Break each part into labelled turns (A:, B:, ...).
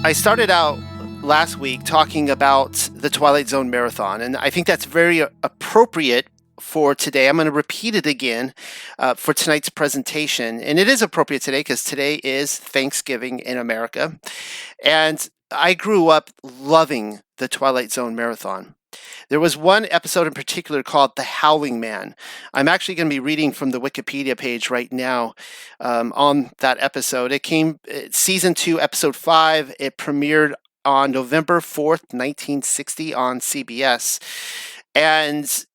A: I started out last week talking about the Twilight Zone Marathon, and I think that's very appropriate for today. I'm going to repeat it again for tonight's presentation, and it is appropriate today because today is Thanksgiving in America, and I grew up loving the Twilight Zone Marathon. There was one episode in particular called The Howling Man. I'm actually going to be reading from the Wikipedia page right now on that episode. It came season 2, episode 5. It premiered on November 4th, 1960 on CBS. And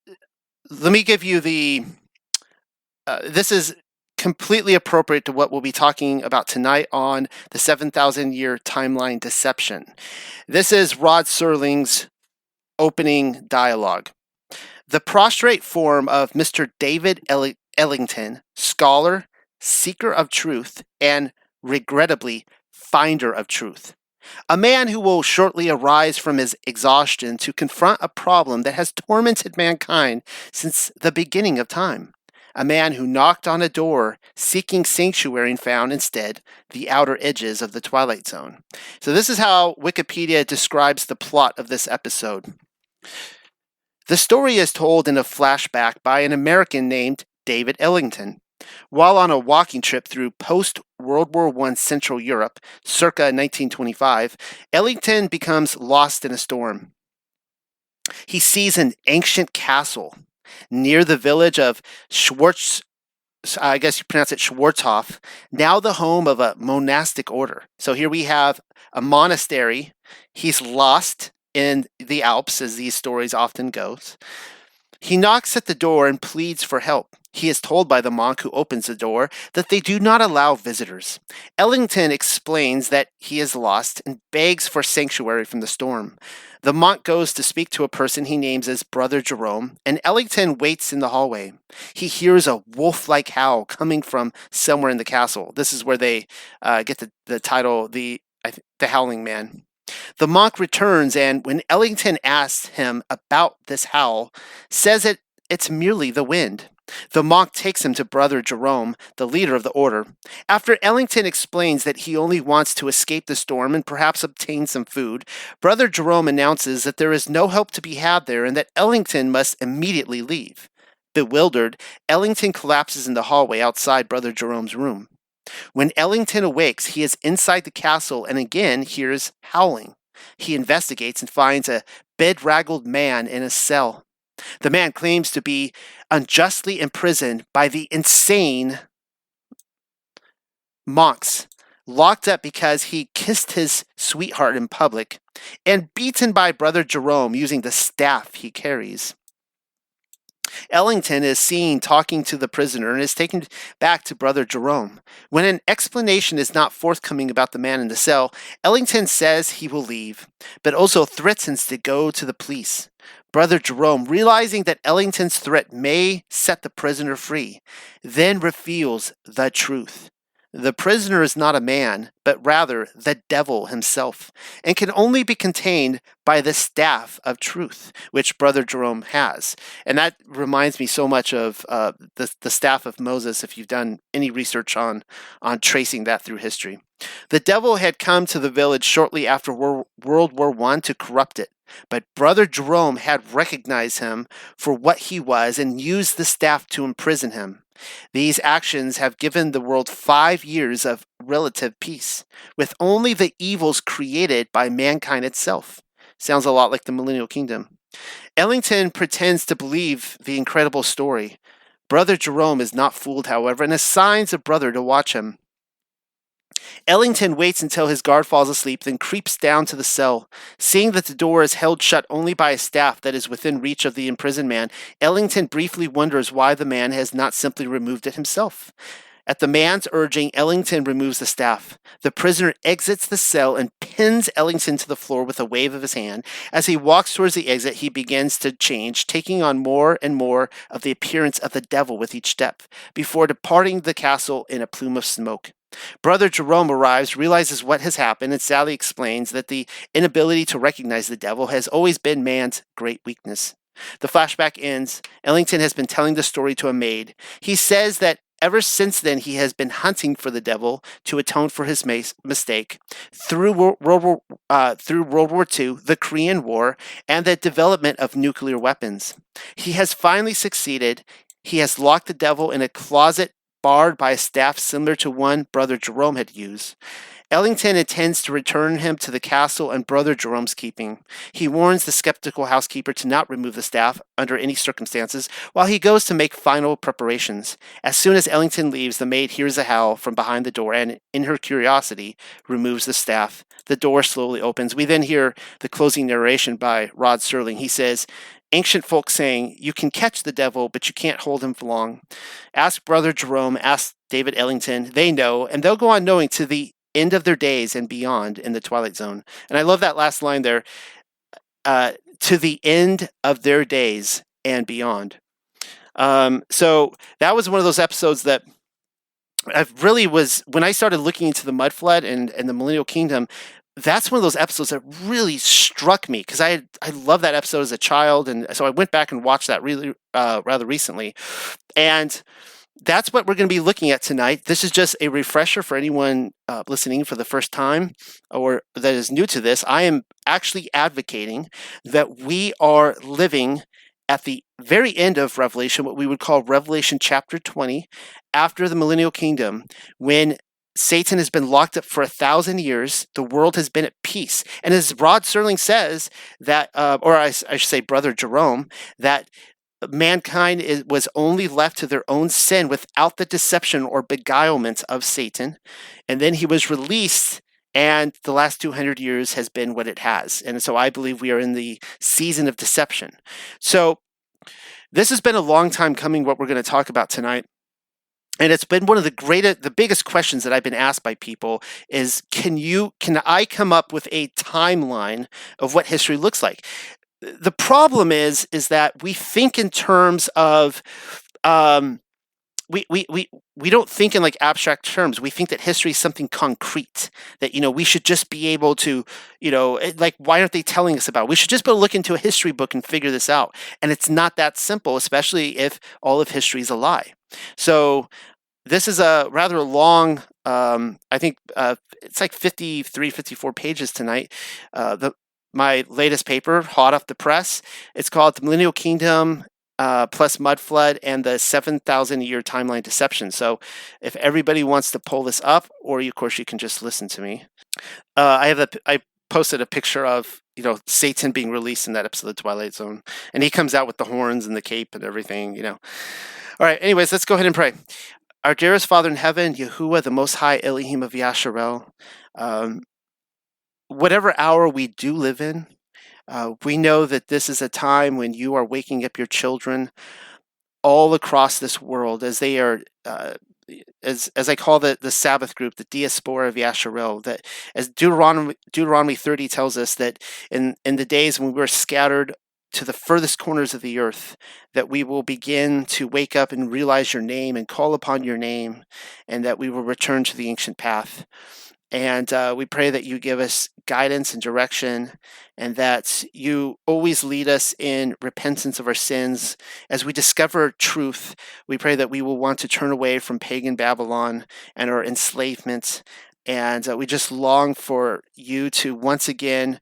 A: let me give you this is completely appropriate to what we'll be talking about tonight on the 7,000-year timeline deception. This is Rod Serling's opening dialogue. The prostrate form of Mr. David Ellington, scholar, seeker of truth, and, regrettably, finder of truth. A man who will shortly arise from his exhaustion to confront a problem that has tormented mankind since the beginning of time. A man who knocked on a door seeking sanctuary and found instead the outer edges of the Twilight Zone. So this is how Wikipedia describes the plot of this episode. The story is told in a flashback by an American named David Ellington. While on a walking trip through post-World War I Central Europe, circa 1925, Ellington becomes lost in a storm. He sees an ancient castle near the village of Schwarzhof, now the home of a monastic order. So here we have a monastery. He's lost in the Alps, as these stories often goes. He knocks at the door and pleads for help. He is told by the monk who opens the door that they do not allow visitors. Ellington explains that he is lost and begs for sanctuary from the storm. The monk goes to speak to a person he names as Brother Jerome, and Ellington waits in the hallway. He hears a wolf-like howl coming from somewhere in the castle. This is where they get the title, the Howling Man. The monk returns, and when Ellington asks him about this howl, says it's merely the wind. The monk takes him to Brother Jerome, the leader of the order. After Ellington explains that he only wants to escape the storm and perhaps obtain some food, Brother Jerome announces that there is no help to be had there and that Ellington must immediately leave. Bewildered, Ellington collapses in the hallway outside Brother Jerome's room. When Ellington awakes, he is inside the castle and again hears howling. He investigates and finds a bedraggled man in a cell. The man claims to be unjustly imprisoned by the insane monks, locked up because he kissed his sweetheart in public, and beaten by Brother Jerome using the staff he carries. Ellington is seen talking to the prisoner and is taken back to Brother Jerome. When an explanation is not forthcoming about the man in the cell, Ellington says he will leave, but also threatens to go to the police. Brother Jerome, realizing that Ellington's threat may set the prisoner free, then reveals the truth. The prisoner is not a man, but rather the devil himself, and can only be contained by the staff of truth, which Brother Jerome has. And that reminds me so much of the staff of Moses, if you've done any research on tracing that through history. The devil had come to the village shortly after World War I to corrupt it, but Brother Jerome had recognized him for what he was and used the staff to imprison him. These actions have given the world 5 years of relative peace, with only the evils created by mankind itself. Sounds a lot like the Millennial Kingdom. Ellington pretends to believe the incredible story. Brother Jerome is not fooled, however, and assigns a brother to watch him. Ellington waits until his guard falls asleep, then creeps down to the cell. Seeing that the door is held shut only by a staff that is within reach of the imprisoned man, Ellington briefly wonders why the man has not simply removed it himself. At the man's urging, Ellington removes the staff. The prisoner exits the cell and pins Ellington to the floor with a wave of his hand. As he walks towards the exit, he begins to change, taking on more and more of the appearance of the devil with each step, before departing the castle in a plume of smoke. Brother Jerome arrives, realizes what has happened, and sadly explains that the inability to recognize the devil has always been man's great weakness. The flashback ends. Ellington has been telling the story to a maid. He says that Ever since then, he has been hunting for the devil to atone for his mistake through through World War II, the Korean War, and the development of nuclear weapons. He has finally succeeded. He has locked the devil in a closet barred by a staff similar to one Brother Jerome had used. Ellington intends to return him to the castle in Brother Jerome's keeping. He warns the skeptical housekeeper to not remove the staff under any circumstances while he goes to make final preparations. As soon as Ellington leaves, the maid hears a howl from behind the door and, in her curiosity, removes the staff. The door slowly opens. We then hear the closing narration by Rod Serling. He says, "Ancient folk saying, you can catch the devil, but you can't hold him for long. Ask Brother Jerome, ask David Ellington. They know, and they'll go on knowing to the end of their days and beyond in the Twilight Zone." And I love that last line there, to the end of their days and beyond. So that was one of those episodes that I really was, when I started looking into the Mud Flood and the Millennial Kingdom, that's one of those episodes that really struck me because I love that episode as a child. And so I went back and watched that really rather recently. And that's what we're going to be looking at tonight. This is just a refresher for anyone listening for the first time or that is new to this. I am actually advocating that we are living at the very end of Revelation, what we would call Revelation chapter 20, after the Millennial Kingdom, when Satan has been locked up for 1,000 years. The world has been at peace. And as Rod Serling says, that, or I should say Brother Jerome, that mankind was only left to their own sin without the deception or beguilement of Satan. And then he was released, and the last 200 years has been what it has. And so I believe we are in the season of deception. So this has been a long time coming, what we're going to talk about tonight. And it's been one of the biggest questions that I've been asked by people is, can I come up with a timeline of what history looks like? The problem is that we think in terms of we don't think in like abstract terms. We think that history is something concrete, that we should just be able to, like, why aren't they telling us about it? We should just be able to look into a history book and figure this out. And it's not that simple, especially if all of history is a lie. So this is a rather long, I think it's like 53, 54 pages tonight. My latest paper, hot off the press. It's called The Millennial Kingdom plus Mud Flood and the 7,000-year timeline deception. So if everybody wants to pull this up, or of course you can just listen to me. I posted a picture of Satan being released in that episode of the Twilight Zone, and he comes out with the horns and the cape and everything. All right. Anyways, let's go ahead and pray. Our dearest Father in heaven, Yahuwah, the Most High Elohim of Yasharel, whatever hour we do live in, we know that this is a time when you are waking up your children all across this world as they are, as I call the Sabbath group, the diaspora of Yasharel, that as Deuteronomy 30 tells us that in the days when we're scattered to the furthest corners of the earth, that we will begin to wake up and realize your name and call upon your name, and that we will return to the ancient path. And we pray that you give us guidance and direction, and that you always lead us in repentance of our sins. As we discover truth, we pray that we will want to turn away from pagan Babylon and our enslavement. And we just long for you to once again,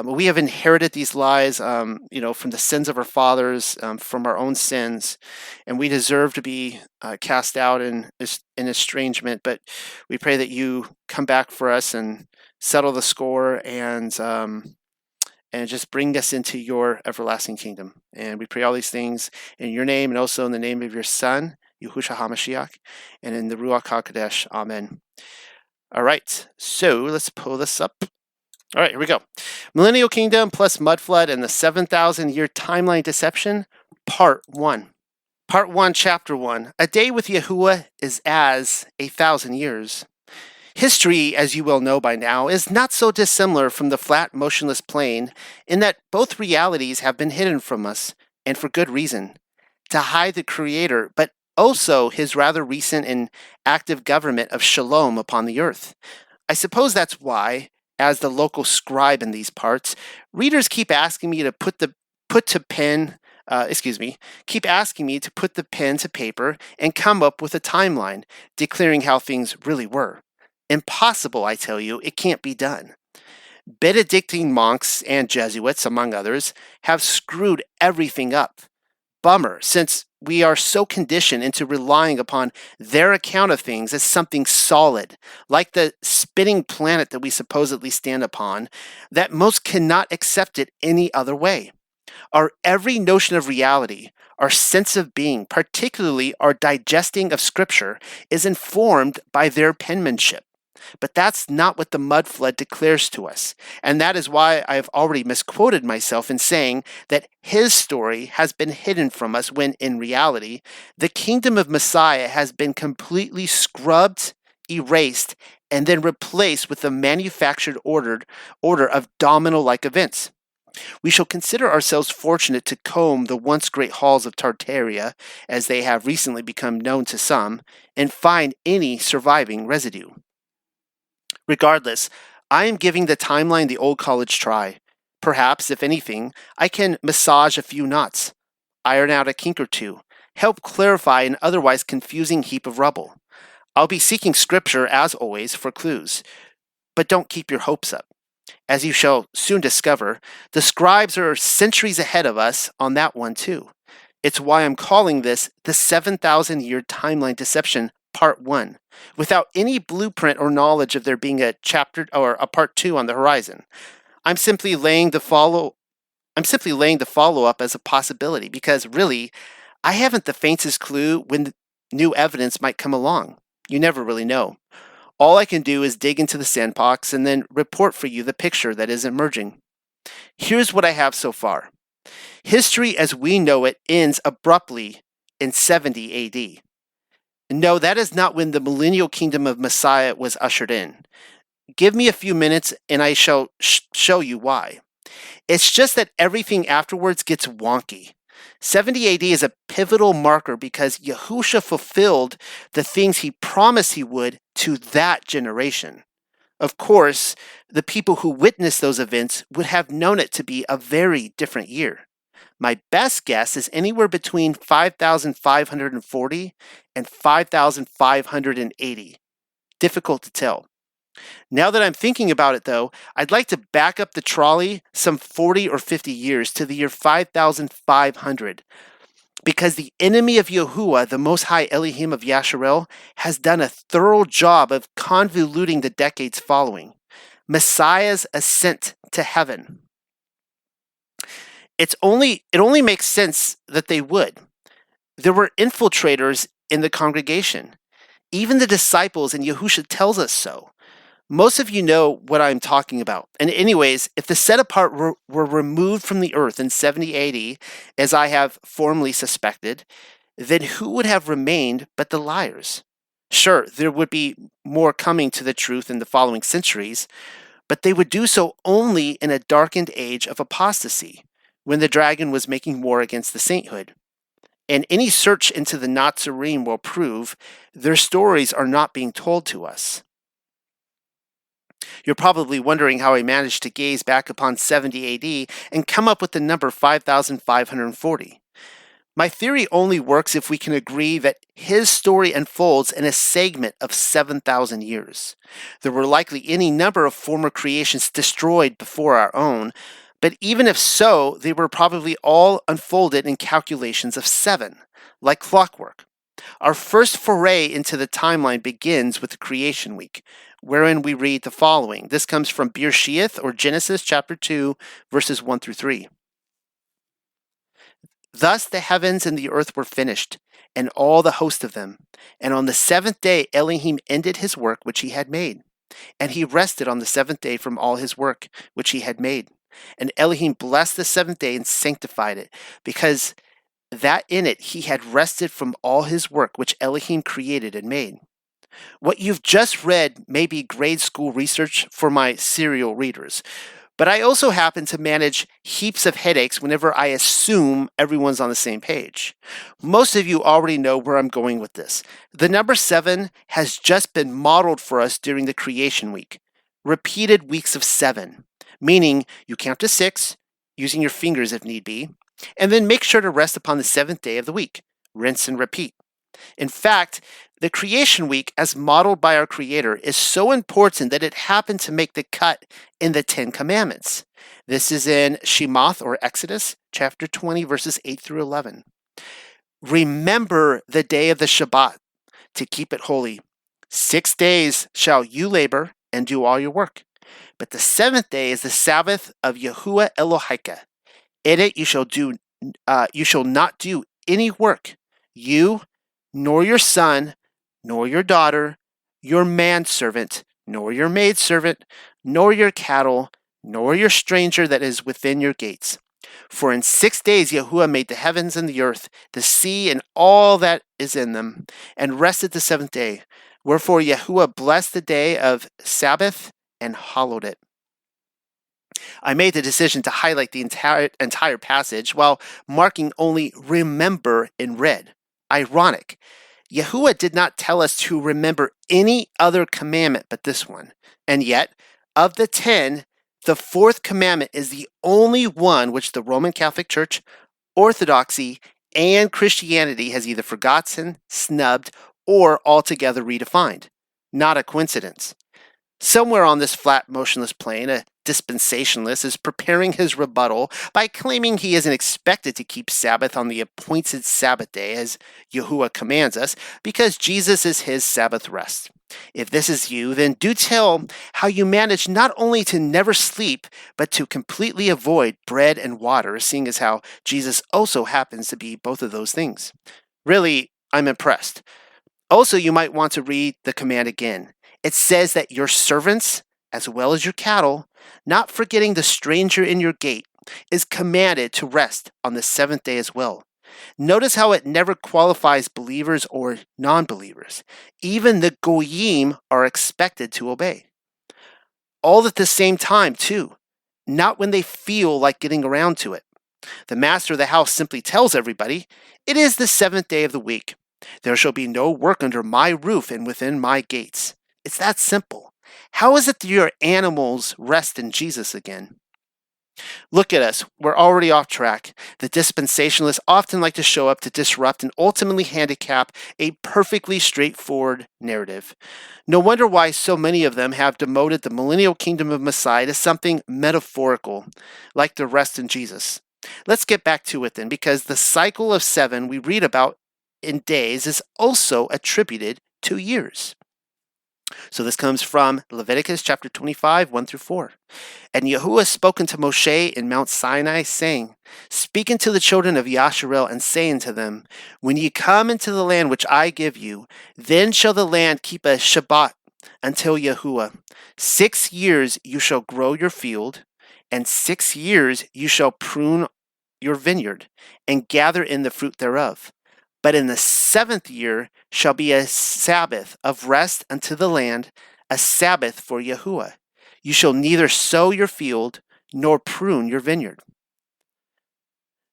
A: we have inherited these lies, from the sins of our fathers, from our own sins, and we deserve to be cast out in estrangement. But we pray that you come back for us and settle the score, and just bring us into your everlasting kingdom. And we pray all these things in your name, and also in the name of your Son, Yahushua HaMashiach, and in the Ruach HaKodesh. Amen. All right, so let's pull this up. All right, here we go. Millennial Kingdom plus Mud Flood and the 7,000-year timeline deception, Part 1. Part 1, Chapter 1. A day with Yahuwah is as 1,000 years. History, as you well know by now, is not so dissimilar from the flat, motionless plane in that both realities have been hidden from us, and for good reason, to hide the Creator, but also his rather recent and active government of shalom upon the earth. I suppose that's why, as the local scribe in these parts, readers keep asking me to put to pen keep asking me to put the pen to paper and come up with a timeline, declaring how things really were. Impossible, I tell you, it can't be done. Benedictine monks and Jesuits, among others, have screwed everything up. Bummer, since we are so conditioned into relying upon their account of things as something solid, like the spinning planet that we supposedly stand upon, that most cannot accept it any other way. Our every notion of reality, our sense of being, particularly our digesting of Scripture, is informed by their penmanship. But that's not what the mud flood declares to us. And that is why I have already misquoted myself in saying that his story has been hidden from us when, in reality, the kingdom of Messiah has been completely scrubbed, erased, and then replaced with the manufactured order of domino-like events. We shall consider ourselves fortunate to comb the once great halls of Tartaria, as they have recently become known to some, and find any surviving residue. Regardless, I am giving the timeline the old college try. Perhaps, if anything, I can massage a few knots, iron out a kink or two, help clarify an otherwise confusing heap of rubble. I'll be seeking Scripture, as always, for clues. But don't keep your hopes up. As you shall soon discover, the scribes are centuries ahead of us on that one too. It's why I'm calling this the 7,000-year timeline deception Part 1, without any blueprint or knowledge of there being a chapter or a Part 2 on the horizon. I'm simply laying the follow-up as a possibility because, really, I haven't the faintest clue when new evidence might come along. You never really know. All I can do is dig into the sandbox and then report for you the picture that is emerging. Here's what I have so far. History as we know it ends abruptly in 70 AD. No, that is not when the Millennial Kingdom of Messiah was ushered in. Give me a few minutes and I shall show you why. It's just that everything afterwards gets wonky. 70 AD is a pivotal marker because Yahusha fulfilled the things he promised he would to that generation. Of course, the people who witnessed those events would have known it to be a very different year. My best guess is anywhere between 5,540 and 5,580. Difficult to tell. Now that I'm thinking about it, though, I'd like to back up the trolley some 40 or 50 years to the year 5,500, because the enemy of Yahuwah, the Most High Elohim of Yasharel, has done a thorough job of convoluting the decades following. Messiah's ascent to heaven. It only makes sense that they would. There were infiltrators in the congregation. Even the disciples, and Yahusha tells us so. Most of you know what I'm talking about. And anyways, if the set apart were removed from the earth in 70 AD, as I have formerly suspected, then who would have remained but the liars? Sure, there would be more coming to the truth in the following centuries, but they would do so only in a darkened age of apostasy, when the dragon was making war against the sainthood. And any search into the Nazarene will prove their stories are not being told to us. You're probably wondering how I managed to gaze back upon 70 AD and come up with the number 5,540. My theory only works if we can agree that his story unfolds in a segment of 7,000 years. There were likely any number of former creations destroyed before our own, but even if so, they were probably all unfolded in calculations of 7, like clockwork. Our first foray into the timeline begins with the creation week, wherein we read the following. This comes from Bereshith, or Genesis chapter 2, verses 1 through 3. Thus the heavens and the earth were finished, and all the host of them. And on the seventh day Elohim ended his work which he had made. And he rested on the seventh day from all his work which he had made. And Elohim blessed the seventh day and sanctified it, because that in it he had rested from all his work which Elohim created and made. What you've just read may be grade school research for my serial readers, but I also happen to manage heaps of headaches whenever I assume everyone's on the same page. Most of you already know where I'm going with this. The number 7 has just been modeled for us during the creation week. Repeated weeks of 7, meaning you count to 6, using your fingers if need be, And then make sure to rest upon the seventh day of the week. Rinse and repeat. In fact, the creation week, as modeled by our Creator, is so important that it happened to make the cut in the Ten Commandments. This is in Shemoth, or Exodus, chapter 20, verses 8 through 11. Remember the day of the Shabbat to keep it holy. 6 days shall you labor and do all your work. But the seventh day is the Sabbath of Yahuwah Elohika. In it you shall not do any work, you, nor your son, nor your daughter, your manservant, nor your maidservant, nor your cattle, nor your stranger that is within your gates. For in 6 days Yahuwah made the heavens and the earth, the sea and all that is in them, and rested the seventh day. Wherefore Yahuwah blessed the day of Sabbath and hallowed it. I made the decision to highlight the entire passage while marking only remember in red. Ironic. Yahuwah did not tell us to remember any other commandment but this one. And yet, of the 10, the fourth commandment is the only one which the Roman Catholic Church, Orthodoxy, and Christianity has either forgotten, snubbed, or altogether redefined. Not a coincidence. Somewhere on this flat, motionless plane, a dispensationalist is preparing his rebuttal by claiming he isn't expected to keep Sabbath on the appointed Sabbath day as Yahuwah commands us because Jesus is his Sabbath rest. If this is you, then do tell how you manage not only to never sleep, but to completely avoid bread and water, seeing as how Jesus also happens to be both of those things. Really, I'm impressed. Also, you might want to read the command again. It says that your servants, as well as your cattle, not forgetting the stranger in your gate, is commanded to rest on the seventh day as well. Notice how it never qualifies believers or non-believers. Even the goyim are expected to obey. All at the same time, too, not when they feel like getting around to it. The master of the house simply tells everybody, "It is the seventh day of the week. There shall be no work under my roof and within my gates." It's that simple. How is it that your animals rest in Jesus again? Look at us. We're already off track. The dispensationalists often like to show up to disrupt and ultimately handicap a perfectly straightforward narrative. No wonder why so many of them have demoted the Millennial Kingdom of Messiah to something metaphorical, like the rest in Jesus. Let's get back to it then, because the cycle of 7 we read about in days is also attributed to years. So this comes from Leviticus chapter 25, 1 through 4. And Yahuwah spoke unto Moshe in Mount Sinai, saying, Speak unto the children of Yasharel, and say unto them, When ye come into the land which I give you, then shall the land keep a Shabbat until Yahuwah. 6 years you shall grow your field, and 6 years you shall prune your vineyard, and gather in the fruit thereof. But in the 7th year shall be a Sabbath of rest unto the land, a Sabbath for Yahuwah. You shall neither sow your field, nor prune your vineyard.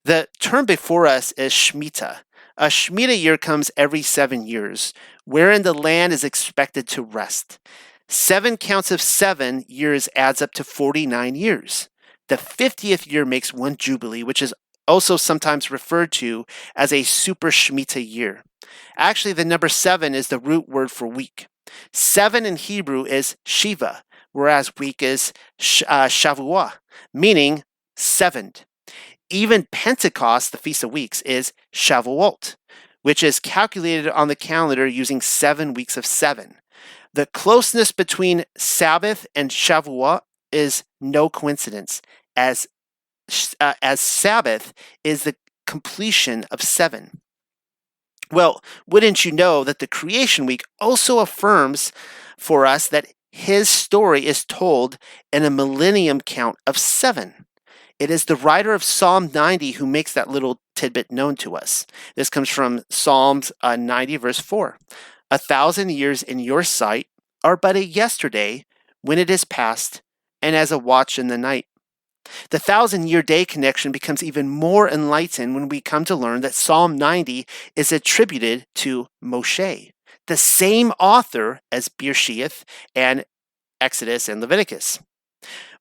A: The term before us is Shemitah. A Shemitah year comes every 7 years, wherein the land is expected to rest. 7 counts of 7 years adds up to 49 years. The 50th year makes one Jubilee, which is also sometimes referred to as a super Shemitah year. Actually, the number 7 is the root word for week. 7 in Hebrew is Shiva, whereas week is Shavuah, meaning 7th. Even Pentecost, the Feast of Weeks, is Shavuot, which is calculated on the calendar using 7 weeks of 7. The closeness between Sabbath and Shavuot is no coincidence, as Sabbath is the completion of 7. Well, wouldn't you know that the creation week also affirms for us that his story is told in a millennium count of 7. It is the writer of Psalm 90 who makes that little tidbit known to us. This comes from Psalms 90, verse 4. 1,000 years in your sight are but a yesterday when it is past, and as a watch in the night. The 1,000-year day connection becomes even more enlightened when we come to learn that Psalm 90 is attributed to Moshe, the same author as Bereshith and Exodus and Leviticus.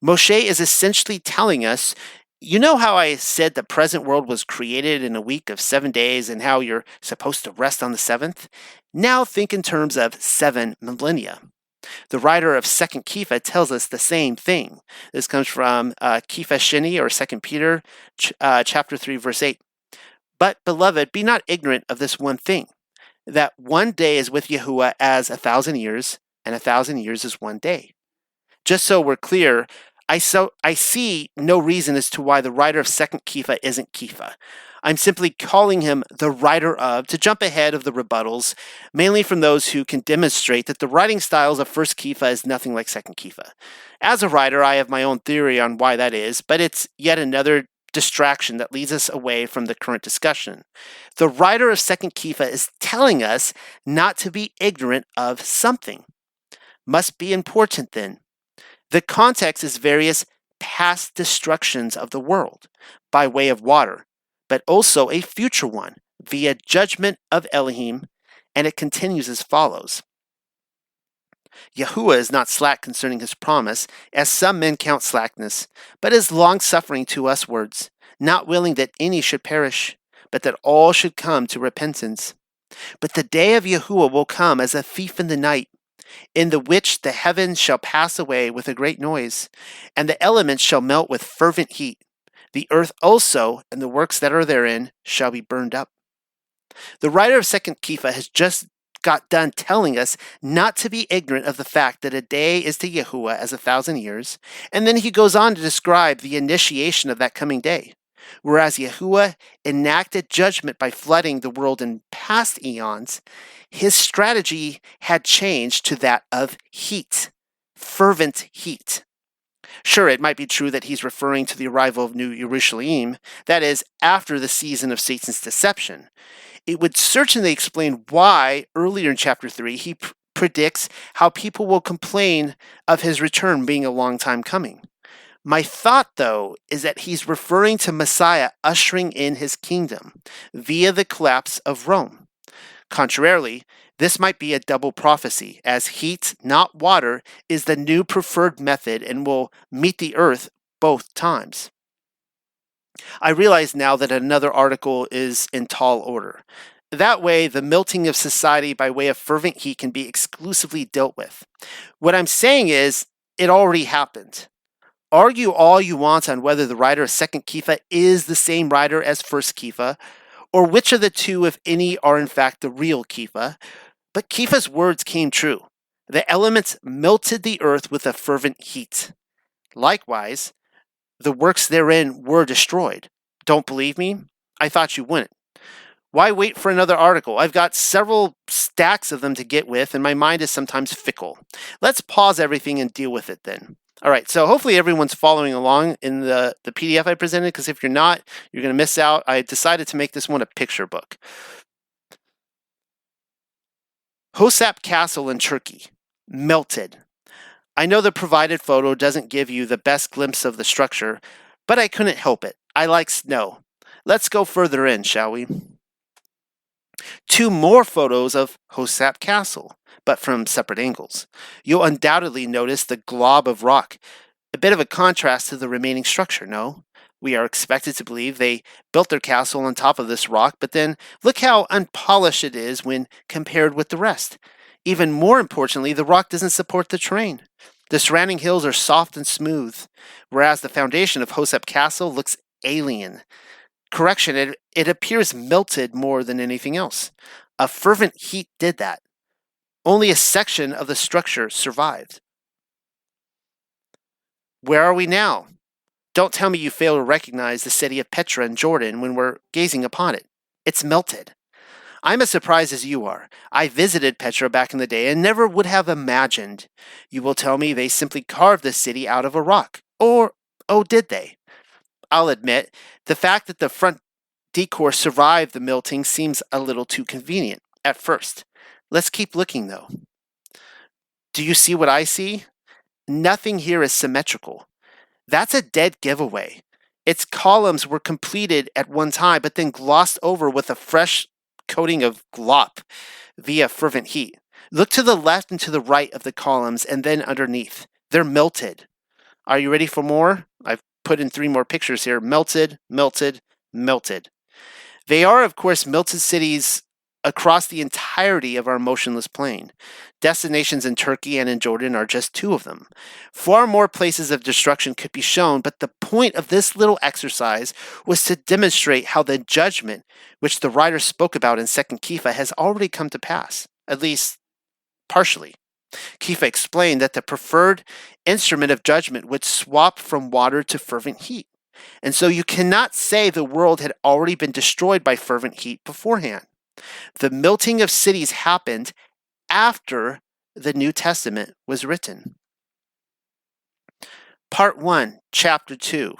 A: Moshe is essentially telling us You know how I said the present world was created in a week of 7 days and how you're supposed to rest on the seventh? Now think in terms of 7 millennia. The writer of Second Kepha tells us the same thing. This comes from Kepha Shini, or Second Peter, chapter 3, verse 8. But, beloved, be not ignorant of this one thing, that one day is with Yahuwah as 1,000 years, and 1,000 years is one day. Just so we're clear, I see no reason as to why the writer of Second Kepha isn't Kepha. I'm simply calling him the writer of to jump ahead of the rebuttals, mainly from those who can demonstrate that the writing styles of First Kepha is nothing like Second Kepha. As a writer, I have my own theory on why that is, but it's yet another distraction that leads us away from the current discussion. The writer of Second Kepha is telling us not to be ignorant of something. Must be important then. The context is various past destructions of the world by way of water, but also a future one via judgment of Elohim, and it continues as follows. Yahuwah is not slack concerning his promise, as some men count slackness, but is long-suffering to us words, not willing that any should perish, but that all should come to repentance. But the day of Yahuwah will come as a thief in the night, in the which the heavens shall pass away with a great noise, and the elements shall melt with fervent heat. The earth also, and the works that are therein, shall be burned up. The writer of Second Kepha has just got done telling us not to be ignorant of the fact that a day is to Yahuwah as 1,000 years, and then he goes on to describe the initiation of that coming day. Whereas Yahuwah enacted judgment by flooding the world in past eons, his strategy had changed to that of heat, fervent heat. Sure, it might be true that he's referring to the arrival of New Jerusalem, that is, after the season of Satan's deception. It would certainly explain why, earlier in chapter 3, he predicts how people will complain of his return being a long time coming. My thought, though, is that he's referring to Messiah ushering in his kingdom via the collapse of Rome. Contrarily, this might be a double prophecy, as heat, not water, is the new preferred method and will meet the earth both times. I realize now that another article is in tall order. That way, the melting of society by way of fervent heat can be exclusively dealt with. What I'm saying is, it already happened. Argue all you want on whether the writer of Second Kepha is the same writer as First Kepha, or which of the two, if any, are in fact the real Kepha, but Kepha's words came true. The elements melted the earth with a fervent heat. Likewise, the works therein were destroyed. Don't believe me? I thought you wouldn't. Why wait for another article? I've got several stacks of them to get with, and my mind is sometimes fickle. Let's pause everything and deal with it then. All right, so hopefully everyone's following along in the PDF I presented, because if you're not, you're going to miss out. I decided to make this one a picture book. Hosap Castle in Turkey, melted. I know the provided photo doesn't give you the best glimpse of the structure, but I couldn't help it. I like snow. Let's go further in, shall we? 2 more photos of Hosap Castle, but from separate angles. You'll undoubtedly notice the glob of rock, a bit of a contrast to the remaining structure, no? We are expected to believe they built their castle on top of this rock, but then look how unpolished it is when compared with the rest. Even more importantly, the rock doesn't support the terrain. The surrounding hills are soft and smooth, whereas the foundation of Hosep Castle looks alien. Correction, it appears melted more than anything else. A fervent heat did that. Only a section of the structure survived. Where are we now? Don't tell me you fail to recognize the city of Petra in Jordan when we're gazing upon it. It's melted. I'm as surprised as you are. I visited Petra back in the day and never would have imagined. You will tell me they simply carved the city out of a rock. Or, oh, did they? I'll admit, the fact that the front decor survived the melting seems a little too convenient at first. Let's keep looking, though. Do you see what I see? Nothing here is symmetrical. That's a dead giveaway. Its columns were completed at one time, but then glossed over with a fresh coating of glop via fervent heat. Look to the left and to the right of the columns and then underneath. They're melted. Are you ready for more? I've put in 3 more pictures here. Melted, melted, melted. They are, of course, melted cities across the entirety of our motionless plain. Destinations in Turkey and in Jordan are just 2 of them. Far more places of destruction could be shown, but the point of this little exercise was to demonstrate how the judgment, which the writer spoke about in 2nd Kepha, has already come to pass, at least partially. Kepha explained that the preferred instrument of judgment would swap from water to fervent heat. And so you cannot say the world had already been destroyed by fervent heat beforehand. The melting of cities happened after the New Testament was written. Part 1, Chapter 2,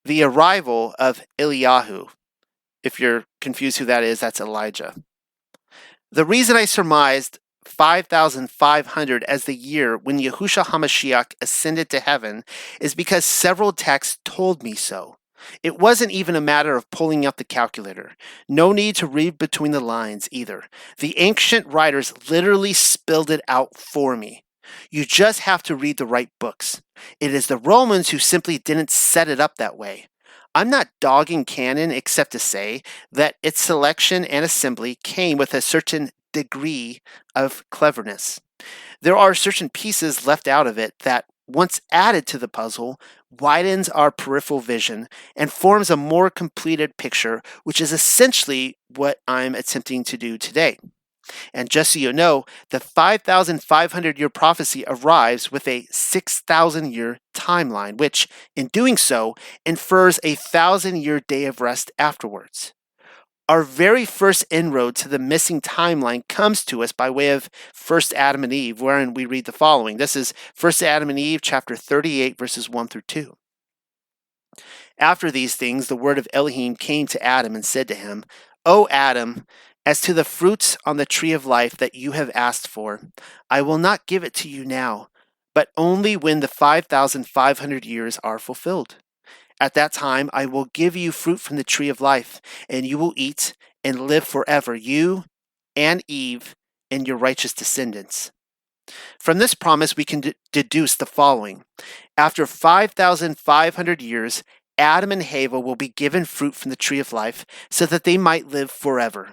A: the arrival of Eliyahu. If you're confused who that is, that's Elijah. The reason I surmised 5,500 as the year when Yahushua HaMashiach ascended to heaven is because several texts told me so. It wasn't even a matter of pulling out the calculator. No need to read between the lines either. The ancient writers literally spelled it out for me. You just have to read the right books. It is the Romans who simply didn't set it up that way. I'm not dogging canon except to say that its selection and assembly came with a certain degree of cleverness. There are certain pieces left out of it that, once added to the puzzle, widens our peripheral vision and forms a more completed picture, which is essentially what I'm attempting to do today. And just so you know, the 5,500-year prophecy arrives with a 6,000-year timeline, which, in doing so, infers a 1,000-year day of rest afterwards. Our very first inroad to the missing timeline comes to us by way of 1 Adam and Eve, wherein we read the following. This is 1 Adam and Eve, chapter 38, verses 1 through 2. After these things, the word of Elohim came to Adam and said to him, O Adam, as to the fruits on the tree of life that you have asked for, I will not give it to you now, but only when the 5,500 years are fulfilled. At that time, I will give you fruit from the tree of life, and you will eat and live forever, you and Eve and your righteous descendants. From this promise, we can deduce the following. After 5,500 years, Adam and Hava will be given fruit from the tree of life so that they might live forever.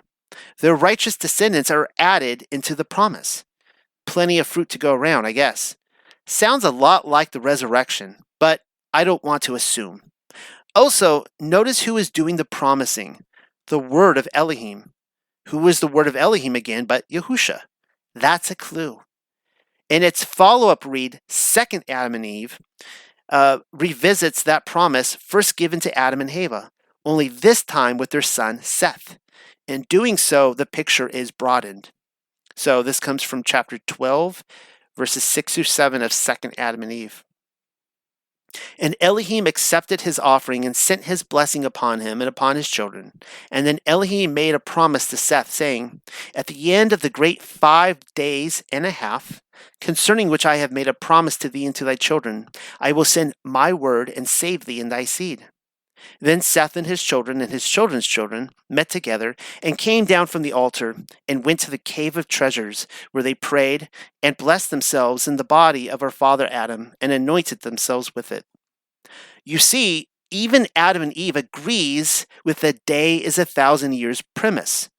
A: Their righteous descendants are added into the promise. Plenty of fruit to go around, I guess. Sounds a lot like the resurrection, but I don't want to assume. Also, notice who is doing the promising. The word of Elohim. Who is the word of Elohim again but Yahusha? That's a clue. In its follow-up read, 2nd Adam and Eve revisits that promise first given to Adam and Hava, only this time with their son Seth. In doing so, the picture is broadened. So this comes from chapter 12, verses 6 through 7 of 2nd Adam and Eve. And Elohim accepted his offering and sent his blessing upon him and upon his children. And then Elohim made a promise to Seth, saying, At the end of the great 5 days and a half, concerning which I have made a promise to thee and to thy children, I will send my word and save thee and thy seed. Then Seth and his children's children met together and came down from the altar and went to the cave of treasures, where they prayed and blessed themselves in the body of our father Adam and anointed themselves with it. You see, even Adam and Eve agrees with the day is 1,000 years premise.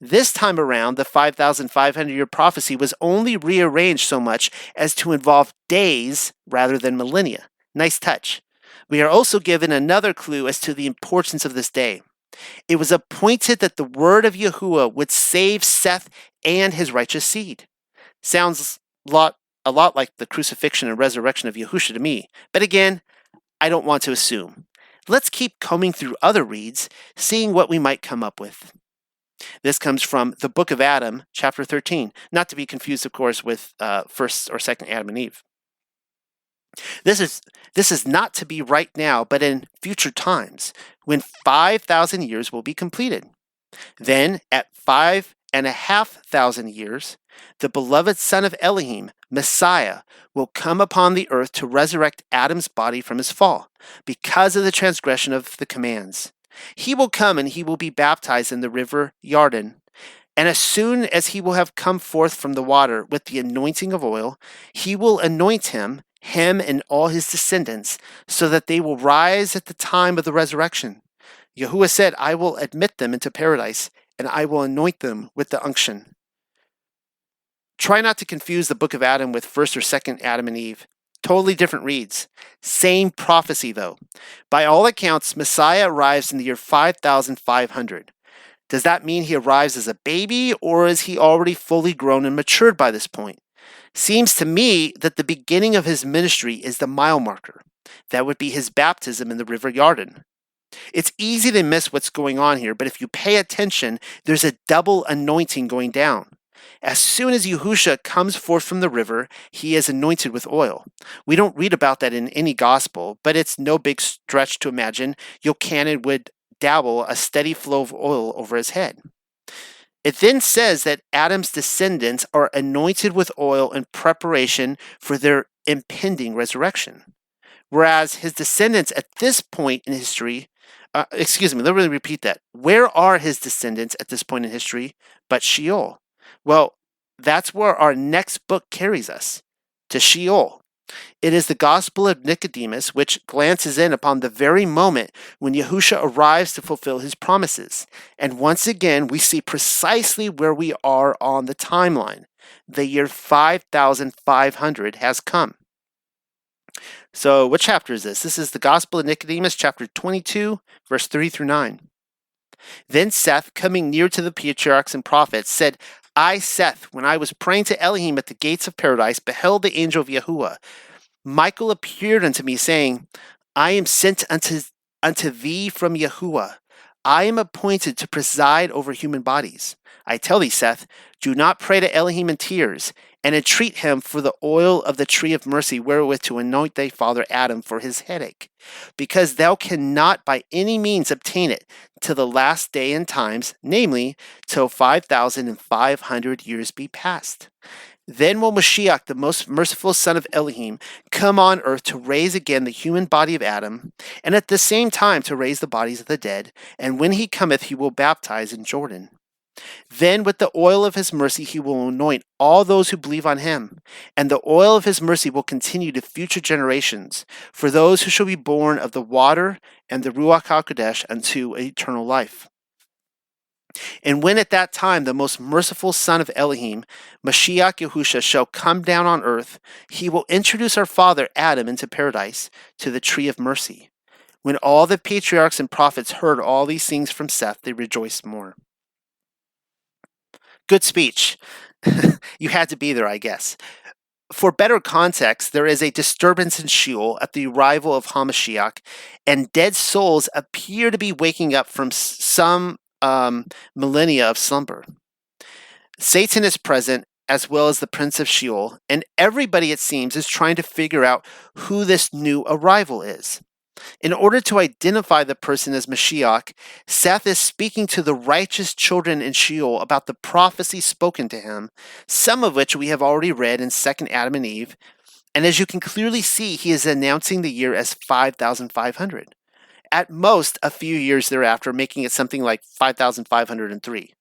A: This time around, the 5,500-year prophecy was only rearranged so much as to involve days rather than millennia. Nice touch. We are also given another clue as to the importance of this day. It was appointed that the word of Yahuwah would save Seth and his righteous seed. Sounds a lot like the crucifixion and resurrection of Yahusha to me. But again, I don't want to assume. Let's keep combing through other reads, seeing what we might come up with. This comes from the book of Adam, chapter 13. Not to be confused, of course, with 1st or 2nd Adam and Eve. This is not to be right now, but in future times, when 5,000 years will be completed. Then, at 5,500 years, the beloved Son of Elohim, Messiah, will come upon the earth to resurrect Adam's body from his fall, because of the transgression of the commands. He will come and he will be baptized in the river Yarden. And as soon as he will have come forth from the water with the anointing of oil, he will anoint him him and all his descendants, so that they will rise at the time of the resurrection. Yahuwah said, I will admit them into paradise, and I will anoint them with the unction. Try not to confuse the book of Adam with 1st or 2nd Adam and Eve. Totally different reads. Same prophecy, though. By all accounts, Messiah arrives in the year 5500. Does that mean he arrives as a baby, or is he already fully grown and matured by this point? Seems to me that the beginning of his ministry is the mile marker. That would be his baptism in the river Yarden. It's easy to miss what's going on here, but if you pay attention, there's a double anointing going down. As soon as Yahusha comes forth from the river, he is anointed with oil. We don't read about that in any gospel, but it's no big stretch to imagine Yochanan would dabble a steady flow of oil over his head. It then says that Adam's descendants are anointed with oil in preparation for their impending resurrection. Whereas his descendants at this point in history, let me repeat that. Where are his descendants at this point in history but Sheol? Well, that's where our next book carries us, to Sheol. It is the Gospel of Nicodemus, which glances in upon the very moment when Yahusha arrives to fulfill his promises. And once again, we see precisely where we are on the timeline. The year 5500 has come. So what chapter is this? This is the Gospel of Nicodemus, chapter 22, verse 3 through 9. Then Seth, coming near to the patriarchs and prophets, said, I, Seth, when I was praying to Elohim at the gates of paradise, beheld the angel of Yahuwah. Michael appeared unto me, saying, I am sent unto thee from Yahuwah. I am appointed to preside over human bodies. I tell thee, Seth, do not pray to Elohim in tears, and entreat him for the oil of the tree of mercy wherewith to anoint thy father Adam for his headache, because thou cannot by any means obtain it till the last day and times, namely, till 5500 years be past. Then will Mashiach, the most merciful son of Elohim, come on earth to raise again the human body of Adam, and at the same time to raise the bodies of the dead, and when he cometh he will baptize in Jordan. Then with the oil of his mercy he will anoint all those who believe on him, and the oil of his mercy will continue to future generations, for those who shall be born of the water and the Ruach HaKodesh unto eternal life. And when at that time the most merciful Son of Elohim, Mashiach Yahusha, shall come down on earth, he will introduce our father Adam into paradise, to the tree of mercy. When all the patriarchs and prophets heard all these things from Seth, they rejoiced more. Good speech. You had to be there, I guess. For better context, there is a disturbance in Sheol at the arrival of Hamashiach, and dead souls appear to be waking up from some millennia of slumber. Satan is present, as well as the prince of Sheol, and everybody, it seems, is trying to figure out who this new arrival is. In order to identify the person as Mashiach, Seth is speaking to the righteous children in Sheol about the prophecy spoken to him, some of which we have already read in 2nd Adam and Eve, and as you can clearly see, he is announcing the year as 5500. At most, a few years thereafter, making it something like 5503.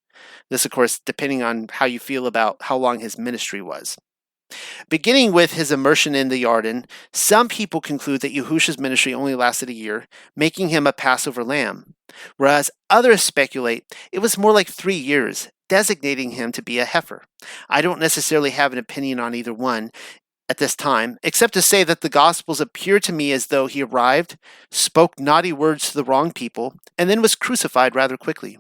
A: This, of course, depending on how you feel about how long his ministry was. Beginning with his immersion in the Yarden, some people conclude that Yahusha's ministry only lasted a year, making him a Passover lamb, whereas others speculate it was more like 3 years, designating him to be a heifer. I don't necessarily have an opinion on either one at this time, except to say that the Gospels appear to me as though he arrived, spoke naughty words to the wrong people, and then was crucified rather quickly.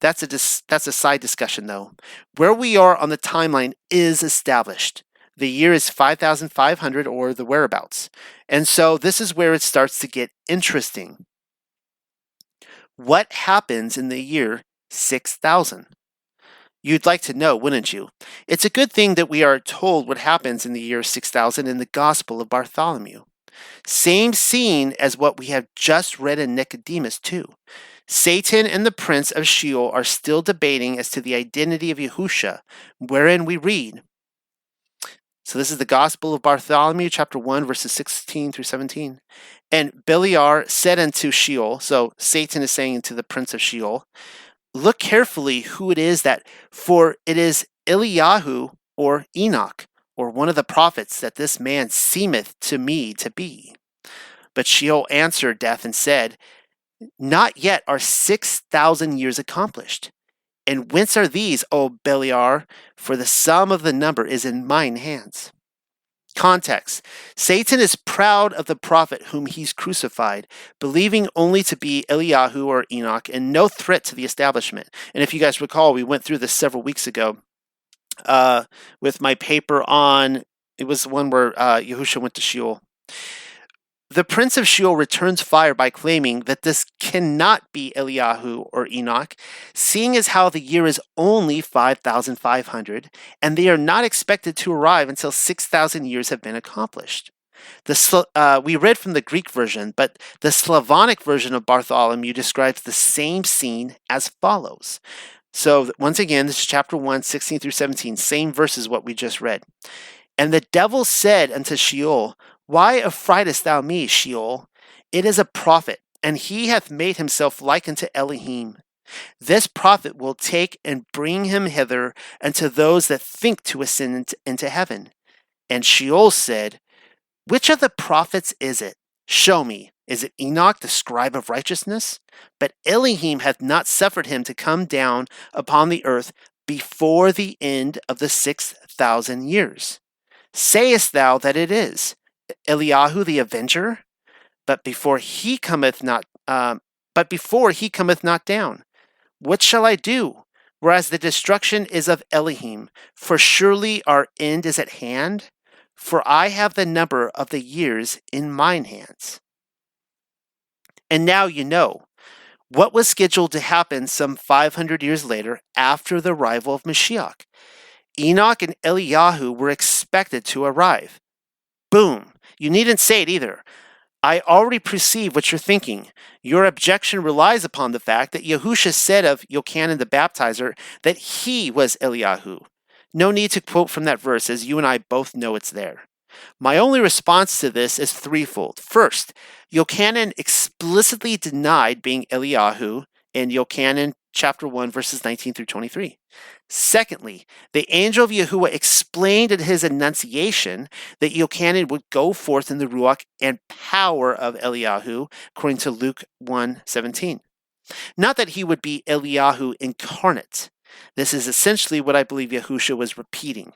A: That's a side discussion, though. Where we are on the timeline is established. The year is 5500, or the whereabouts. And so this is where it starts to get interesting. What happens in the year 6000? You'd like to know, wouldn't you? It's a good thing that we are told what happens in the year 6000 in the Gospel of Bartholomew. Same scene as what we have just read in Nicodemus too. Satan and the prince of Sheol are still debating as to the identity of Yahusha, wherein we read. So this is the Gospel of Bartholomew, chapter 1, verses 16 through 17. And Beliar said unto Sheol, so Satan is saying to the prince of Sheol, look carefully who it is that, for it is Eliyahu or Enoch or one of the prophets that this man seemeth to me to be? But Sheol answered death and said, Not yet are 6,000 years accomplished. And whence are these, O Beliar? For the sum of the number is in mine hands. Context. Satan is proud of the prophet whom he's crucified, believing only to be Eliyahu or Enoch and no threat to the establishment. And if you guys recall, we went through this several weeks ago with my paper on, it was the one where Yahusha went to Sheol. The prince of Sheol returns fire by claiming that this cannot be Eliyahu or Enoch, seeing as how the year is only 5,500, and they are not expected to arrive until 6,000 years have been accomplished. We read from the Greek version, but the Slavonic version of Bartholomew describes the same scene as follows. So once again, this is chapter 1, 16 through 17, same verse as what we just read. And the devil said unto Sheol, Why affrightest thou me, Sheol? It is a prophet, and he hath made himself like unto Elohim. This prophet will take and bring him hither unto those that think to ascend into heaven. And Sheol said, Which of the prophets is it? Show me. Is it Enoch, the scribe of righteousness? But Elohim hath not suffered him to come down upon the earth before the end of the 6,000 years. Sayest thou that it is Eliyahu the avenger? But before he cometh not down, what shall I do? Whereas the destruction is of Elohim, for surely our end is at hand. For I have the number of the years in mine hands. And now you know what was scheduled to happen some 500 years later after the arrival of Mashiach. Enoch and Eliyahu were expected to arrive. Boom. You needn't say it either. I already perceive what you're thinking. Your objection relies upon the fact that Yahusha said of Yochanan the baptizer that he was Eliyahu. No need to quote from that verse, as you and I both know it's there. My only response to this is threefold. First, Yochanan explicitly denied being Eliyahu in Yochanan chapter 1, verses 19 through 23. Secondly, the angel of Yahuwah explained in his annunciation that Yochanan would go forth in the Ruach and power of Eliyahu, according to Luke 1:17. Not that he would be Eliyahu incarnate. This is essentially what I believe Yahusha was repeating.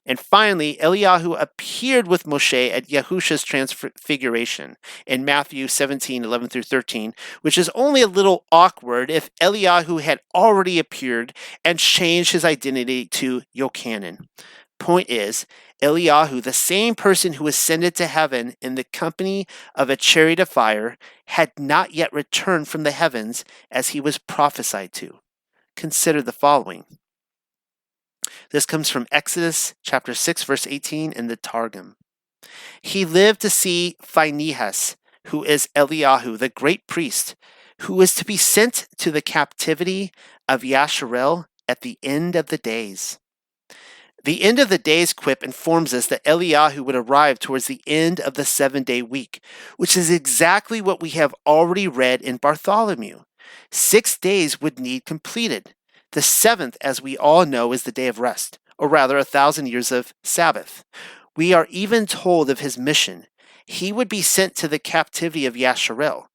A: And finally, Eliyahu appeared with Moshe at Yahusha's transfiguration in Matthew 17:11 through 13, which is only a little awkward if Eliyahu had already appeared and changed his identity to Yochanan. Point is, Eliyahu, the same person who ascended to heaven in the company of a chariot of fire, had not yet returned from the heavens as he was prophesied to. Consider the following. This comes from Exodus chapter 6, verse 18 in the Targum. He lived to see Phinehas, who is Eliyahu, the great priest, who is to be sent to the captivity of Yasharel at the end of the days. The end of the days quip informs us that Eliyahu would arrive towards the end of the 7-day week, which is exactly what we have already read in Bartholomew. 6 days would need completed. The 7th, as we all know, is the day of rest, or rather 1,000 years of Sabbath. We are even told of his mission. He would be sent to the captivity of Yasharel.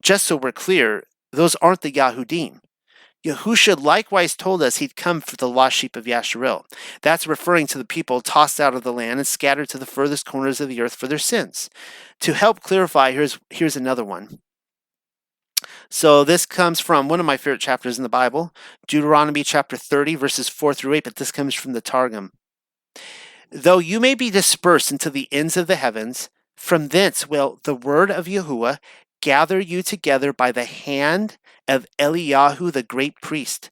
A: Just so we're clear, those aren't the Yahudim. Yahusha likewise told us he'd come for the lost sheep of Yasharel. That's referring to the people tossed out of the land and scattered to the furthest corners of the earth for their sins. To help clarify, here's another one. So this comes from one of my favorite chapters in the Bible, Deuteronomy chapter 30, verses 4 through 8, but this comes from the Targum. Though you may be dispersed into the ends of the heavens, from thence will the word of Yahuwah gather you together by the hand of Eliyahu the great priest,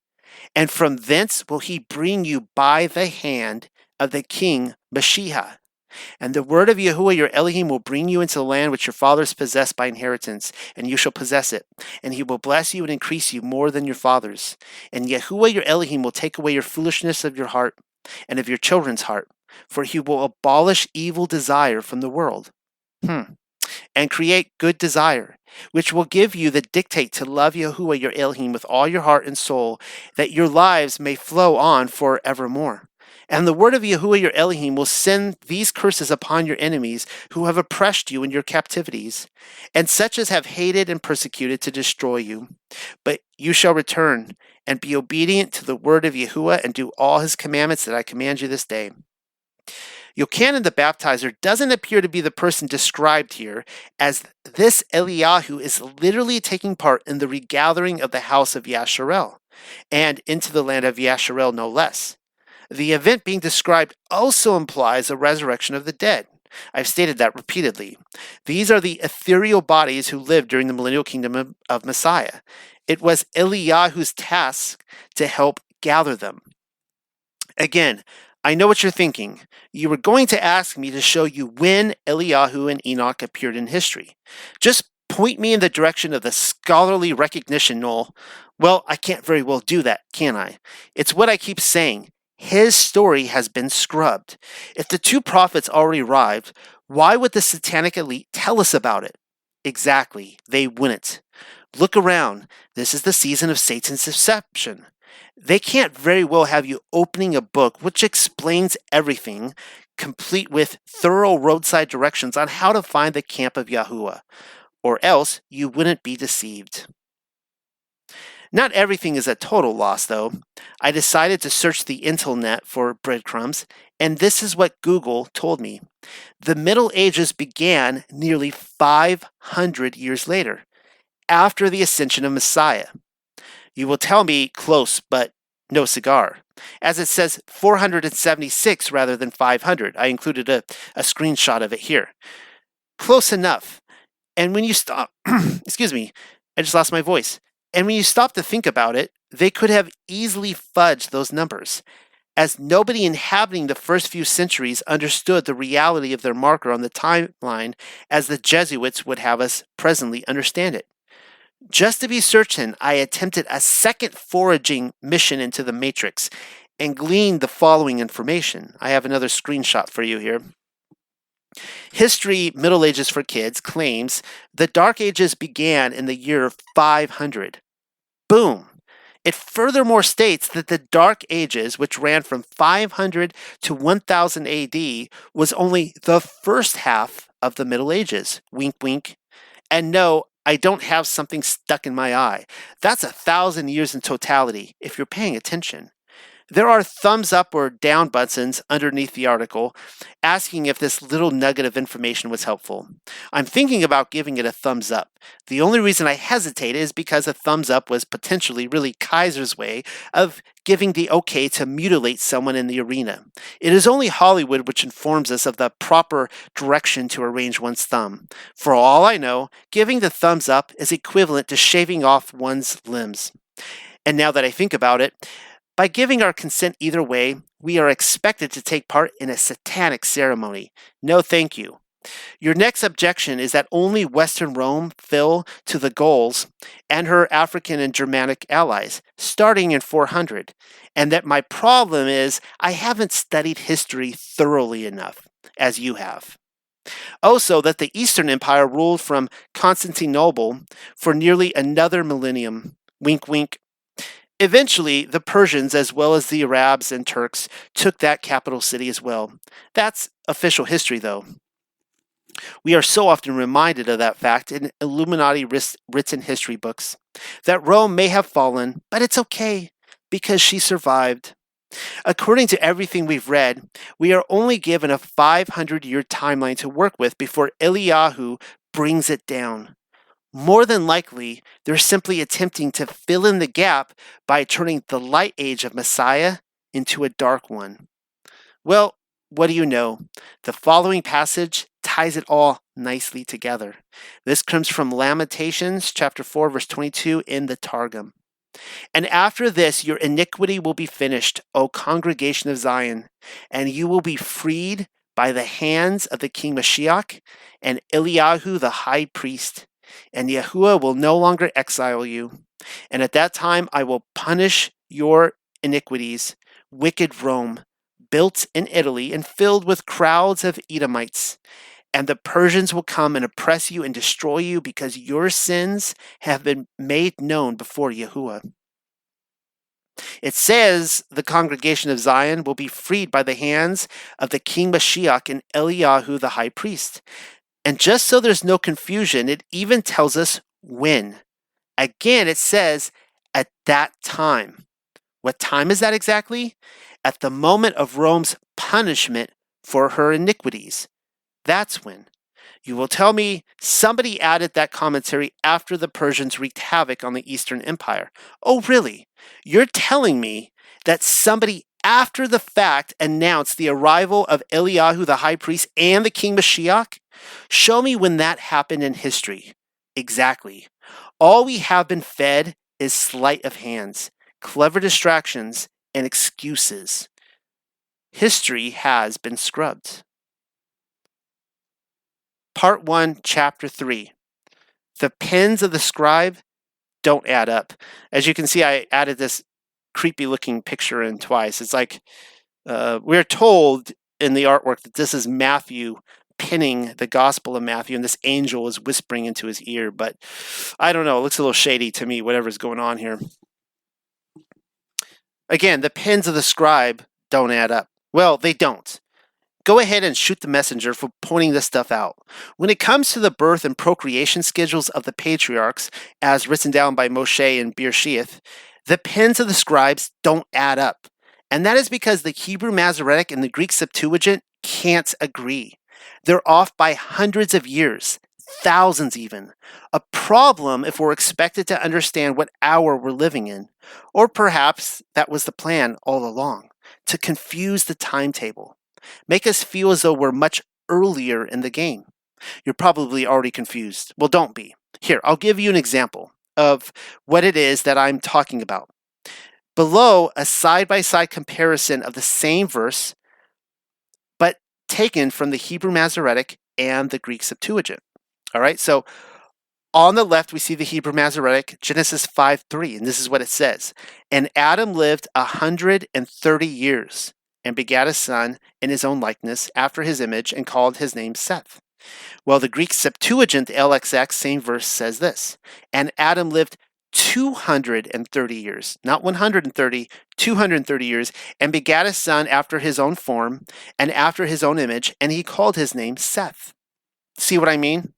A: and from thence will he bring you by the hand of the king Mashiach. And the word of Yahuwah your Elohim will bring you into the land which your fathers possessed by inheritance, and you shall possess it. And he will bless you and increase you more than your fathers. And Yahuwah your Elohim will take away your foolishness of your heart and of your children's heart, for he will abolish evil desire from the world. And create good desire, which will give you the dictate to love Yahuwah your Elohim with all your heart and soul, that your lives may flow on forevermore. And the word of Yahuwah your Elohim will send these curses upon your enemies who have oppressed you in your captivities, and such as have hated and persecuted to destroy you. But you shall return and be obedient to the word of Yahuwah and do all his commandments that I command you this day. Yochanan the baptizer doesn't appear to be the person described here, as this Eliyahu is literally taking part in the regathering of the house of Yasharel, and into the land of Yasharel no less. The event being described also implies a resurrection of the dead. I've stated that repeatedly. These are the ethereal bodies who lived during the Millennial Kingdom of Messiah. It was Eliyahu's task to help gather them. Again, I know what you're thinking. You were going to ask me to show you when Eliyahu and Enoch appeared in history. Just point me in the direction of the scholarly recognition, Noel. Well, I can't very well do that, can I? It's what I keep saying. His story has been scrubbed. If the two prophets already arrived, why would the satanic elite tell us about it? Exactly, they wouldn't. Look around. This is the season of Satan's deception. They can't very well have you opening a book which explains everything, complete with thorough roadside directions on how to find the camp of Yahuwah, or else you wouldn't be deceived. Not everything is a total loss, though. I decided to search the internet for breadcrumbs, and this is what Google told me. The Middle Ages began nearly 500 years later, after the ascension of Messiah. You will tell me close, but no cigar. As it says 476 rather than 500. I included a screenshot of it here. Close enough. And when you stop, excuse me, I just lost my voice. And when you stop to think about it, they could have easily fudged those numbers, as nobody inhabiting the first few centuries understood the reality of their marker on the timeline as the Jesuits would have us presently understand it. Just to be certain, I attempted a second foraging mission into the matrix and gleaned the following information. I have another screenshot for you here. History Middle Ages for Kids claims the Dark Ages began in the year 500. Boom! It furthermore states that the Dark Ages, which ran from 500 to 1000 AD, was only the first half of the Middle Ages. Wink, wink. And no, I don't have something stuck in my eye. That's 1,000 years in totality, if you're paying attention. There are thumbs up or down buttons underneath the article asking if this little nugget of information was helpful. I'm thinking about giving it a thumbs up. The only reason I hesitate is because a thumbs up was potentially really Kaiser's way of giving the okay to mutilate someone in the arena. It is only Hollywood which informs us of the proper direction to arrange one's thumb. For all I know, giving the thumbs up is equivalent to shaving off one's limbs. And now that I think about it, by giving our consent either way, we are expected to take part in a satanic ceremony. No thank you. Your next objection is that only Western Rome fell to the Gauls and her African and Germanic allies, starting in 400, and that my problem is I haven't studied history thoroughly enough, as you have. Also, that the Eastern Empire ruled from Constantinople for nearly another millennium. Wink, wink. Eventually, the Persians, as well as the Arabs and Turks, took that capital city as well. That's official history, though. We are so often reminded of that fact in Illuminati written history books, that Rome may have fallen, but it's okay, because she survived. According to everything we've read, we are only given a 500-year timeline to work with before Eliyahu brings it down. More than likely, they're simply attempting to fill in the gap by turning the light age of Messiah into a dark one. Well, what do you know? The following passage ties it all nicely together. This comes from Lamentations chapter 4, verse 22 in the Targum. And after this, your iniquity will be finished, O congregation of Zion, and you will be freed by the hands of the king Mashiach and Eliyahu the high priest. And Yahuwah will no longer exile you. And at that time I will punish your iniquities, wicked Rome, built in Italy and filled with crowds of Edomites. And the Persians will come and oppress you and destroy you because your sins have been made known before Yahuwah. It says the congregation of Zion will be freed by the hands of the King Mashiach and Eliyahu the high priest. And just so there's no confusion, it even tells us when. Again, it says at that time. What time is that exactly? At the moment of Rome's punishment for her iniquities. That's when. You will tell me somebody added that commentary after the Persians wreaked havoc on the Eastern Empire. Oh, really? You're telling me that somebody after the fact announced the arrival of Eliyahu the high priest and the King Mashiach? Show me when that happened in history. Exactly. All we have been fed is sleight of hands, clever distractions, and excuses. History has been scrubbed. Part 1, Chapter 3. The pens of the scribe don't add up. As you can see, I added this creepy looking picture in twice. It's like we're told in the artwork that this is Matthew penning the Gospel of Matthew, and this angel is whispering into his ear, but I don't know. It looks a little shady to me, whatever's going on here. Again, the pens of the scribe don't add up. Well, they don't. Go ahead and shoot the messenger for pointing this stuff out. When it comes to the birth and procreation schedules of the patriarchs, as written down by Moshe and Beersheth, the pens of the scribes don't add up. And that is because the Hebrew Masoretic and the Greek Septuagint can't agree. They're off by hundreds of years, thousands even. A problem if we're expected to understand what hour we're living in. Or perhaps that was the plan all along, to confuse the timetable. Make us feel as though we're much earlier in the game. You're probably already confused. Well, don't be. Here, I'll give you an example of what it is that I'm talking about. Below, a side-by-side comparison of the same verse, but taken from the Hebrew Masoretic and the Greek Septuagint. All right, so on the left, we see the Hebrew Masoretic, Genesis 5:3, and this is what it says. And Adam lived 130 years and begat a son in his own likeness, after his image, and called his name Seth. Well, the Greek Septuagint, LXX, same verse says this. And Adam lived 230 years, not 130, 230 years, and begat a son after his own form and after his own image, and he called his name Seth. See what I mean?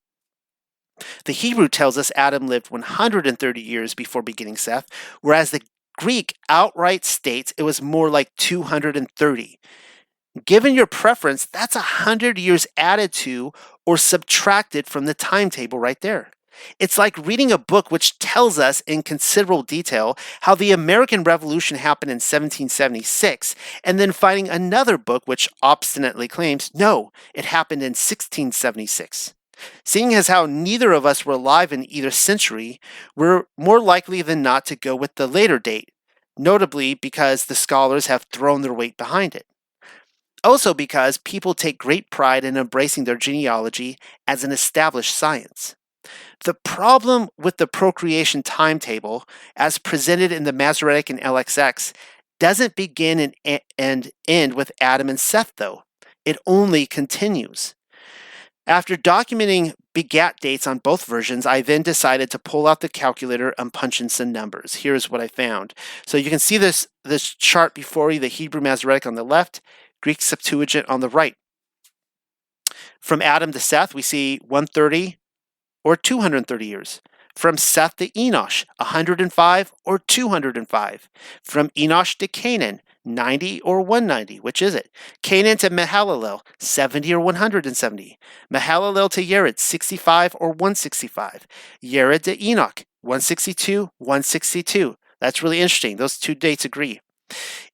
A: The Hebrew tells us Adam lived 130 years before beginning Seth, whereas the Greek outright states it was more like 230. Given your preference, that's 100 years added to or subtracted from the timetable right there. It's like reading a book which tells us in considerable detail how the American Revolution happened in 1776, and then finding another book which obstinately claims, no, it happened in 1676. Seeing as how neither of us were alive in either century, we're more likely than not to go with the later date, notably because the scholars have thrown their weight behind it. Also because people take great pride in embracing their genealogy as an established science. The problem with the procreation timetable, as presented in the Masoretic and LXX, doesn't begin and end with Adam and Seth, though. It only continues. After documenting begat dates on both versions, I then decided to pull out the calculator and punch in some numbers. Here's what I found. So you can see this chart before you, the Hebrew Masoretic on the left, Greek Septuagint on the right. From Adam to Seth, we see 130 or 230 years. From Seth to Enosh, 105 or 205. From Enosh to Canaan, 90 or 190. Which is it? Canaan to Mahalalel, 70 or 170. Mahalalel to Yered, 65 or 165. Yered to Enoch, 162, 162. That's really interesting. Those two dates agree.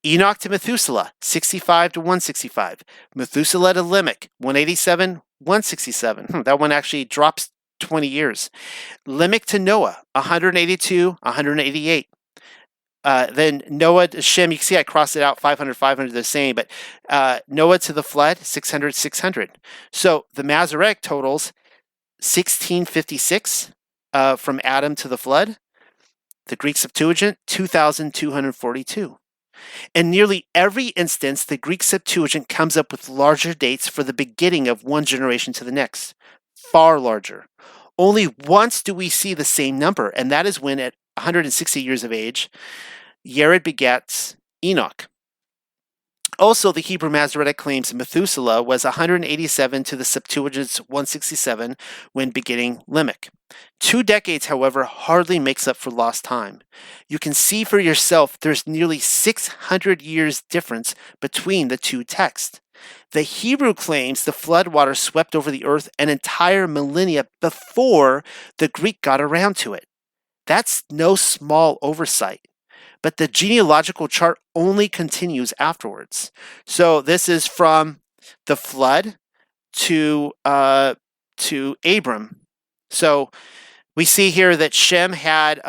A: Enoch to Methuselah, 65 to 165. Methuselah to Lamech, 187, 167. That one actually drops 20 years. Lamech to Noah, 182, 188. Then Noah to Shem, you can see I crossed it out, 500, 500, the same, but Noah to the flood, 600, 600. So the Masoretic totals 1656 from Adam to the flood. The Greek Septuagint, 2242. In nearly every instance, the Greek Septuagint comes up with larger dates for the beginning of one generation to the next. Far larger. Only once do we see the same number, and that is when at 160 years of age, Yared begets Enoch. Also, the Hebrew Masoretic claims Methuselah was 187 to the Septuagint's 167 when begetting Lamech. 2 decades, however, hardly makes up for lost time. You can see for yourself there's nearly 600 years difference between the two texts. The Hebrew claims the floodwater swept over the earth an entire millennia before the Greek got around to it. That's no small oversight. But the genealogical chart only continues afterwards. So this is from the flood to Abram. So we see here that Shem had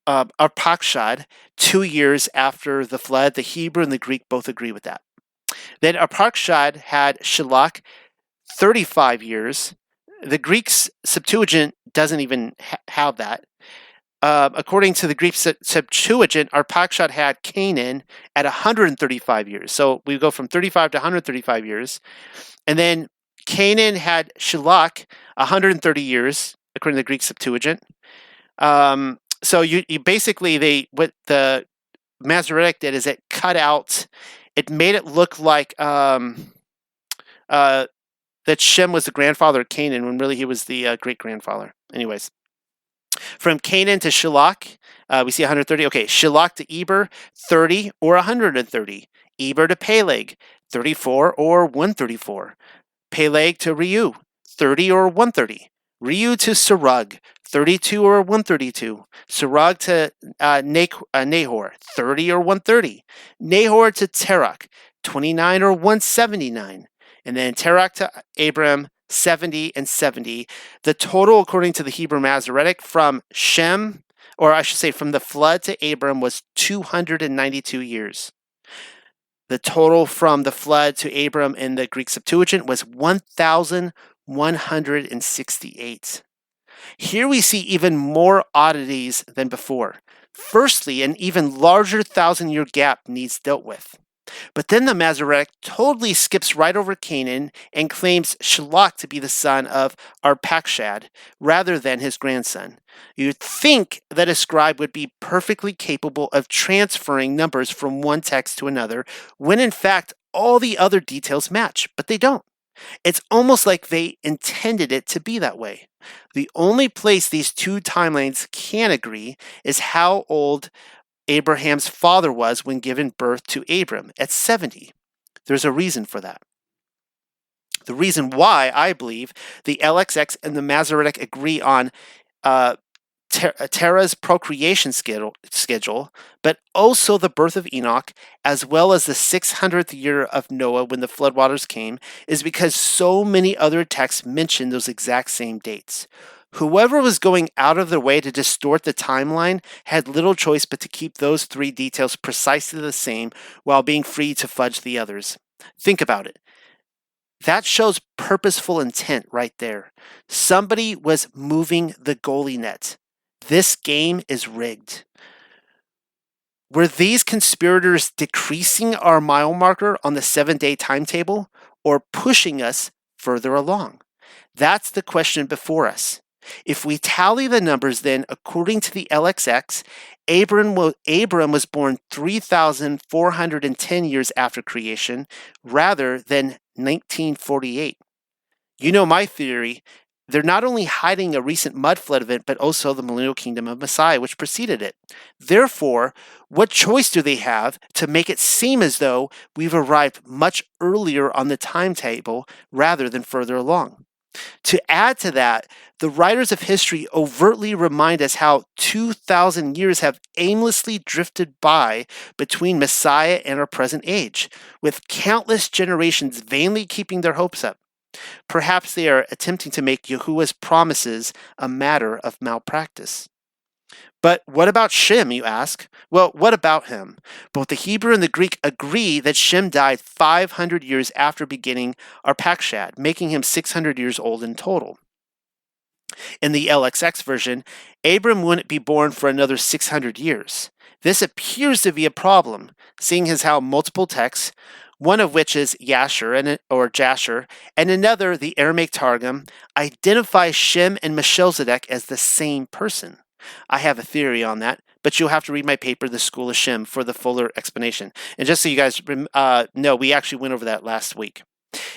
A: Arpachshad 2 years after the flood. The Hebrew and the Greek both agree with that. Then Arpachshad had Shelach 35 years. The Greek's Septuagint doesn't even have that. According to the Greek Septuagint, Arpachshad had Canaan at 135 years. So we go from 35 to 135 years. And then Canaan had Shelach 130 years, according to the Greek Septuagint. So you basically, what the Masoretic did is it cut out, it made it look like that Shem was the grandfather of Canaan when really he was the great-grandfather. Anyways. From Canaan to Shelach, we see 130. Okay, Shelach to Eber, 30 or 130. Eber to Peleg, 34 or 134. Peleg to Reu, 30 or 130. Reu to Serug, 32 or 132. Serug to Nahor, 30 or 130. Nahor to Terach, 29 or 179. And then Terach to Abram, 70 and 70. The total, according to the Hebrew Masoretic, from Shem, or I should say from the flood to Abram, was 292 years. The total from the flood to Abram in the Greek Septuagint was 1,168. Here we see even more oddities than before. Firstly, an even larger 1,000-year gap needs dealt with. But then the Masoretic totally skips right over Canaan and claims Shelach to be the son of Arpachshad rather than his grandson. You'd think that a scribe would be perfectly capable of transferring numbers from one text to another when in fact all the other details match, but they don't. It's almost like they intended it to be that way. The only place these two timelines can agree is how old Abraham's father was when given birth to Abram at 70. There's a reason for that. The reason why, I believe, the LXX and the Masoretic agree on Terah's procreation schedule, but also the birth of Enoch, as well as the 600th year of Noah when the floodwaters came, is because so many other texts mention those exact same dates. Whoever was going out of their way to distort the timeline had little choice but to keep those 3 details precisely the same while being free to fudge the others. Think about it. That shows purposeful intent right there. Somebody was moving the goalie net. This game is rigged. Were these conspirators decreasing our mile marker on the 7-day timetable or pushing us further along? That's the question before us. If we tally the numbers, then, according to the LXX, Abram was born 3,410 years after creation, rather than 1948. You know my theory. They're not only hiding a recent mud flood event, but also the Millennial Kingdom of Messiah, which preceded it. Therefore, what choice do they have to make it seem as though we've arrived much earlier on the timetable rather than further along? To add to that, the writers of history overtly remind us how 2,000 years have aimlessly drifted by between Messiah and our present age, with countless generations vainly keeping their hopes up. Perhaps they are attempting to make Yahuwah's promises a matter of malpractice. But what about Shem, you ask? Well, what about him? Both the Hebrew and the Greek agree that Shem died 500 years after beginning Arpachshad, making him 600 years old in total. In the LXX version, Abram wouldn't be born for another 600 years. This appears to be a problem, seeing as how multiple texts, one of which is Jasher, and another, the Aramaic Targum, identify Shem and Melchizedek as the same person. I have a theory on that, but you'll have to read my paper, The School of Shem, for the fuller explanation. And just so you guys know, we actually went over that last week.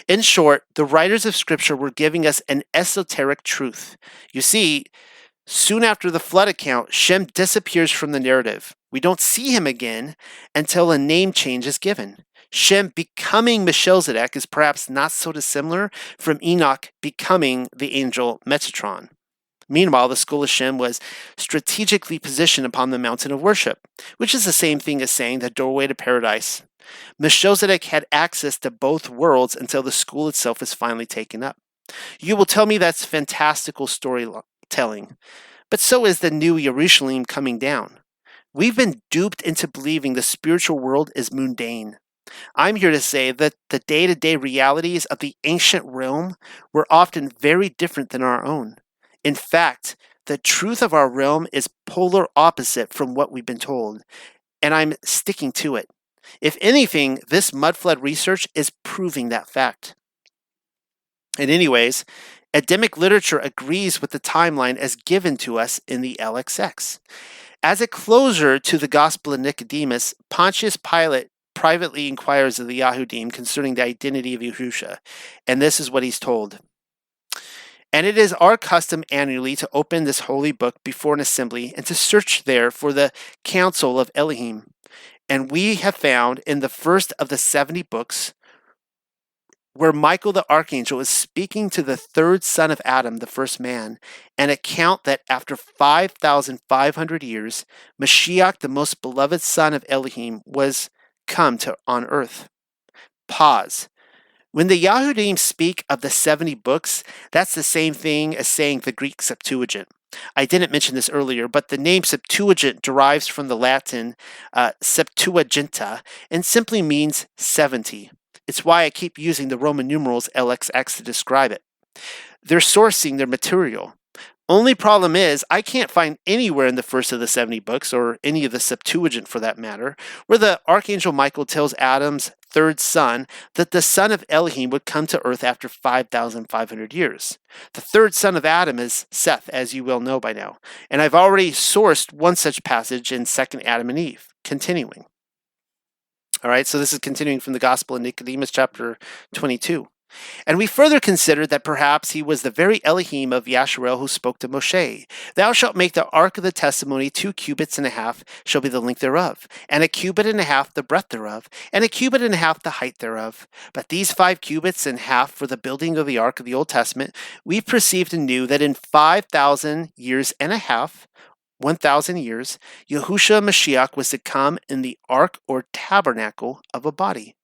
A: In short, the writers of Scripture were giving us an esoteric truth. You see, soon after the flood account, Shem disappears from the narrative. We don't see him again until a name change is given. Shem becoming Melchizedek is perhaps not so dissimilar from Enoch becoming the angel Metatron. Meanwhile, the school of Shem was strategically positioned upon the mountain of worship, which is the same thing as saying the doorway to paradise. Melchizedek had access to both worlds until the school itself is finally taken up. You will tell me that's fantastical storytelling, but so is the new Jerusalem coming down. We've been duped into believing the spiritual world is mundane. I'm here to say that the day-to-day realities of the ancient realm were often very different than our own. In fact, the truth of our realm is polar opposite from what we've been told, and I'm sticking to it. If anything, this mudflood research is proving that fact. And anyways, academic literature agrees with the timeline as given to us in the LXX. As a closer to the Gospel of Nicodemus, Pontius Pilate privately inquires of the Yahudim concerning the identity of Yahusha, and this is what he's told. And it is our custom annually to open this holy book before an assembly and to search there for the counsel of Elohim. And we have found in the first of the 70 books where Michael the archangel is speaking to the third son of Adam, the first man, an account that after 5,500 years, Mashiach, the most beloved son of Elohim, was come to on earth. Pause. When the Yahudim speak of the 70 books, that's the same thing as saying the Greek Septuagint. I didn't mention this earlier, but the name Septuagint derives from the Latin Septuaginta and simply means 70. It's why I keep using the Roman numerals LXX to describe it. They're sourcing their material. Only problem is, I can't find anywhere in the first of the 70 books, or any of the Septuagint for that matter, where the Archangel Michael tells Adam's third son that the son of Elohim would come to earth after 5,500 years. The third son of Adam is Seth, as you well know by now, and I've already sourced one such passage in 2nd Adam and Eve. Continuing. All right, so this is continuing from the Gospel of Nicodemus, chapter 22. And we further considered that perhaps he was the very Elohim of Yasharel who spoke to Moshe. Thou shalt make the ark of the testimony 2 cubits and a half shall be the length thereof, and 1 cubit and a half the breadth thereof, and 1 cubit and a half the height thereof. But these 5 cubits and half for the building of the ark of the Old Testament, we perceived and knew that in 5,000 years and a half, 1,000 years, Yahushua Mashiach was to come in the ark or tabernacle of a body.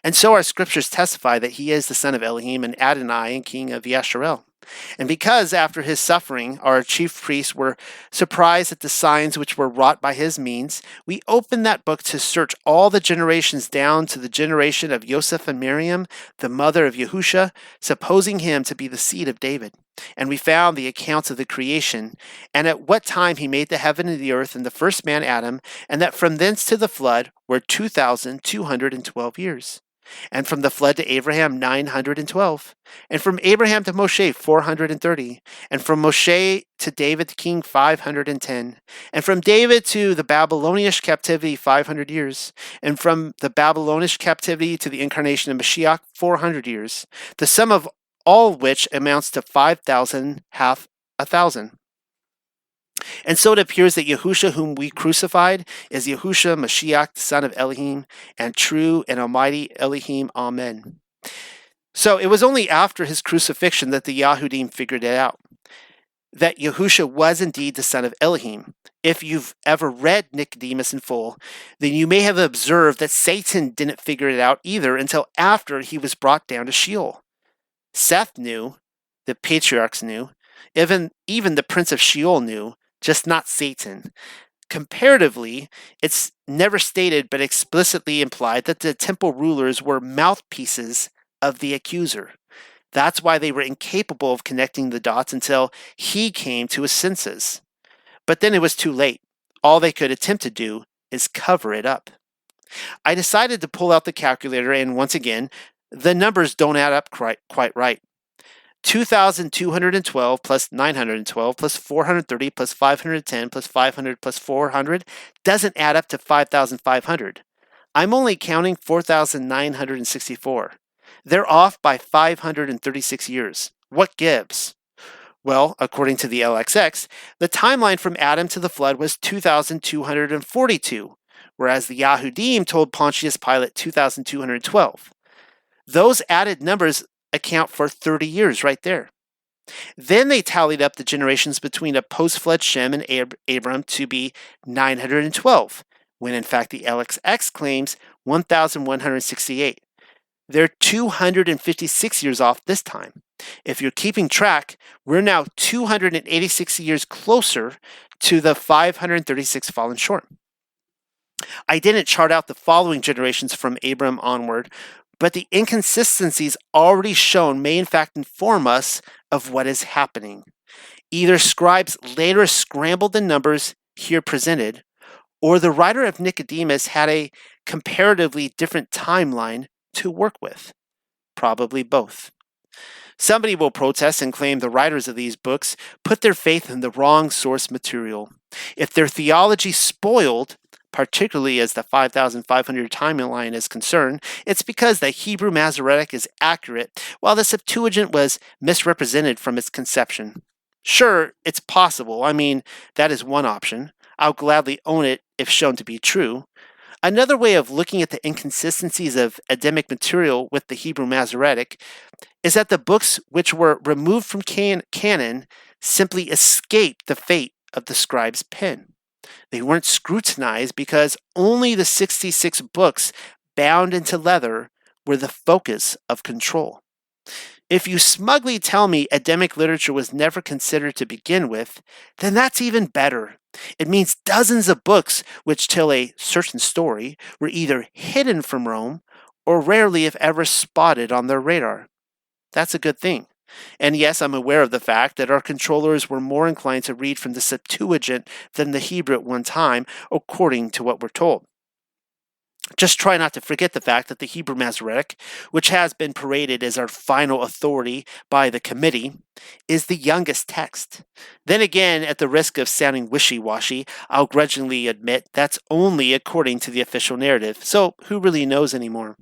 A: And so our scriptures testify that he is the son of Elohim and Adonai and king of Yasharel. And because after his suffering our chief priests were surprised at the signs which were wrought by his means, we opened that book to search all the generations down to the generation of Joseph and Miriam, the mother of Yahusha, supposing him to be the seed of David. And we found the accounts of the creation, and at what time he made the heaven and the earth and the first man Adam, and that from thence to the flood were 2,212 years. And from the flood to Abraham 912, and from Abraham to Moshe 430, and from Moshe to David the king 510, and from David to the Babylonish captivity 500 years, and from the Babylonish captivity to the incarnation of Mashiach 400 years, the sum of all which amounts to 5,000 half 1,000. And so it appears that Yahusha, whom we crucified, is Yahusha Mashiach, the son of Elohim, and true and almighty Elohim. Amen. So it was only after his crucifixion that the Yahudim figured it out, that Yahusha was indeed the son of Elohim. If you've ever read Nicodemus in full, then you may have observed that Satan didn't figure it out either until after he was brought down to Sheol. Seth knew, the patriarchs knew, even the prince of Sheol knew, just not Satan. Comparatively, it's never stated but explicitly implied that the temple rulers were mouthpieces of the accuser. That's why they were incapable of connecting the dots until he came to his senses. But then it was too late. All they could attempt to do is cover it up. I decided to pull out the calculator, and once again, the numbers don't add up quite right. 2,212 plus 912 plus 430 plus 510 plus 500 plus 400 doesn't add up to 5,500. I'm only counting 4,964. They're off by 536 years. What gives? Well, according to the LXX, the timeline from Adam to the flood was 2,242, whereas the Yahudim told Pontius Pilate 2,212. Those added numbers account for 30 years right there. Then they tallied up the generations between a post-flood Shem and Abram to be 912, when in fact the LXX claims 1,168. They're 256 years off this time. If you're keeping track, we're now 286 years closer to the 536 fallen short. I didn't chart out the following generations from Abram onward, but the inconsistencies already shown may in fact inform us of what is happening. Either scribes later scrambled the numbers here presented, or the writer of Nicodemus had a comparatively different timeline to work with. Probably both. Somebody will protest and claim the writers of these books put their faith in the wrong source material. If their theology spoiled, particularly as the 5,500 timeline is concerned, it's because the Hebrew Masoretic is accurate, while the Septuagint was misrepresented from its conception. Sure, it's possible. I mean, that is one option. I'll gladly own it if shown to be true. Another way of looking at the inconsistencies of Adamic material with the Hebrew Masoretic is that the books which were removed from canon simply escaped the fate of the scribe's pen. They weren't scrutinized because only the 66 books bound into leather were the focus of control. If you smugly tell me Adamic literature was never considered to begin with, then that's even better. It means dozens of books which tell a certain story were either hidden from Rome or rarely if ever spotted on their radar. That's a good thing. And yes, I'm aware of the fact that our controllers were more inclined to read from the Septuagint than the Hebrew at one time, according to what we're told. Just try not to forget the fact that the Hebrew Masoretic, which has been paraded as our final authority by the committee, is the youngest text. Then again, at the risk of sounding wishy-washy, I'll grudgingly admit that's only according to the official narrative, so who really knows anymore?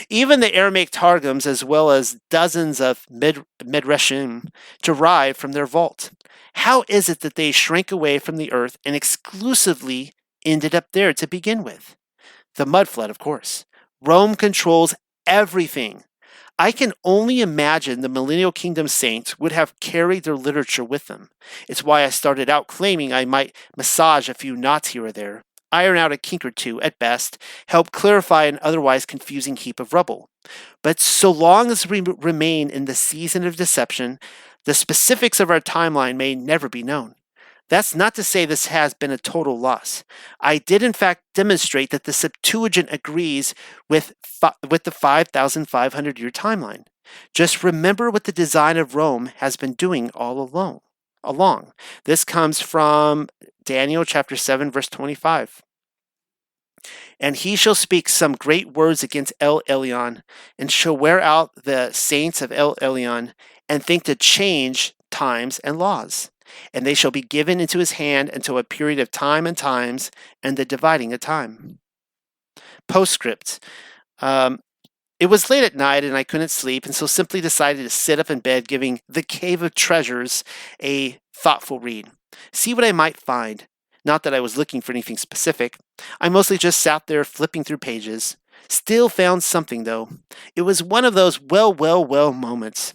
A: Even the Aramaic Targums, as well as dozens of Midrashim, derive from their vault. How is it that they shrank away from the earth and exclusively ended up there to begin with? The mud flood, of course. Rome controls everything. I can only imagine the Millennial Kingdom saints would have carried their literature with them. It's why I started out claiming I might massage a few knots here or there, iron out a kink or two at best, help clarify an otherwise confusing heap of rubble. But so long as we remain in the season of deception, the specifics of our timeline may never be known. That's not to say this has been a total loss. I did in fact demonstrate that the Septuagint agrees with the 5,500-year timeline. Just remember what the design of Rome has been doing all along. This comes from Daniel chapter 7, verse 25. And he shall speak some great words against El Elyon, and shall wear out the saints of El Elyon, and think to change times and laws. And they shall be given into his hand until a period of time and times, and the dividing of time. Postscript. It was late at night, and I couldn't sleep, and so simply decided to sit up in bed, giving The Cave of Treasures a thoughtful read. See what I might find. Not that I was looking for anything specific. I mostly just sat there flipping through pages. Still found something, though. It was one of those well moments.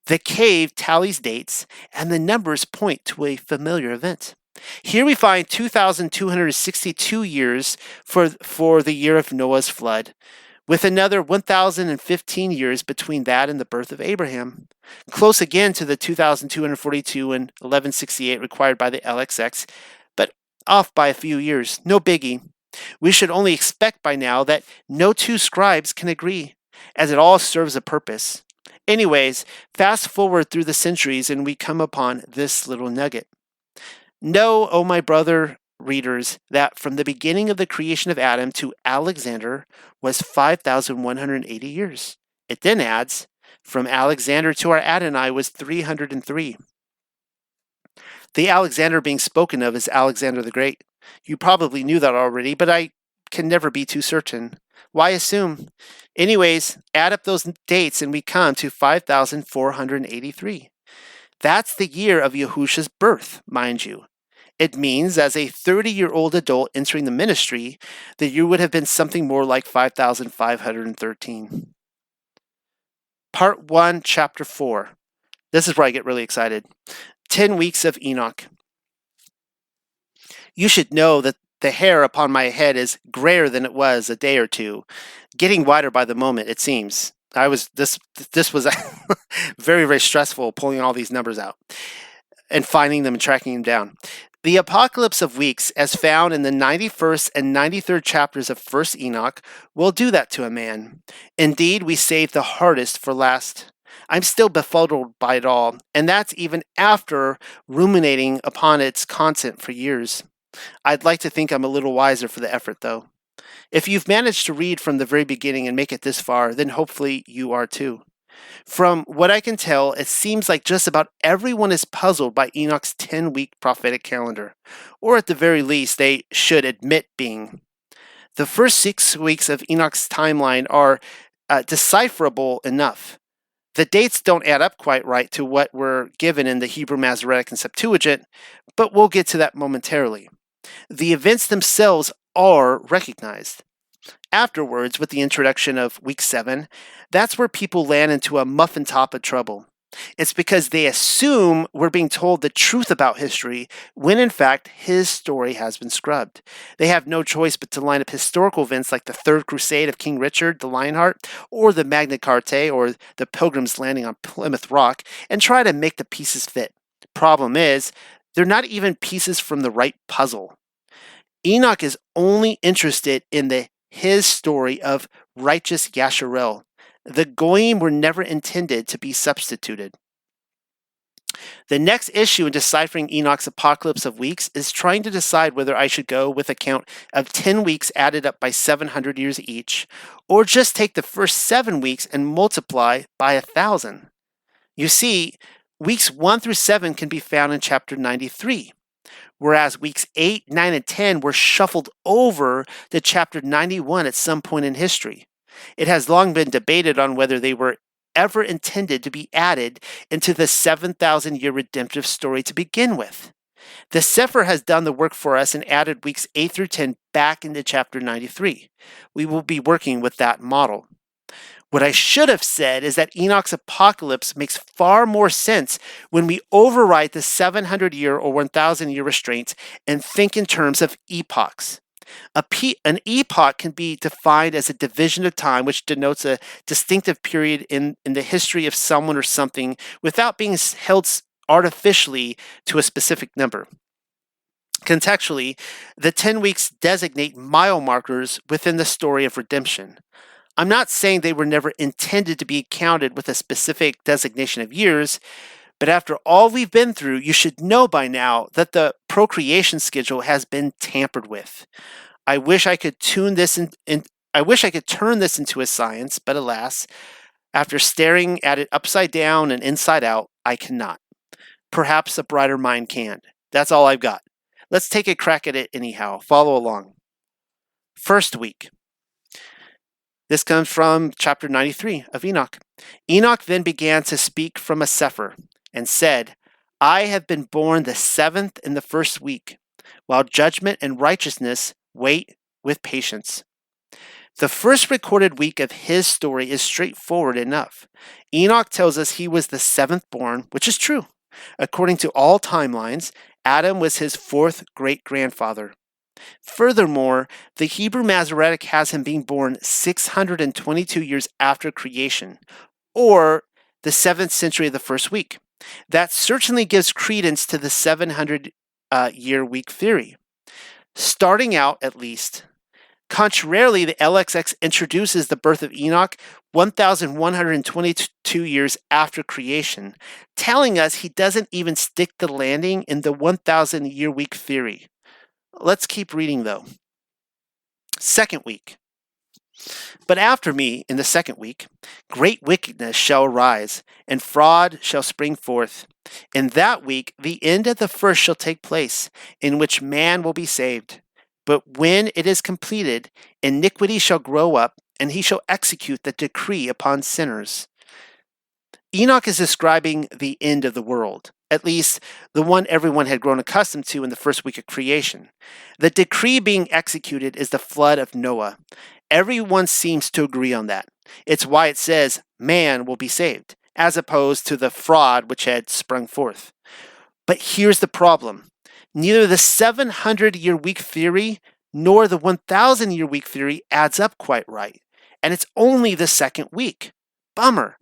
A: The cave tallies dates, and the numbers point to a familiar event. Here we find 2,262 years for the year of Noah's flood, with another 1,015 years between that and the birth of Abraham. Close again to the 2,242 and 1168 required by the LXX, but off by a few years. No biggie. We should only expect by now that no two scribes can agree, as it all serves a purpose. Anyways, fast forward through the centuries and we come upon this little nugget. Know, O my brother readers, that from the beginning of the creation of Adam to Alexander was 5,180 years. It then adds From Alexander to our Adonai was 303. The Alexander being spoken of is Alexander the Great. You probably knew that already, but I can never be too certain. Why assume? Anyways, add up those dates and we come to 5,483. That's the year of Yahusha's birth, mind you. It means, as a 30-year-old adult entering the ministry, the year would have been something more like 5,513. Part 1, Chapter 4. This is where I get really excited. 10 weeks of Enoch. You should know that the hair upon my head is grayer than it was a day or two, getting whiter by the moment, it seems. This was very, very stressful pulling all these numbers out and finding them and tracking them down. The apocalypse of weeks, as found in the 91st and 93rd chapters of 1st Enoch, will do that to a man. Indeed, we save the hardest for last. I'm still befuddled by it all, and that's even after ruminating upon its content for years. I'd like to think I'm a little wiser for the effort, though. If you've managed to read from the very beginning and make it this far, then hopefully you are too. From what I can tell, it seems like just about everyone is puzzled by Enoch's 10-week prophetic calendar, or at the very least, they should admit being. The first 6 weeks of Enoch's timeline are decipherable enough. The dates don't add up quite right to what were given in the Hebrew Masoretic and Septuagint, but we'll get to that momentarily. The events themselves are recognized. Afterwards, with the introduction of week 7, that's where people land into a muffin top of trouble. It's because they assume we're being told the truth about history when in fact his story has been scrubbed. They have no choice but to line up historical events like the Third Crusade of King Richard the Lionheart, or the Magna Carta, or the Pilgrims landing on Plymouth Rock, and try to make the pieces fit. Problem is, they're not even pieces from the right puzzle. Enoch is only interested in his story of righteous Yasharel. The Goyim were never intended to be substituted. The next issue in deciphering Enoch's apocalypse of weeks is trying to decide whether I should go with a count of 10 weeks added up by 700 years each, or just take the first 7 weeks and multiply by 1,000. You see, weeks 1 through 7 can be found in chapter 93. Whereas weeks 8, 9, and 10 were shuffled over to chapter 91 at some point in history. It has long been debated on whether they were ever intended to be added into the 7,000-year redemptive story to begin with. The Sefer has done the work for us and added weeks 8 through 10 back into chapter 93. We will be working with that model. What I should have said is that Enoch's apocalypse makes far more sense when we override the 700-year or 1,000-year restraints and think in terms of epochs. An epoch can be defined as a division of time which denotes a distinctive period in the history of someone or something without being held artificially to a specific number. Contextually, the 10 weeks designate mile markers within the story of redemption. I'm not saying they were never intended to be counted with a specific designation of years, but after all we've been through, you should know by now that the procreation schedule has been tampered with. I wish I could turn this into a science, but alas, after staring at it upside down and inside out, I cannot. Perhaps a brighter mind can. That's all I've got. Let's take a crack at it anyhow. Follow along. First week. This comes from chapter 93 of Enoch. Enoch then began to speak from a Sefer and said, I have been born the 7th in the first week, while judgment and righteousness wait with patience. The first recorded week of his story is straightforward enough. Enoch tells us he was the 7th born, which is true. According to all timelines, Adam was his 4th great-grandfather. Furthermore, the Hebrew Masoretic has him being born 622 years after creation, or the 7th century of the first week. That certainly gives credence to the 700-year week theory. Starting out, at least. Contrarily, the LXX introduces the birth of Enoch 1,122 years after creation, telling us he doesn't even stick the landing in the 1,000-year week theory. Let's keep reading, though. Second week. But after me, in the second week, great wickedness shall arise, and fraud shall spring forth. In that week, the end of the first shall take place, in which man will be saved. But when it is completed, iniquity shall grow up, and he shall execute the decree upon sinners. Enoch is describing the end of the world, at least the one everyone had grown accustomed to in the first week of creation. The decree being executed is the flood of Noah. Everyone seems to agree on that. It's why it says man will be saved, as opposed to the fraud which had sprung forth. But here's the problem. Neither the 700-year week theory nor the 1,000-year week theory adds up quite right. And it's only the second week. Bummer.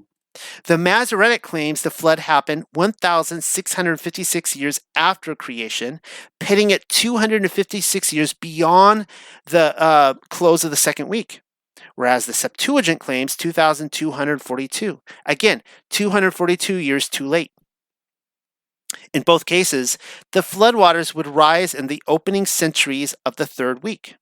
A: The Masoretic claims the flood happened 1,656 years after creation, pitting it 256 years beyond the close of the second week, whereas the Septuagint claims 2,242. Again, 242 years too late. In both cases, the floodwaters would rise in the opening centuries of the third week.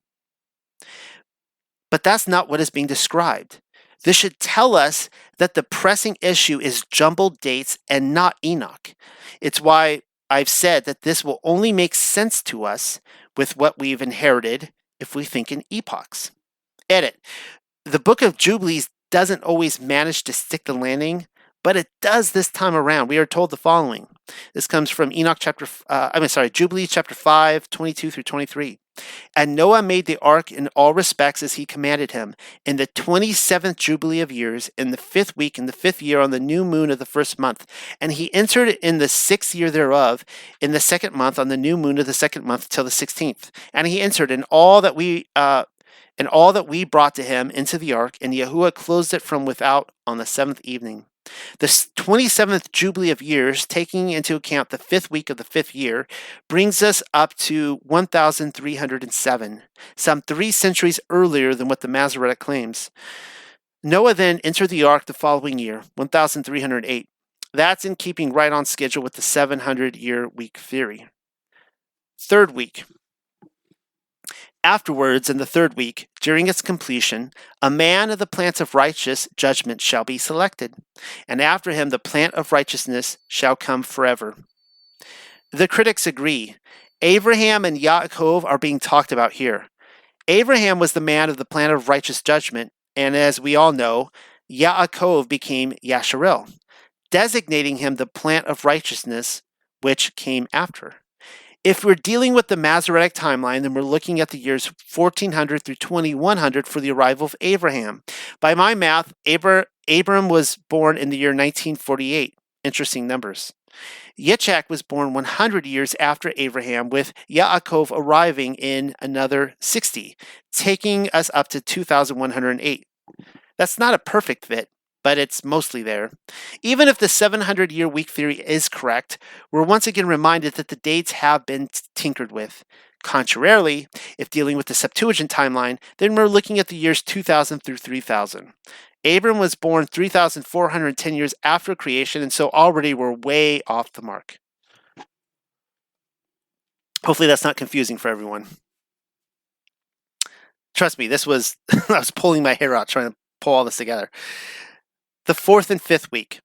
A: But that's not what is being described. This should tell us that the pressing issue is jumbled dates and not Enoch. It's why I've said that this will only make sense to us with what we've inherited if we think in epochs. Edit. The Book of Jubilees doesn't always manage to stick the landing, but it does this time around. We are told the following. This comes from Jubilees chapter 5, 22 through 23. And Noah made the ark in all respects as he commanded him. In the 27th Jubilee of years, in the 5th week, in the 5th year, on the new moon of the 1st month. And he entered in the 6th year thereof, in the 2nd month, on the new moon of the 2nd month, till the 16th. And he entered in all that we brought to him into the ark, and Yahuwah closed it from without on the 7th evening. The 27th Jubilee of years, taking into account the 5th week of the 5th year, brings us up to 1,307, some 3 centuries earlier than what the Masoretic claims. Noah then entered the ark the following year, 1,308. That's in keeping right on schedule with the 700-year week theory. Third week. Afterwards, in the 3rd week, during its completion, a man of the plant of righteous judgment shall be selected, and after him the plant of righteousness shall come forever. The critics agree. Abraham and Yaakov are being talked about here. Abraham was the man of the plant of righteous judgment, and as we all know, Yaakov became Yasharel, designating him the plant of righteousness, which came after. If we're dealing with the Masoretic timeline, then we're looking at the years 1400 through 2100 for the arrival of Abraham. By my math, Abram was born in the year 1948. Interesting numbers. Yitzhak was born 100 years after Abraham, with Yaakov arriving in another 60, taking us up to 2108. That's not a perfect fit, but it's mostly there. Even if the 700-year week theory is correct, we're once again reminded that the dates have been tinkered with. Contrarily, if dealing with the Septuagint timeline, then we're looking at the years 2000 through 3000. Abram was born 3,410 years after creation, and so already we're way off the mark. Hopefully that's not confusing for everyone. Trust me, this was I was pulling my hair out trying to pull all this together. The 4th and 5th week.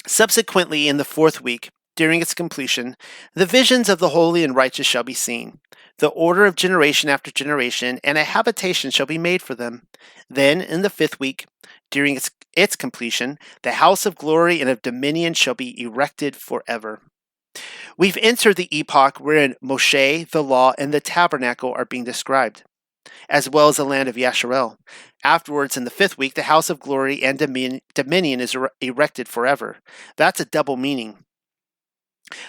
A: Subsequently, in the 4th week, during its completion, the visions of the holy and righteous shall be seen. The order of generation after generation, and a habitation shall be made for them. Then, in the 5th week, during its completion, the house of glory and of dominion shall be erected forever. We've entered the epoch wherein Moshe, the law, and the tabernacle are being described, as well as the land of Yasharel. Afterwards, in the 5th week, the house of glory and dominion is erected forever. That's a double meaning.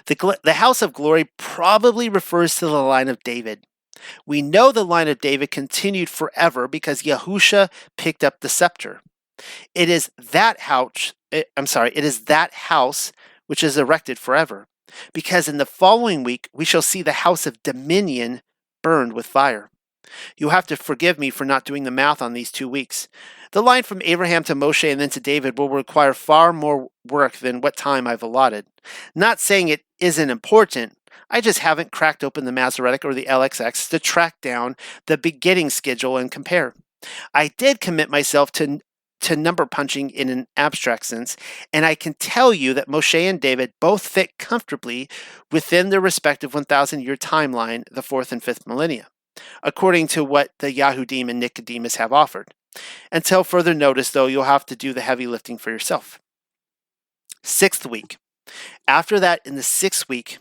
A: The house of glory probably refers to the line of David. We know the line of David continued forever because Yahusha picked up the scepter. It is that house which is erected forever, because in the following week we shall see the house of dominion burned with fire. You'll have to forgive me for not doing the math on these 2 weeks. The line from Abraham to Moshe and then to David will require far more work than what time I've allotted. Not saying it isn't important, I just haven't cracked open the Masoretic or the LXX to track down the beginning schedule and compare. I did commit myself to number punching in an abstract sense, and I can tell you that Moshe and David both fit comfortably within their respective 1,000-year timeline, the 4th and 5th millennia, according to what the Yahudim and Nicodemus have offered. Until further notice, though, you'll have to do the heavy lifting for yourself. 6th week. After that, in the 6th week,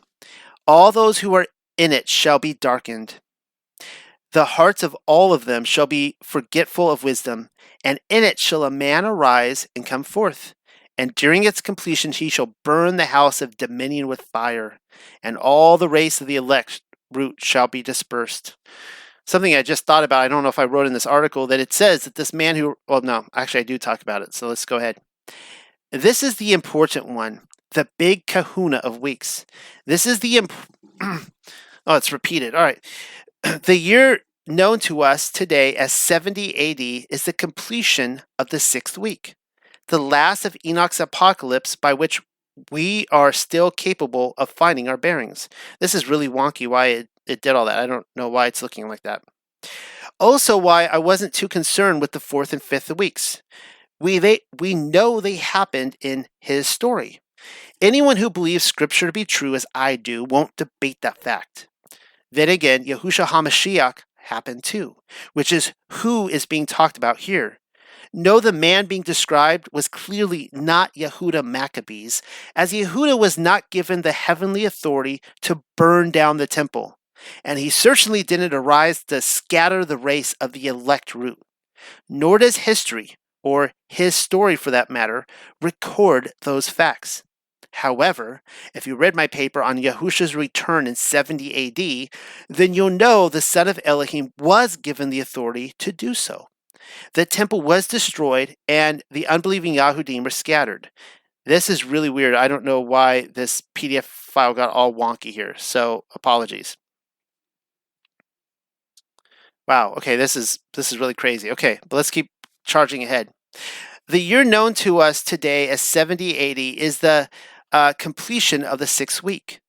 A: all those who are in it shall be darkened. The hearts of all of them shall be forgetful of wisdom, and in it shall a man arise and come forth. And during its completion he shall burn the house of dominion with fire, and all the race of the elect root shall be dispersed. Something I just thought about, I don't know if I wrote in this article, that it says that this man who, well, no, actually I do talk about it, so let's go ahead. This is the important one, the big kahuna of weeks. This is the, oh, it's repeated, all right. The year known to us today as 70 AD is the completion of the 6th week, the last of Enoch's apocalypse, by which we are still capable of finding our bearings. This is really wonky why it did all that. I don't know why it's looking like that. Also why I wasn't too concerned with the 4th and 5th weeks. We know they happened in his story. Anyone who believes scripture to be true as I do won't debate that fact. Then again, Yahushua HaMashiach happened too, which is who is being talked about here. No, the man being described was clearly not Yehuda Maccabees, as Yehuda was not given the heavenly authority to burn down the temple, and he certainly didn't arise to scatter the race of the elect root. Nor does history, or his story for that matter, record those facts. However, if you read my paper on Yahusha's return in 70 AD, then you'll know the son of Elohim was given the authority to do so. The temple was destroyed and the unbelieving Yahudim were scattered. This is really weird. I don't know why this PDF file got all wonky here, so apologies. Wow, okay, this is really crazy. Okay, but let's keep charging ahead. The year known to us today as 70 AD is the completion of the 6th week.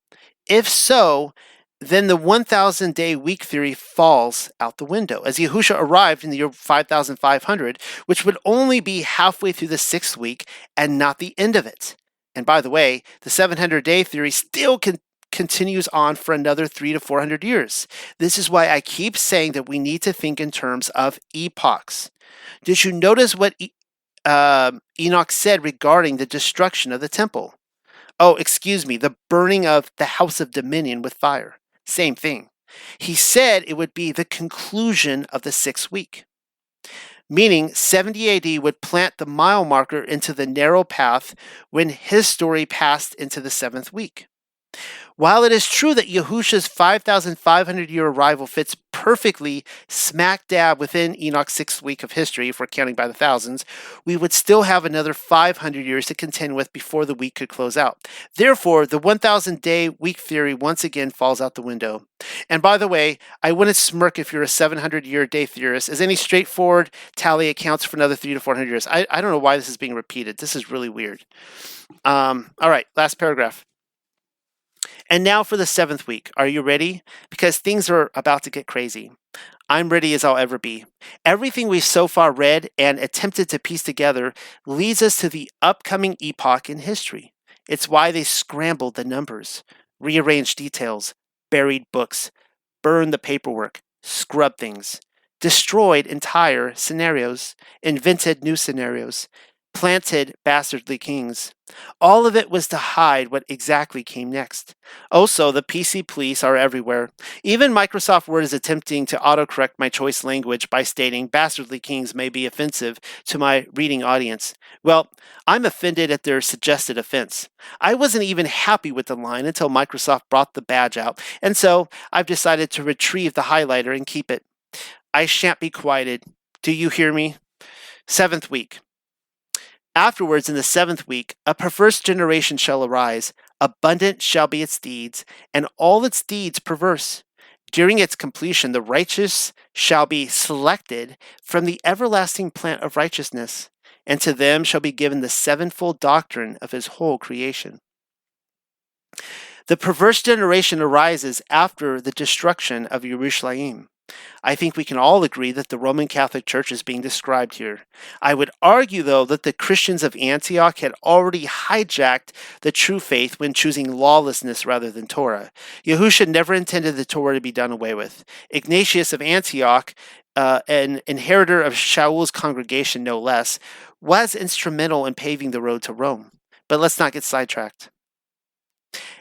A: If so, then the 1,000-day week theory falls out the window, as Yahusha arrived in the year 5,500, which would only be halfway through the 6th week and not the end of it. And by the way, the 700-day theory still continues on for another 300 to 400 years. This is why I keep saying that we need to think in terms of epochs. Did you notice what Enoch said regarding the destruction of the temple? Oh, excuse me, the burning of the house of dominion with fire. Same thing. He said it would be the conclusion of the 6th week, meaning 70 AD would plant the mile marker into the narrow path when his story passed into the 7th week. While it is true that Yahusha's 5,500-year arrival fits perfectly smack dab within Enoch's 6th week of history, if we're counting by the thousands, we would still have another 500 years to contend with before the week could close out. Therefore, the 1,000-day week theory once again falls out the window. And by the way, I wouldn't smirk if you're a 700-year day theorist, as any straightforward tally accounts for another 300 to 400 years. I don't know why this is being repeated. This is really weird. All right, last paragraph. And now for the 7th week. Are you ready? Because things are about to get crazy. I'm ready as I'll ever be. Everything we've so far read and attempted to piece together leads us to the upcoming epoch in history. It's why they scrambled the numbers, rearranged details, buried books, burned the paperwork, scrubbed things, destroyed entire scenarios, invented new scenarios, planted bastardly kings. All of it was to hide what exactly came next. Also, the PC police are everywhere. Even Microsoft Word is attempting to autocorrect my choice language by stating bastardly kings may be offensive to my reading audience. Well, I'm offended at their suggested offense. I wasn't even happy with the line until Microsoft brought the badge out, and so I've decided to retrieve the highlighter and keep it. I shan't be quieted. Do you hear me? 7th week. Afterwards, in the 7th week, a perverse generation shall arise, abundant shall be its deeds, and all its deeds perverse. During its completion, the righteous shall be selected from the everlasting plant of righteousness, and to them shall be given the sevenfold doctrine of his whole creation. The perverse generation arises after the destruction of Yerushalayim. I think we can all agree that the Roman Catholic Church is being described here. I would argue, though, that the Christians of Antioch had already hijacked the true faith when choosing lawlessness rather than Torah. Yahusha never intended the Torah to be done away with. Ignatius of Antioch, an inheritor of Shaul's congregation no less, was instrumental in paving the road to Rome. But let's not get sidetracked.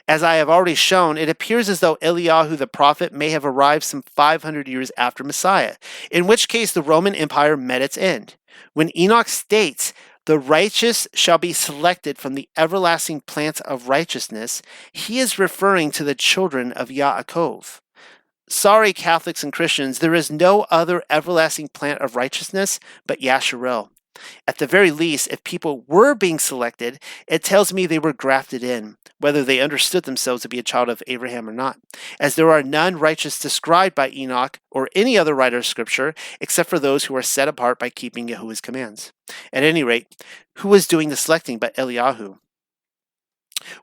A: As I have already shown, it appears as though Eliyahu the prophet may have arrived some 500 years after Messiah, in which case the Roman Empire met its end. When Enoch states, "The righteous shall be selected from the everlasting plant of righteousness," he is referring to the children of Yaakov. Sorry, Catholics and Christians, there is no other everlasting plant of righteousness but Yasharel. At the very least, if people were being selected, it tells me they were grafted in, whether they understood themselves to be a child of Abraham or not, as there are none righteous described by Enoch or any other writer of Scripture, except for those who are set apart by keeping Yahuwah's commands. At any rate, who was doing the selecting but Eliyahu?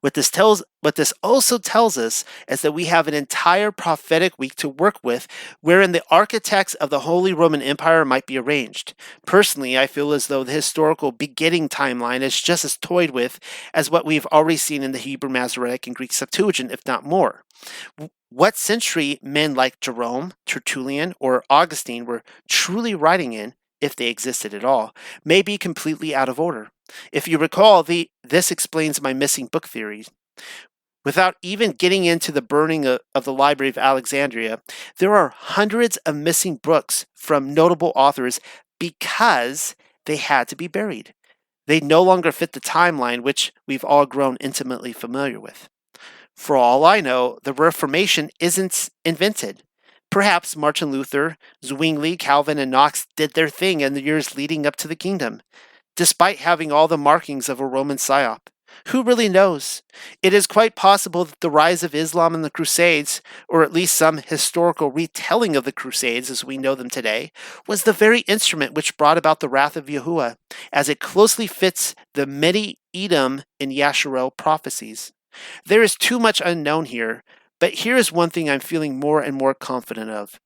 A: What this also tells us is that we have an entire prophetic week to work with, wherein the architects of the Holy Roman Empire might be arranged. Personally, I feel as though the historical beginning timeline is just as toyed with as what we've already seen in the Hebrew Masoretic and Greek Septuagint, if not more. What century men like Jerome, Tertullian, or Augustine were truly writing in, if they existed at all, may be completely out of order. If you recall, this explains my missing book theory. Without even getting into the burning of the Library of Alexandria, there are hundreds of missing books from notable authors because they had to be buried. They no longer fit the timeline which we've all grown intimately familiar with. For all I know, the Reformation isn't invented. Perhaps Martin Luther, Zwingli, Calvin, and Knox did their thing in the years leading up to the kingdom, despite having all the markings of a Roman psyop. Who really knows? It is quite possible that the rise of Islam and the Crusades, or at least some historical retelling of the Crusades as we know them today, was the very instrument which brought about the wrath of Yahuwah, as it closely fits the Medi-Edom and Yasharel prophecies. There is too much unknown here, but here is one thing I'm feeling more and more confident of.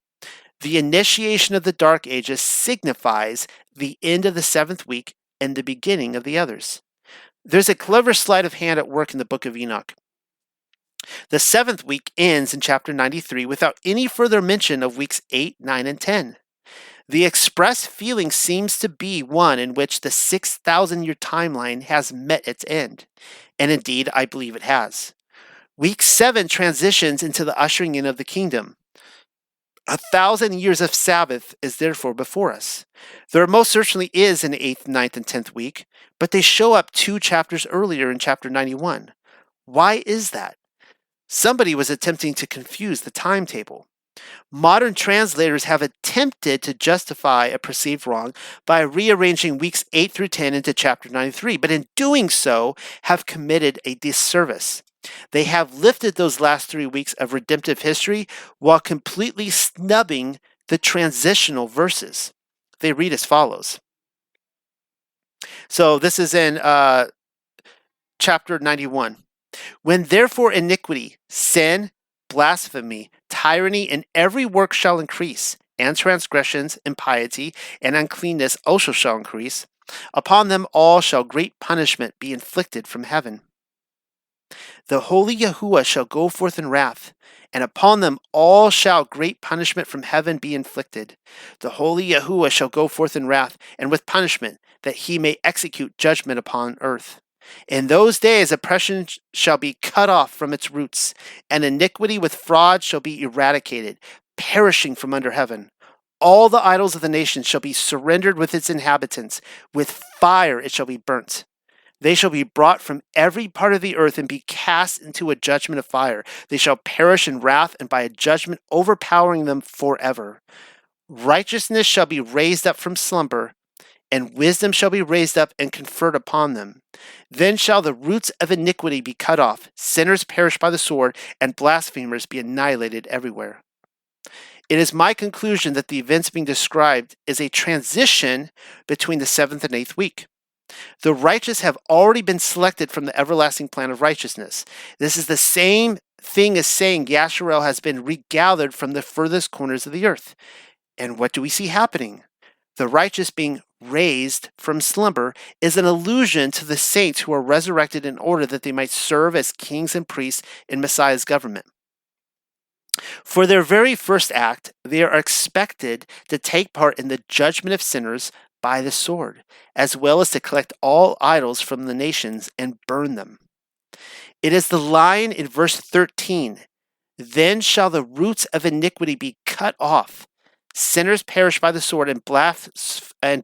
A: The initiation of the Dark Ages signifies the end of the seventh week and the beginning of the others. There's a clever sleight of hand at work in the book of Enoch. The seventh week ends in chapter 93 without any further mention of weeks 8, 9, and 10. The expressed feeling seems to be one in which the 6,000-year timeline has met its end, and indeed I believe it has. Week 7 transitions into the ushering in of the kingdom. 1,000 years of Sabbath is therefore before us. There most certainly is an 8th, 9th, and 10th week, but they show up 2 chapters earlier in chapter 91. Why is that? Somebody was attempting to confuse the timetable. Modern translators have attempted to justify a perceived wrong by rearranging weeks 8 through 10 into chapter 93, but in doing so have committed a disservice. They have lifted those last 3 weeks of redemptive history while completely snubbing the transitional verses. They read as follows. So this is in chapter 91. When therefore iniquity, sin, blasphemy, tyranny, and every work shall increase, and transgressions, impiety, and uncleanness also shall increase, upon them all shall great punishment be inflicted from heaven. The holy Yahuwah shall go forth in wrath, and upon them all shall great punishment from heaven be inflicted. The holy Yahuwah shall go forth in wrath, and with punishment, that he may execute judgment upon earth. In those days oppression shall be cut off from its roots, and iniquity with fraud shall be eradicated, perishing from under heaven. All the idols of the nations shall be surrendered with its inhabitants. With fire it shall be burnt. They shall be brought from every part of the earth and be cast into a judgment of fire. They shall perish in wrath and by a judgment overpowering them forever. Righteousness shall be raised up from slumber, and wisdom shall be raised up and conferred upon them. Then shall the roots of iniquity be cut off, sinners perish by the sword, and blasphemers be annihilated everywhere. It is my conclusion that the events being described is a transition between the 7th and 8th week. The righteous have already been selected from the everlasting plan of righteousness. This is the same thing is saying Yasharel has been regathered from the furthest corners of the earth. And what do we see happening? The righteous being raised from slumber is an allusion to the saints who are resurrected in order that they might serve as kings and priests in Messiah's government. For their very first act, they are expected to take part in the judgment of sinners by the sword, as well as to collect all idols from the nations and burn them. It is the line in verse 13, "Then shall the roots of iniquity be cut off, sinners perish by the sword, and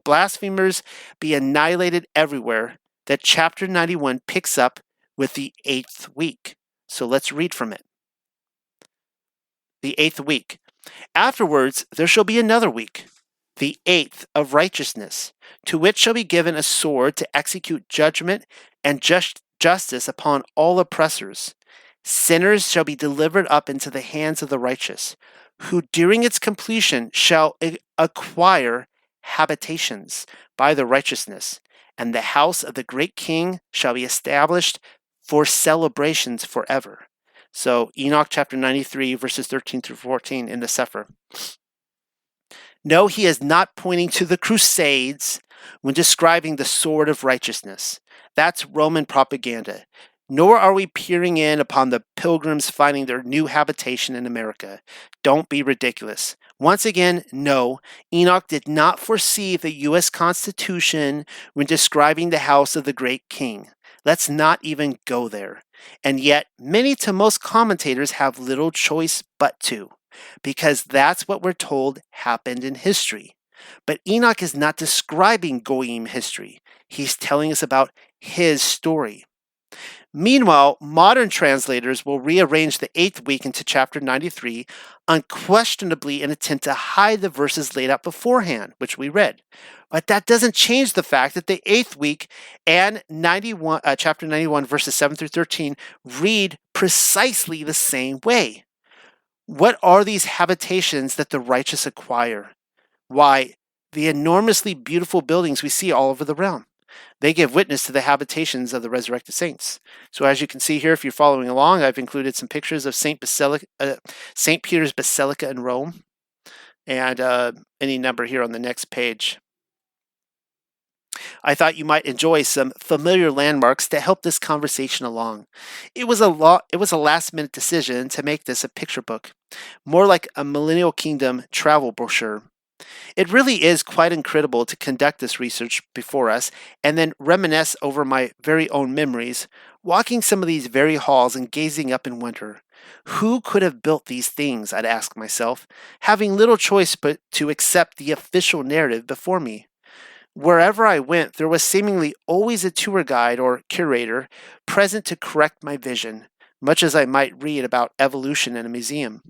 A: blasphemers be annihilated everywhere," that chapter 91 picks up with the 8th week. So let's read from it. The 8th week. "Afterwards there shall be another week, the 8th of righteousness, to which shall be given a sword to execute judgment and justice upon all oppressors. Sinners shall be delivered up into the hands of the righteous, who during its completion shall acquire habitations by the righteousness, and the house of the great king shall be established for celebrations forever." So Enoch chapter 93 verses 13 through 14 in the Sefer. No, he is not pointing to the Crusades when describing the sword of righteousness. That's Roman propaganda. Nor are we peering in upon the pilgrims finding their new habitation in America. Don't be ridiculous. Once again, no, Enoch did not foresee the U.S. Constitution when describing the house of the great king. Let's not even go there. And yet, many to most commentators have little choice but to, because that's what we're told happened in history. But Enoch is not describing Goyim history. He's telling us about his story. Meanwhile, modern translators will rearrange the 8th week into chapter 93, unquestionably in an attempt to hide the verses laid out beforehand, which we read. But that doesn't change the fact that the 8th week and chapter 91, verses 7 through 13, read precisely the same way. What are these habitations that the righteous acquire? Why, the enormously beautiful buildings we see all over the realm. They give witness to the habitations of the resurrected saints. So as you can see here, if you're following along, I've included some pictures of St. Peter's Basilica in Rome, and any number here on the next page. I thought you might enjoy some familiar landmarks to help this conversation along. It was a last-minute decision to make this a picture book, more like a Millennial Kingdom travel brochure. It really is quite incredible to conduct this research before us and then reminisce over my very own memories, walking some of these very halls and gazing up in wonder. Who could have built these things, I'd ask myself, having little choice but to accept the official narrative before me. Wherever I went, there was seemingly always a tour guide or curator present to correct my vision, much as I might read about evolution in a museum.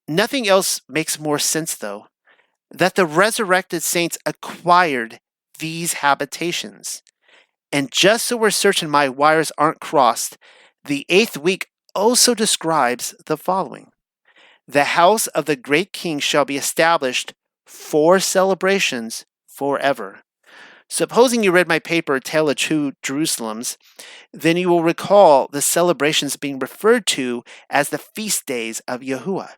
A: Nothing else makes more sense, though, that the resurrected saints acquired these habitations. And just so we're certain my wires aren't crossed, the 8th week also describes the following. "The house of the great king shall be established for celebrations forever." Supposing you read my paper, Tale of Two Jerusalems, then you will recall the celebrations being referred to as the feast days of Yahuwah.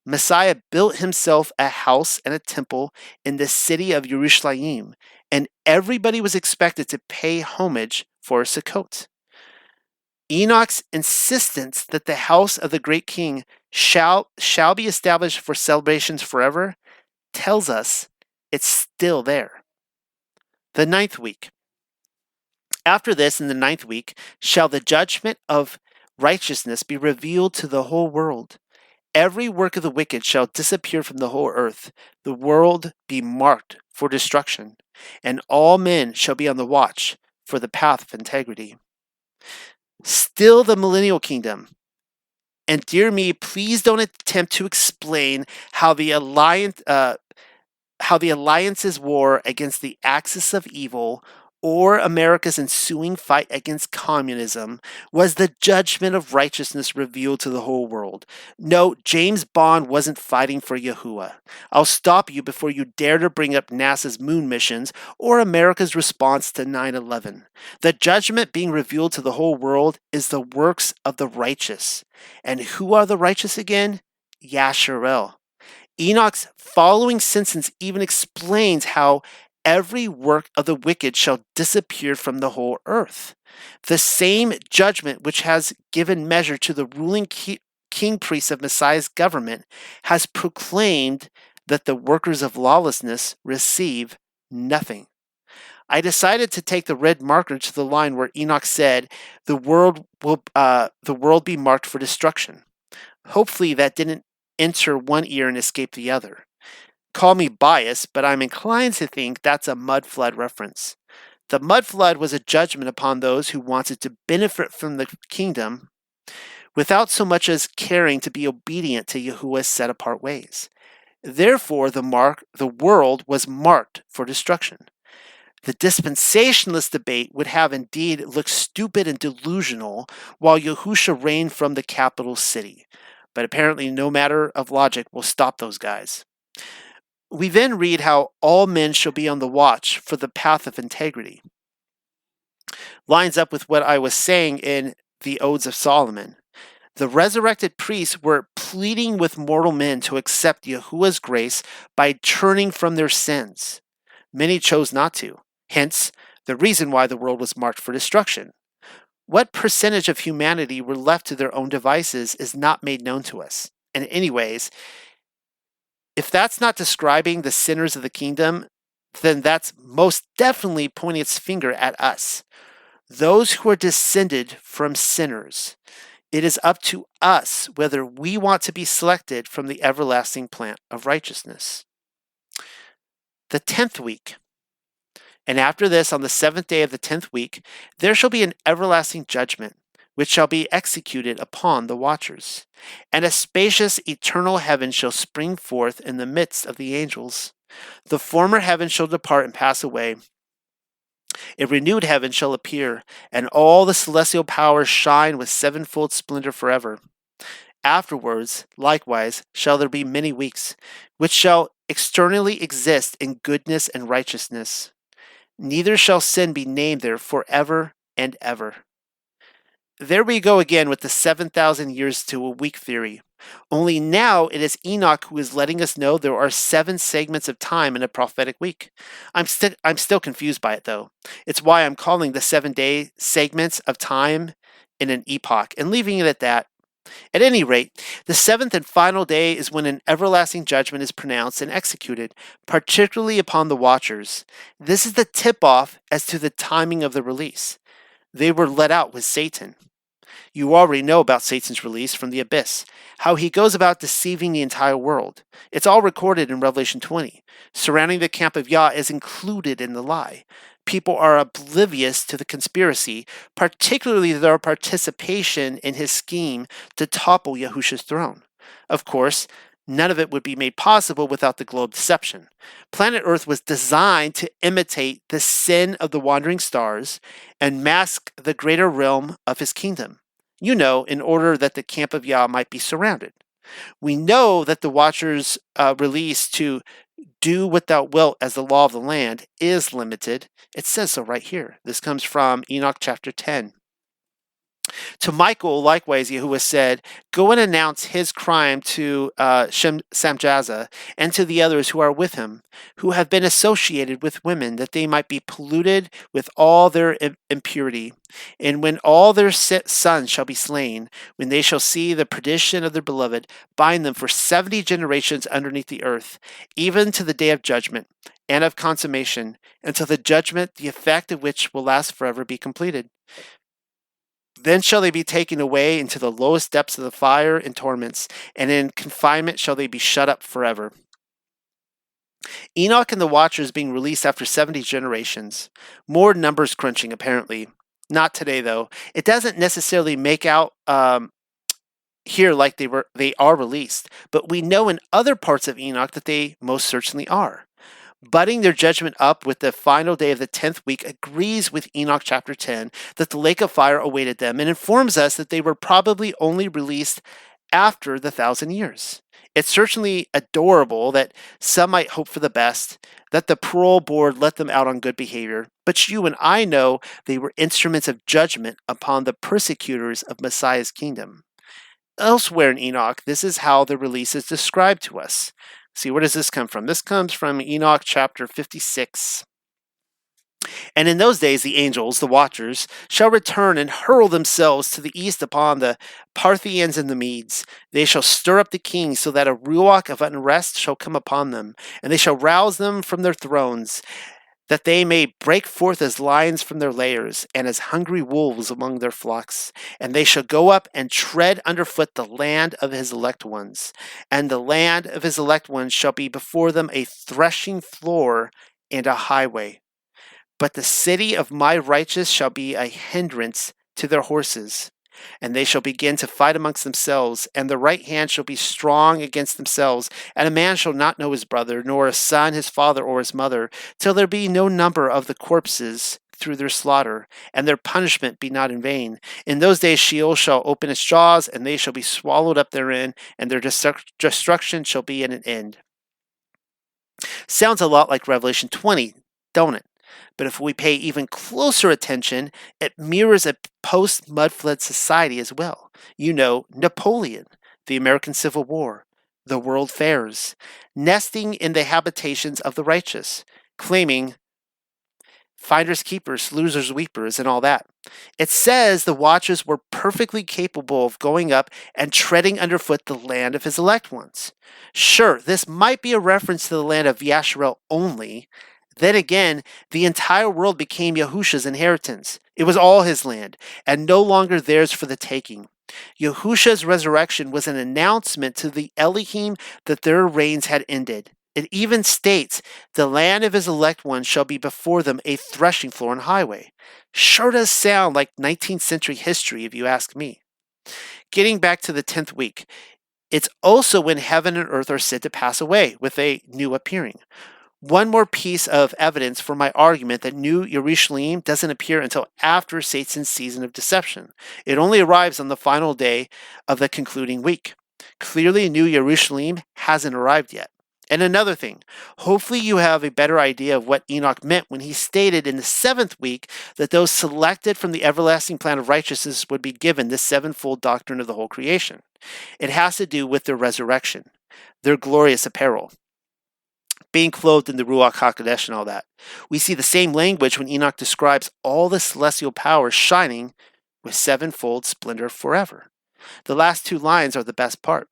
A: Messiah built himself a house and a temple in the city of Yerushalayim, and everybody was expected to pay homage for Sukkot. Enoch's insistence that the house of the great king shall be established for celebrations forever tells us it's still there. The 9th week. "After this, in the 9th week, shall the judgment of righteousness be revealed to the whole world. Every work of the wicked shall disappear from the whole earth, the world be marked for destruction, and all men shall be on the watch for the path of integrity." Still the Millennial Kingdom. And dear me, please don't attempt to explain how the alliances war against the axis of evil or America's ensuing fight against communism was the judgment of righteousness revealed to the whole world. No, James Bond wasn't fighting for Yahuwah. I'll stop you before you dare to bring up NASA's moon missions or America's response to 9/11. The judgment being revealed to the whole world is the works of the righteous. And who are the righteous again? Yasharel. Enoch's following sentence even explains how every work of the wicked shall disappear from the whole earth. The same judgment which has given measure to the ruling king priests of Messiah's government has proclaimed that the workers of lawlessness receive nothing. I decided to take the red marker to the line where Enoch said, "The world be marked for destruction." Hopefully that didn't enter one ear and escape the other. Call me biased, but I'm inclined to think that's a mud flood reference. The mud flood was a judgment upon those who wanted to benefit from the kingdom without so much as caring to be obedient to Yahuwah's set-apart ways. Therefore, the world was marked for destruction. The dispensationalist debate would have indeed looked stupid and delusional while Yahusha reigned from the capital city. But apparently no matter of logic will stop those guys. We then read how all men shall be on the watch for the path of integrity. Lines up with what I was saying in the Odes of Solomon. The resurrected priests were pleading with mortal men to accept Yahuwah's grace by turning from their sins. Many chose not to. Hence, the reason why the world was marked for destruction. What percentage of humanity were left to their own devices is not made known to us. And anyways, if that's not describing the sinners of the kingdom, then that's most definitely pointing its finger at us. Those who are descended from sinners. It is up to us whether we want to be selected from the everlasting plant of righteousness. The 10th week. And after this, on the 7th day of the 10th week, there shall be an everlasting judgment, which shall be executed upon the watchers. And a spacious eternal heaven shall spring forth in the midst of the angels. The former heaven shall depart and pass away. A renewed heaven shall appear, and all the celestial powers shine with sevenfold splendor forever. Afterwards, likewise, shall there be many weeks, which shall externally exist in goodness and righteousness. Neither shall sin be named there forever and ever. There we go again with the 7,000 years to a week theory. Only now it is Enoch who is letting us know there are 7 segments of time in a prophetic week. I'm still confused by it though. It's why I'm calling the 7-day segments of time in an epoch and leaving it at that. At any rate, the 7th and final day is when an everlasting judgment is pronounced and executed, particularly upon the watchers. This is the tip-off as to the timing of the release. They were let out with Satan. You already know about Satan's release from the abyss, how he goes about deceiving the entire world. It's all recorded in Revelation 20. Surrounding the camp of Yah is included in the lie. People are oblivious to the conspiracy, particularly their participation in his scheme to topple Yahusha's throne. Of course, none of it would be made possible without the globe deception. Planet Earth was designed to imitate the sin of the wandering stars and mask the greater realm of his kingdom. You know, in order that the camp of Yah might be surrounded. We know that the Watchers' release to do what thou wilt as the law of the land is limited. It says so right here. This comes from Enoch chapter 10. To Michael, likewise, Yahuwah said, "Go and announce his crime to Samjaza and to the others who are with him, who have been associated with women, that they might be polluted with all their impurity. And when all their sons shall be slain, when they shall see the perdition of their beloved, bind them for 70 generations underneath the earth, even to the day of judgment and of consummation, until the judgment, the effect of which will last forever, be completed. Then shall they be taken away into the lowest depths of the fire and torments, and in confinement shall they be shut up forever." Enoch and the Watchers being released after 70 generations. More numbers crunching, apparently. Not today, though. It doesn't necessarily make out here like they are released, but we know in other parts of Enoch that they most certainly are. Butting their judgment up with the final day of the 10th week agrees with Enoch chapter 10 that the lake of fire awaited them and informs us that they were probably only released after the 1,000 years. It's certainly adorable that some might hope for the best, that the parole board let them out on good behavior, but you and I know they were instruments of judgment upon the persecutors of Messiah's kingdom. Elsewhere in Enoch, this is how the release is described to us. See, where does this come from? This comes from Enoch chapter 56. And in those days the angels, the watchers, shall return and hurl themselves to the east upon the Parthians and the Medes. They shall stir up the kings, so that a ruach of unrest shall come upon them, and they shall rouse them from their thrones, that they may break forth as lions from their lairs, and as hungry wolves among their flocks. And they shall go up and tread underfoot the land of his elect ones. And the land of his elect ones shall be before them a threshing floor and a highway. But the city of my righteous shall be a hindrance to their horses. And they shall begin to fight amongst themselves, and the right hand shall be strong against themselves. And a man shall not know his brother, nor a son his father or his mother, till there be no number of the corpses through their slaughter, and their punishment be not in vain. In those days Sheol shall open its jaws, and they shall be swallowed up therein, and their destruction shall be at an end. Sounds a lot like Revelation 20, don't it? But if we pay even closer attention, it mirrors a post-mud-flood society as well. You know, Napoleon, the American Civil War, the World Fairs, nesting in the habitations of the righteous, claiming finders keepers, losers weepers, and all that. It says the watchers were perfectly capable of going up and treading underfoot the land of his elect ones. Sure, this might be a reference to the land of Yasharel only. Then again, the entire world became Yahusha's inheritance. It was all his land, and no longer theirs for the taking. Yahusha's resurrection was an announcement to the Elohim that their reigns had ended. It even states, the land of his elect ones shall be before them a threshing floor and highway. Sure does sound like 19th century history, if you ask me. Getting back to the 10th week, it's also when heaven and earth are said to pass away with a new appearing. One more piece of evidence for my argument that New Jerusalem doesn't appear until after Satan's season of deception. It only arrives on the final day of the concluding week. Clearly, New Jerusalem hasn't arrived yet. And another thing, hopefully you have a better idea of what Enoch meant when he stated in the 7th week that those selected from the everlasting plan of righteousness would be given this sevenfold doctrine of the whole creation. It has to do with their resurrection, their glorious apparel, being clothed in the Ruach HaKodesh and all that. We see the same language when Enoch describes all the celestial powers shining with sevenfold splendor forever. The last two lines are the best part.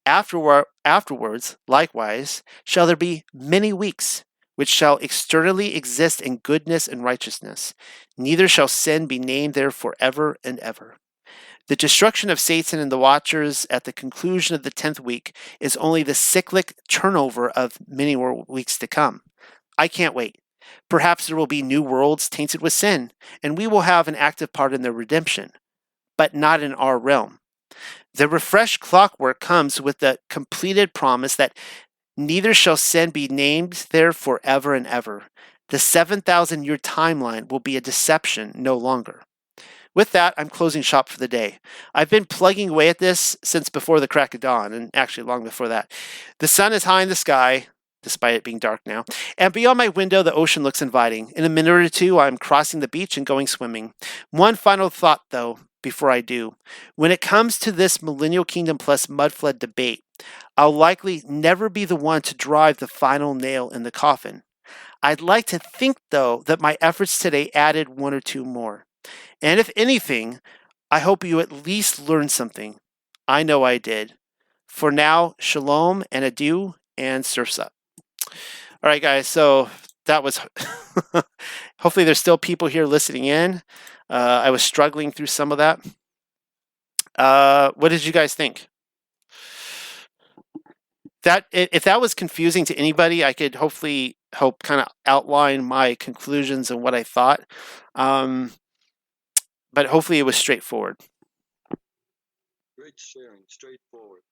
A: Afterwards, likewise, shall there be many weeks, which shall externally exist in goodness and righteousness. Neither shall sin be named there forever and ever. The destruction of Satan and the watchers at the conclusion of the 10th week is only the cyclic turnover of many more weeks to come. I can't wait. Perhaps there will be new worlds tainted with sin, and we will have an active part in their redemption, but not in our realm. The refreshed clockwork comes with the completed promise that neither shall sin be named there forever and ever. The 7,000-year timeline will be a deception no longer. With that, I'm closing shop for the day. I've been plugging away at this since before the crack of dawn, and actually long before that. The sun is high in the sky, despite it being dark now, and beyond my window the ocean looks inviting. In a minute or two, I'm crossing the beach and going swimming. One final thought, though, before I do. When it comes to this Millennial Kingdom plus Mudflood debate, I'll likely never be the one to drive the final nail in the coffin. I'd like to think, though, that my efforts today added one or two more. And if anything, I hope you at least learned something. I know I did. For now, shalom and adieu and surf's up. All right, guys, so that was... Hopefully there's still people here listening in. I was struggling through some of that. What did you guys think? If that was confusing to anybody, I could hopefully kind of outline my conclusions and what I thought. But hopefully it was straightforward.
B: Great sharing, straightforward.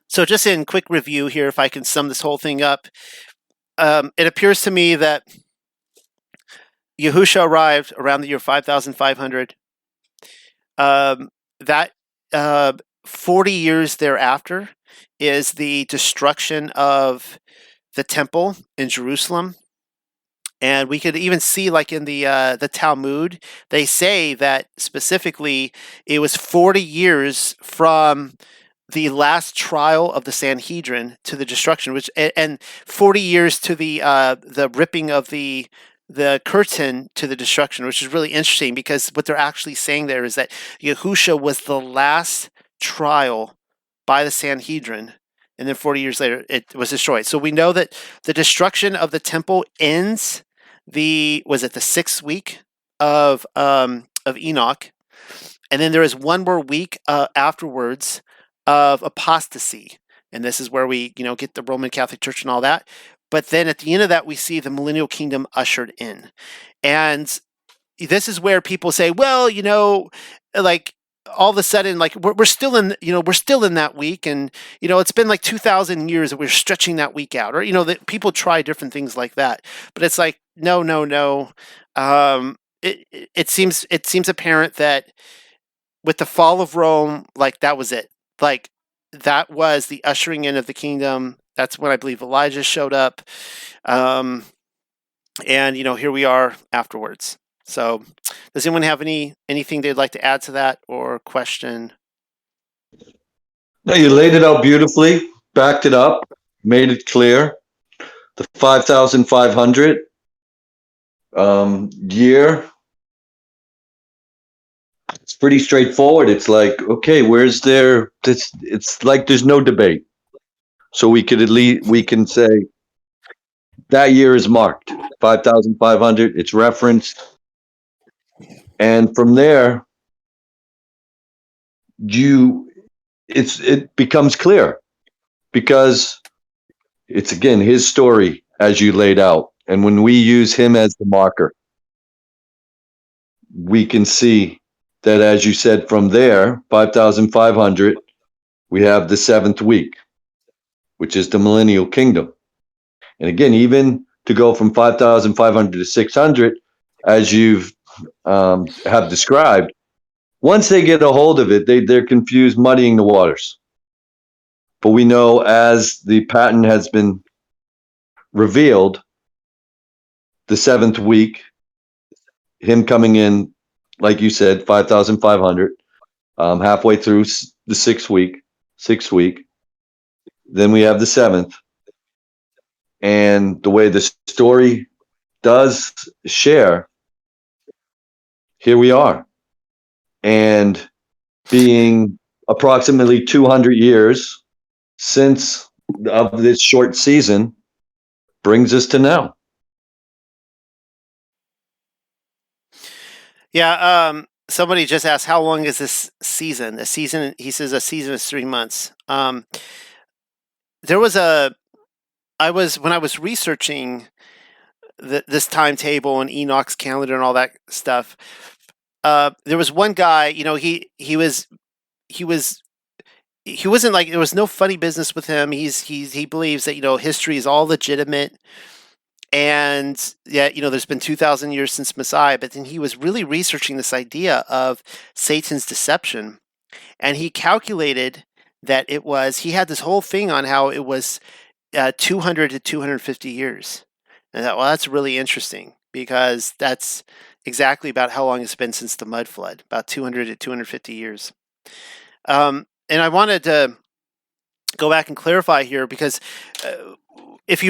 A: So just in quick review here, if I can sum this whole thing up, it appears to me that Yahusha arrived around the year 5,500. That 40 years thereafter is the destruction of the temple in Jerusalem. And we could even see, like in the Talmud, they say that specifically it was 40 years from the last trial of the Sanhedrin to the destruction, which and 40 years to the ripping of the curtain to the destruction, which is really interesting because what they're actually saying there is that Yahusha was the last trial by the Sanhedrin, and then 40 years later it was destroyed. So we know that the destruction of the temple ends the 6th week of Enoch, and then there is one more week afterwards of apostasy, and this is where we get the Roman Catholic Church and all that. But then at the end of that, we see the Millennial Kingdom ushered in, and this is where people say, well, like all of a sudden, like we're still in, we're still in that week, and it's been like 2,000 years that we're stretching that week out, or that people try different things like that. But it's like no. It seems apparent that with the fall of Rome, like that was it. Like that was the ushering in of the kingdom. That's when I believe Elijah showed up. And here we are afterwards. So does anyone have anything they'd like to add to that or question?
C: No, you laid it out beautifully, backed it up, made it clear. The 5,500 year, it's pretty straightforward. It's like, okay, where's there? It's like there's no debate. So we can say that year is marked 5,500. It's referenced, and from there, it becomes clear because it's again his story as you laid out, and when we use him as the marker, we can see that, as you said, from there 5,500 we have the 7th week, which is the Millennial Kingdom. And again, even to go from 5,500 to 600, as you've have described, once they get a hold of it, they're confused, muddying the waters. But we know as the pattern has been revealed, the 7th week, him coming in, like you said, 5,500, halfway through the 6th week. Then we have the 7th. And the way the story does share, here we are. And being approximately 200 years since of this short season brings us to now.
A: Yeah, somebody just asked, how long is this season? A season, he says a season is 3 months. There was when I was researching this timetable and Enoch's calendar and all that stuff, there was one guy, he wasn't like, there was no funny business with him. He believes that, history is all legitimate. And yeah, there's been 2,000 years since Messiah, but then he was really researching this idea of Satan's deception. And he calculated that he had this whole thing on how it was 200 to 250 years. And I thought, well, that's really interesting because that's exactly about how long it's been since the mud flood, about 200 to 250 years. And I wanted to go back and clarify here because if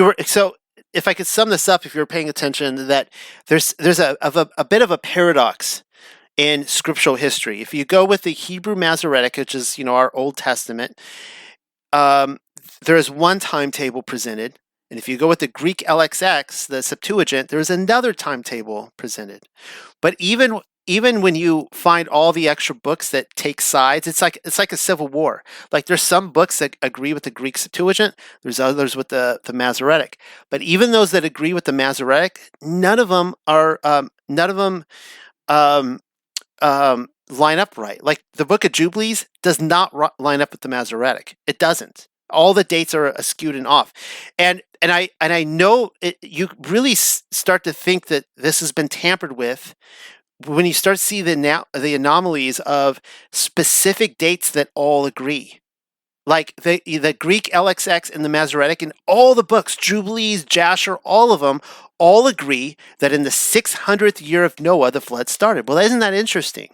A: I could sum this up, if you're paying attention, that there's a bit of a paradox in scriptural history. If you go with the Hebrew Masoretic, which is our Old Testament, there is one timetable presented, and if you go with the Greek LXX, the Septuagint, there is another timetable presented. But even when you find all the extra books that take sides, it's like a civil war. Like there's some books that agree with the Greek Septuagint, there's others with the Masoretic. But even those that agree with the Masoretic, none of them line up right. Like the Book of Jubilees does not line up with the Masoretic. It doesn't. All the dates are skewed and off, and I know you really start to think that this has been tampered with when you start to see the anomalies of specific dates that all agree. Like the Greek LXX and the Masoretic and all the books, Jubilees, Jasher, all of them, all agree that in the 600th year of Noah, the flood started. Well, isn't that interesting?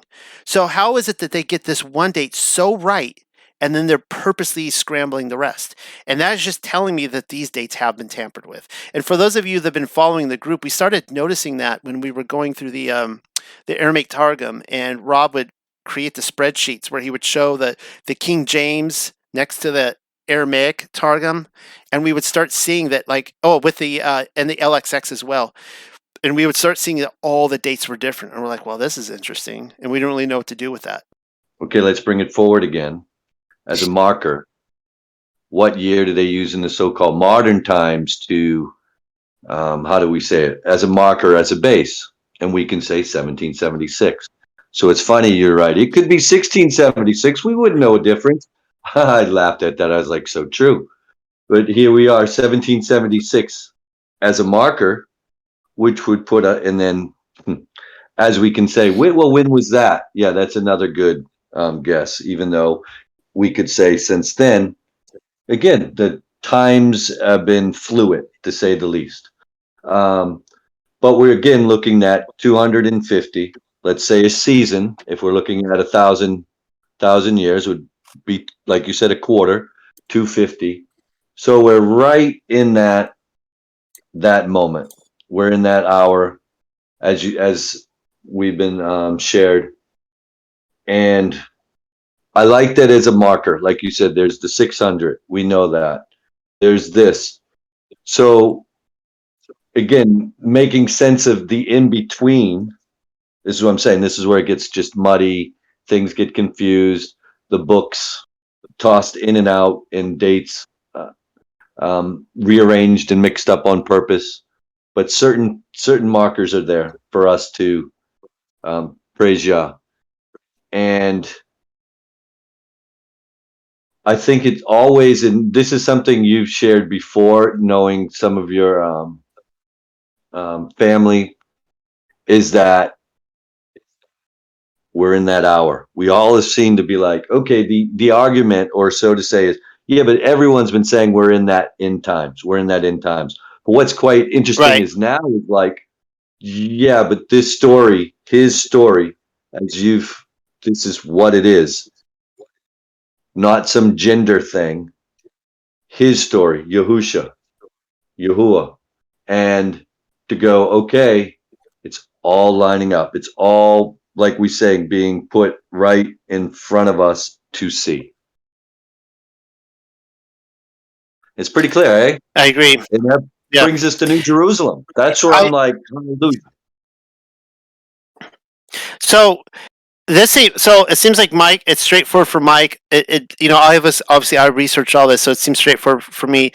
A: So how is it that they get this one date so right, and then they're purposely scrambling the rest? And that is just telling me that these dates have been tampered with. And for those of you that have been following the group, we started noticing that when we were going through the Aramaic Targum, and Rob would create the spreadsheets where he would show the King James next to the Aramaic Targum, and we would start seeing that, like, with the and the LXX as well, and we would start seeing that all the dates were different, and we're like, well, this is interesting, and we don't really know what to do with that.
C: Okay, let's bring it forward again as a marker. What year do they use in the so-called modern times to, how do we say it, as a marker, as a base? And we can say 1776. So it's funny, you're right. It could be 1676. We wouldn't know a difference. I laughed at that. I was like, so true. But here we are, 1776 as a marker, which would put and then, as we can say, well, when was that? Yeah, that's another good guess, even though we could say since then, again, the times have been fluid, to say the least. But we're again looking at 250, let's say a season, if we're looking at 1,000 years, would be, like you said, a quarter, 250. So we're right in that moment. We're in that hour, as we've been shared. And I like that as a marker. Like you said, there's the 600. We know that. There's this. So again, making sense of the in-between. This is what I'm saying. This is where it gets just muddy. Things get confused. The books tossed in and out in dates, rearranged and mixed up on purpose. But certain markers are there for us to praise Yah. And I think it's always, and this is something you've shared before, knowing some of your family, is that we're in that hour. We all have seemed to be like, okay, the argument, or so to say, is, yeah, but everyone's been saying we're in that end times. We're in that end times. But what's quite interesting is now is like, yeah, but this story, his story, this is what it is. Not some gender thing. His story, Yahushua, Yahuwah. And to go, okay, it's all lining up. It's all, like we say, being put right in front of us to see. It's pretty clear, eh?
A: I agree.
C: And that brings us to New Jerusalem. That's where I'm like, hallelujah.
A: So it seems like Mike, it's straightforward for Mike. I researched all this, so it seems straightforward for me.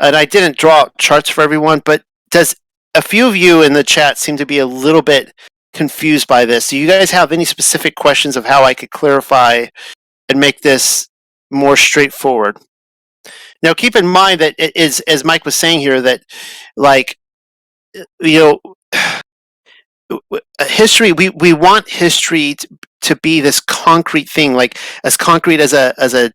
A: And I didn't draw charts for everyone, but does a few of you in the chat seem to be a little bit confused by this? Do you guys have any specific questions of how I could clarify and make this more straightforward? Now, keep in mind that it is, as Mike was saying here, that, like, history, we want history to be this concrete thing, like as concrete as a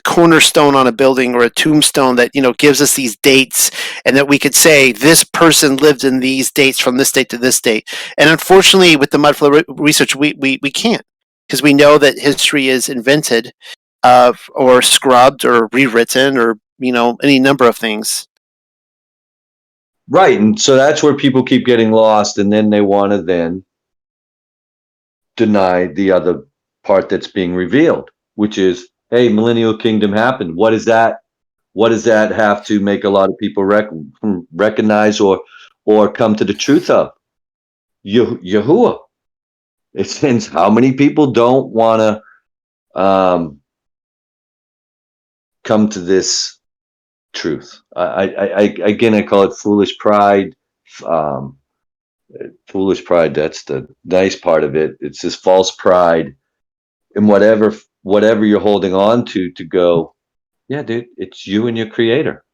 A: cornerstone on a building, or a tombstone that gives us these dates, and that we could say this person lived in these dates from this date to this date. And unfortunately, with the mudflow research, we can't, because we know that history is invented, or scrubbed, or rewritten, or any number of things.
C: Right, and so that's where people keep getting lost, and then they want to then deny the other part that's being revealed, which is, hey, Millennial Kingdom happened. What is that? What does that have to make a lot of people recognize or come to the truth of? Yahuwah. It seems how many people don't want to come to this truth. I call it foolish pride. Foolish pride, that's the nice part of it. It's this false pride in whatever you're holding on to go, Yeah, dude, it's you and your creator,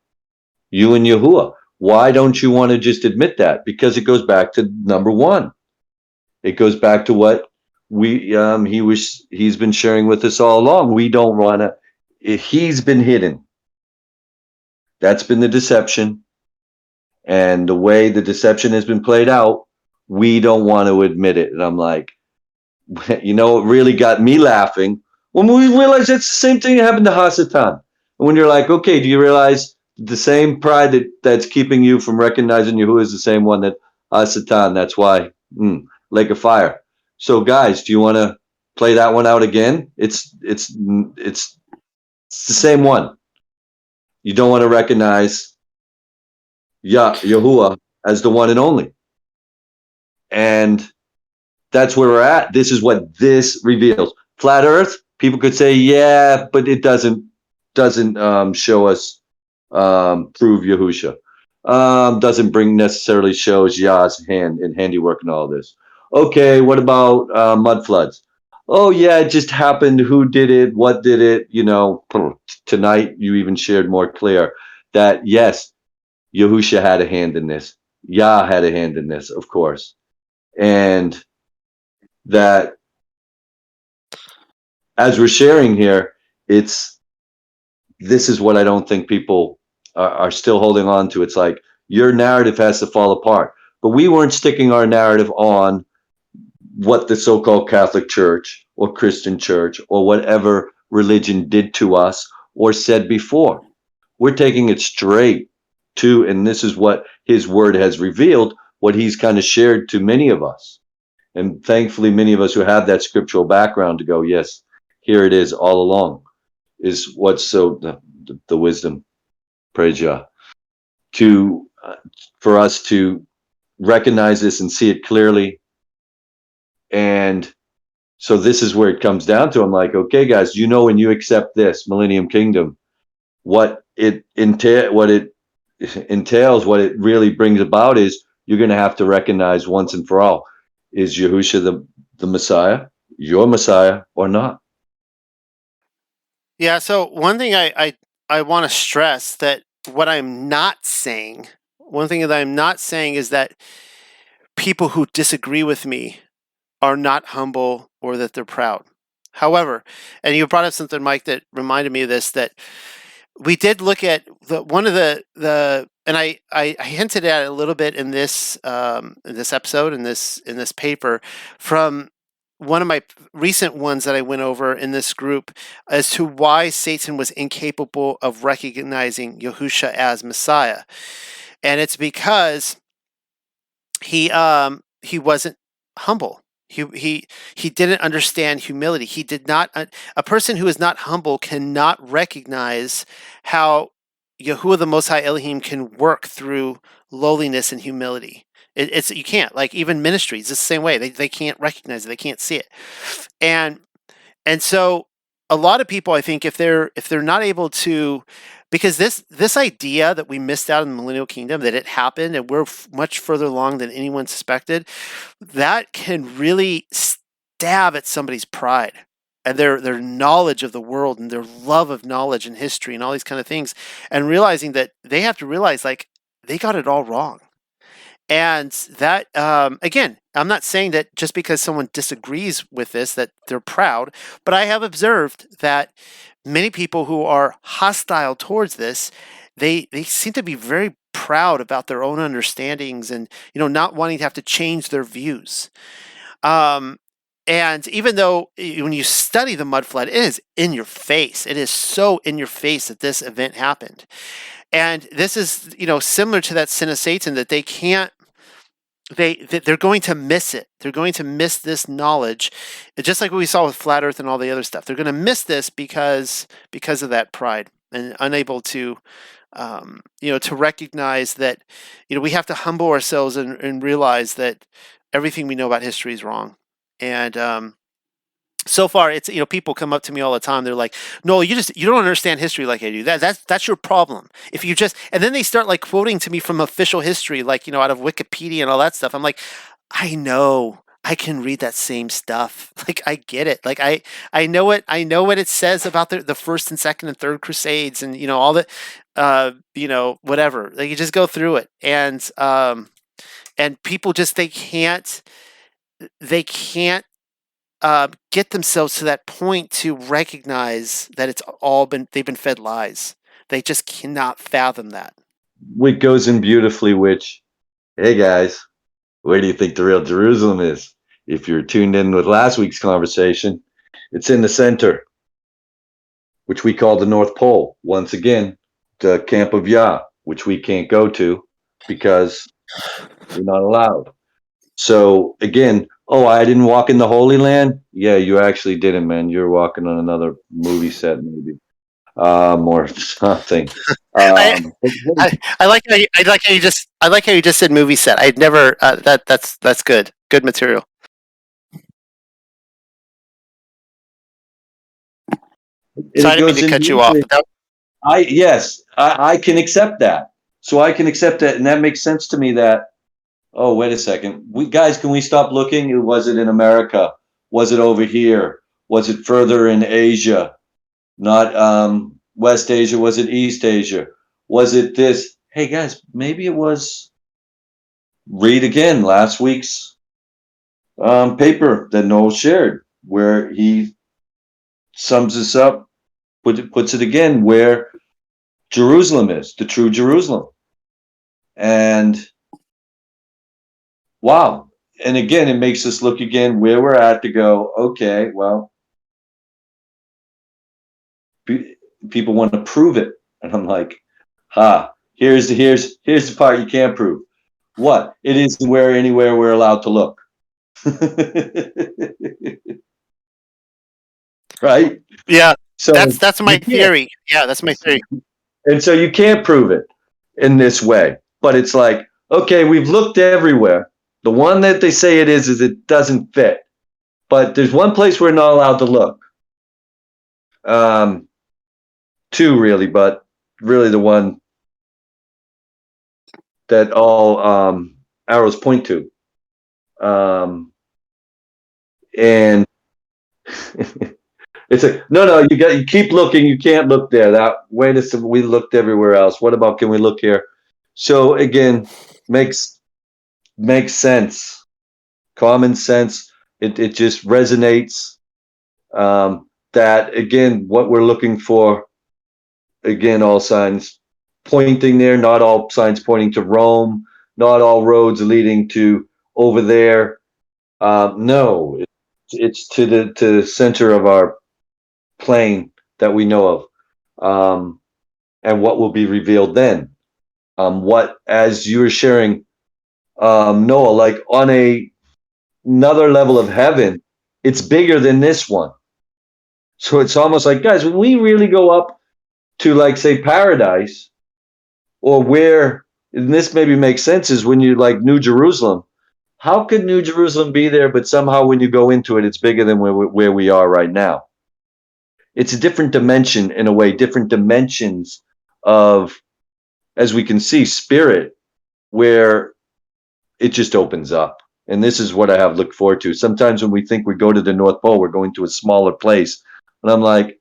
C: you and Yahuwah. Why don't you want to just admit that? Because it goes back to number one. It goes back to what he's been sharing with us all along. We don't want to. He's been hidden. That's been the deception, and the way the deception has been played out, we don't want to admit it. And I'm like, you know, it really got me laughing when we realized that's the same thing that happened to Hasatan. And when you're like, okay, do you realize the same pride that's keeping you from recognizing Yahuwah is the same one that Hasatan? That's why lake of fire. So, guys, do you want to play that one out again? It's the same one. You don't want to recognize Yahuwah as the one and only, and that's where we're at. This is what this reveals. Flat Earth, people could say, yeah, but it doesn't show us prove Yahusha. Doesn't bring necessarily shows Yah's hand in handiwork and all this. Okay, what about mud floods? Oh yeah, it just happened. Who did it? What did it? You know, tonight you even shared more clear that yes, Yahusha had a hand in this. Yah had a hand in this, of course, and that as we're sharing here, this is what I don't think people are still holding on to. It's like your narrative has to fall apart. But we weren't sticking our narrative on what the so-called Catholic Church or Christian Church or whatever religion did to us or said before. We're taking it straight to, and this is what his word has revealed, what he's kind of shared to many of us. And thankfully, many of us who have that scriptural background to go, yes, here it is all along, is what's so the wisdom, praise Yah, to for us to recognize this and see it clearly. And so this is where it comes down to. I'm like, okay, guys, you know, when you accept this Millennium Kingdom, what it entails, what it really brings about is you're going to have to recognize once and for all: is Yahusha the Messiah, your Messiah, or not?
A: Yeah, so one thing I want to stress that what I'm not saying, one thing that I'm not saying is that people who disagree with me are not humble or that they're proud. However, and you brought up something, Mike, that reminded me of this, that we did look at one of the and I hinted at it a little bit in this episode in this paper from one of my recent ones that I went over in this group as to why Satan was incapable of recognizing Yahusha as Messiah, and it's because he wasn't humble. He didn't understand humility. He did not. A person who is not humble cannot recognize how Yahuwah the Most High Elohim can work through lowliness and humility. It's you can't, like, even ministries. It's the same way. They can't recognize it. They can't see it. And and so a lot of people, I think, if they're not able to, because this idea that we missed out in the Millennial Kingdom, that it happened and we're much further along than anyone suspected, that can really stab at somebody's pride and their knowledge of the world and their love of knowledge and history and all these kind of things, and realizing that they have to realize, like, they got it all wrong. And that, again, I'm not saying that just because someone disagrees with this that they're proud, but I have observed that many people who are hostile towards this, they seem to be very proud about their own understandings and, not wanting to have to change their views. And even though when you study the mud flood, it is in your face. It is so in your face that this event happened. And this is, similar to that sin of Satan, that they can't, they're going to miss it. They're going to miss this knowledge, just like what we saw with flat Earth and all the other stuff. They're going to miss this because of that pride and unable to, to recognize that, we have to humble ourselves and realize that everything we know about history is wrong. And so far, it's, people come up to me all the time. They're like, "No, you don't understand history like I do. That's your problem. If you just," and then they start, like, quoting to me from official history, like, out of Wikipedia and all that stuff. I'm like, I know I can read that same stuff. Like I get it. Like I know it. I know what it says about the first and second and third crusades, and all the whatever. Like you just go through it, and people just they can't get themselves to that point to recognize that they've been fed lies. They just cannot fathom that.
C: Which goes in beautifully, which, hey guys, where do you think the real Jerusalem is? If you're tuned in with last week's conversation, it's in the center, which we call the North Pole. Once again, the camp of Yah, which we can't go to because we're not allowed. So again, oh, I didn't walk in the Holy Land. Yeah, you actually didn't, man. You're walking on another movie set, maybe, or something.
A: I, I I like how you just said movie set. I'd never that's good. Good material. So
C: it
A: I didn't mean
C: goes
A: to
C: in
A: cut you off. But
C: I can accept that. So I can accept that, and that makes sense to me. That, oh, wait a second, we guys, can we stop looking? Was it in America? Was it over here? Was it further in Asia? Not West Asia? Was it East Asia? Was it this? Hey guys, maybe it was. Read again last week's paper that Noel shared, where he sums this up, puts it again, where Jerusalem is, the true Jerusalem. And wow. And again, it makes us look again where we're at to go, okay, well, people want to prove it. And I'm like, here's the part you can't prove. What? It isn't anywhere we're allowed to look. Right?
A: yeah,
C: So
A: that's my
C: you can't.
A: theory. Yeah, that's my theory.
C: And so you can't prove it in this way. But it's like, okay, we've looked everywhere. The one that they say it is it doesn't fit. But there's one place we're not allowed to look. Two really, but really the one that all arrows point to. And it's like, no, you keep looking. You can't look there. Wait a second, we looked everywhere else. What about, can we look here? So again, makes sense. Common sense. It just resonates. That again, what we're looking for. Again, all signs pointing there. Not all signs pointing to Rome. Not all roads leading to over there. No, it's to the center of our plane that we know of, and what will be revealed then. What, as you were sharing, Noah, like on another level of heaven, it's bigger than this one. So it's almost like, guys, when we really go up to, like, say, paradise, or where, and this maybe makes sense, is when you like New Jerusalem. How could New Jerusalem be there, but somehow when you go into it, it's bigger than where we are right now? It's a different dimension in a way, different dimensions of, as we can see, spirit, where it just opens up. And this is what I have looked forward to. Sometimes when we think we go to the North Pole, we're going to a smaller place. And I'm like,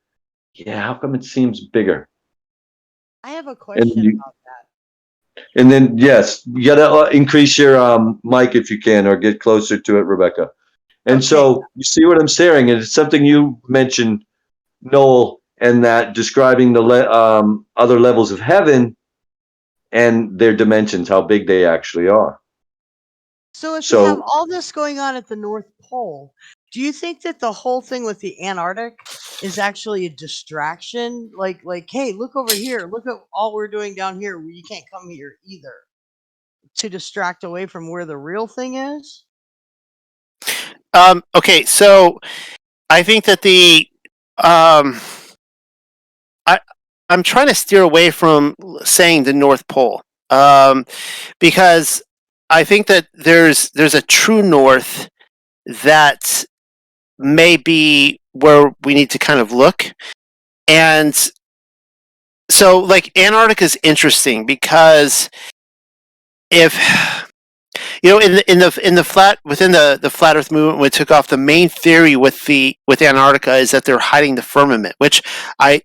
C: yeah, how come it seems bigger?
D: I have a question about that.
C: And then, yes, you got to increase your mic if you can, or get closer to it, Rebecca. And
D: Okay.
C: so you see what I'm saying? And it's something you mentioned, Noel, and that describing the other levels of heaven and their dimensions, how big they actually are.
D: So if
C: So-
D: you have all this going on at the North Pole, do you think that the whole thing with the Antarctic is actually a distraction? Like, hey, look over here. Look at all we're doing down here. You can't come here either. To distract away from where the real thing is?
A: Okay, so I think that I'm trying to steer away from saying the North Pole, because I think that there's a true north that may be where we need to kind of look. And so, like, Antarctica is interesting because if in the flat within the flat Earth movement, when it took off, the main theory with Antarctica is that they're hiding the firmament, which I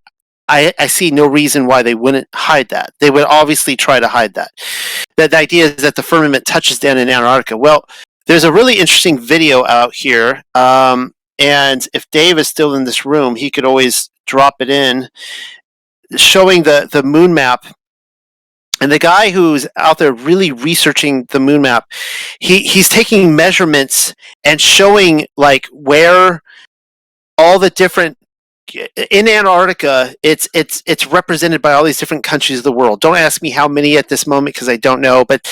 A: I see no reason why they wouldn't hide that. They would obviously try to hide that. That the idea is that the firmament touches down in Antarctica. Well, there's a really interesting video out here, and if Dave is still in this room, he could always drop it in, showing the moon map. And the guy who's out there really researching the moon map, he's taking measurements and showing like where all the different in Antarctica, it's represented by all these different countries of the world. Don't ask me how many at this moment because I don't know. But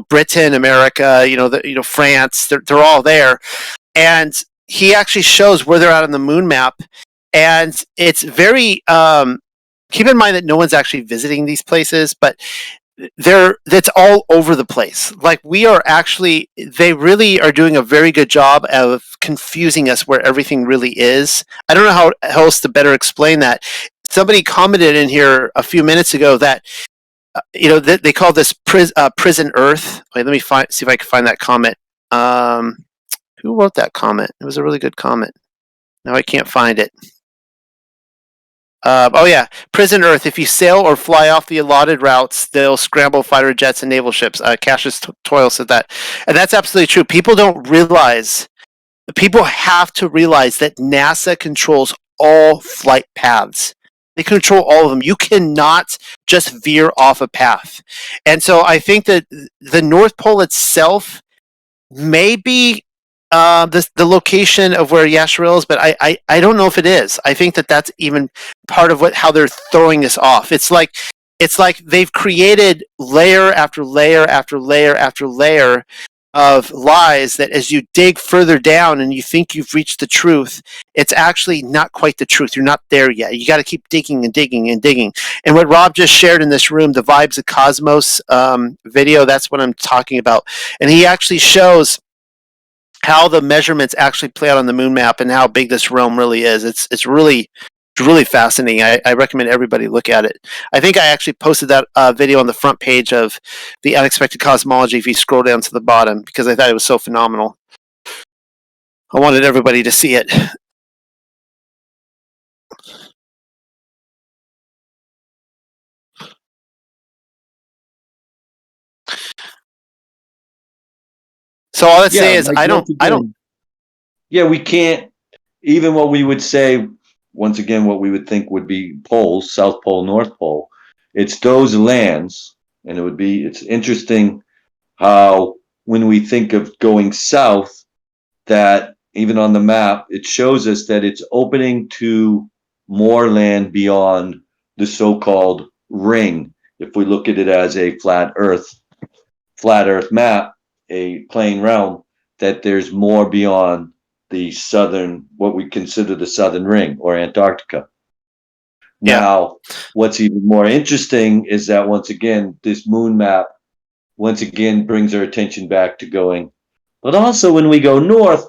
A: Britain, America, France, they're all there, and he actually shows where they're at on the moon map, and it's very. Keep in mind that no one's actually visiting these places, but that's all over the place. Like they really are doing a very good job of confusing us where everything really is. I don't know how else to better explain that. Somebody commented in here a few minutes ago that they call this prison Earth. Wait, let me see if I can find that comment. Who wrote that comment? It was a really good comment. Now I can't find it. Prison Earth. If you sail or fly off the allotted routes, they'll scramble fighter jets and naval ships. Cassius Toyle said that, and that's absolutely true. People have to realize that NASA controls all flight paths. They control all of them. You cannot just veer off a path. And so I think that the North Pole itself may be the location of where Yasharil is, but I don't know if it is. I think that that's even part of how they're throwing us off. It's like they've created layer after layer after layer after layer of lies that as you dig further down and you think you've reached the truth, it's actually not quite the truth. You're not there yet. You got to keep digging and digging and digging. And what Rob just shared in this room, the Vibes of Cosmos video, that's what I'm talking about. And he actually shows how the measurements actually play out on the moon map and how big this realm really is. It's really fascinating. I recommend everybody look at it. I think I actually posted that video on the front page of the Unexpected Cosmology if you scroll down to the bottom, because I thought it was so phenomenal. I wanted everybody to see it. So all I'd say is I don't.
C: Yeah, we can't. Even what we would say, once again, what we would think would be poles, South Pole, North Pole. It's those lands, and it's interesting how when we think of going south, that even on the map, it shows us that it's opening to more land beyond the so-called ring. If we look at it as a flat Earth map, a plane realm, that there's more beyond the southern, what we consider the southern ring or Antarctica.
A: Yeah.
C: Now, what's even more interesting is that once again, this moon map once again brings our attention back to going, but also when we go north,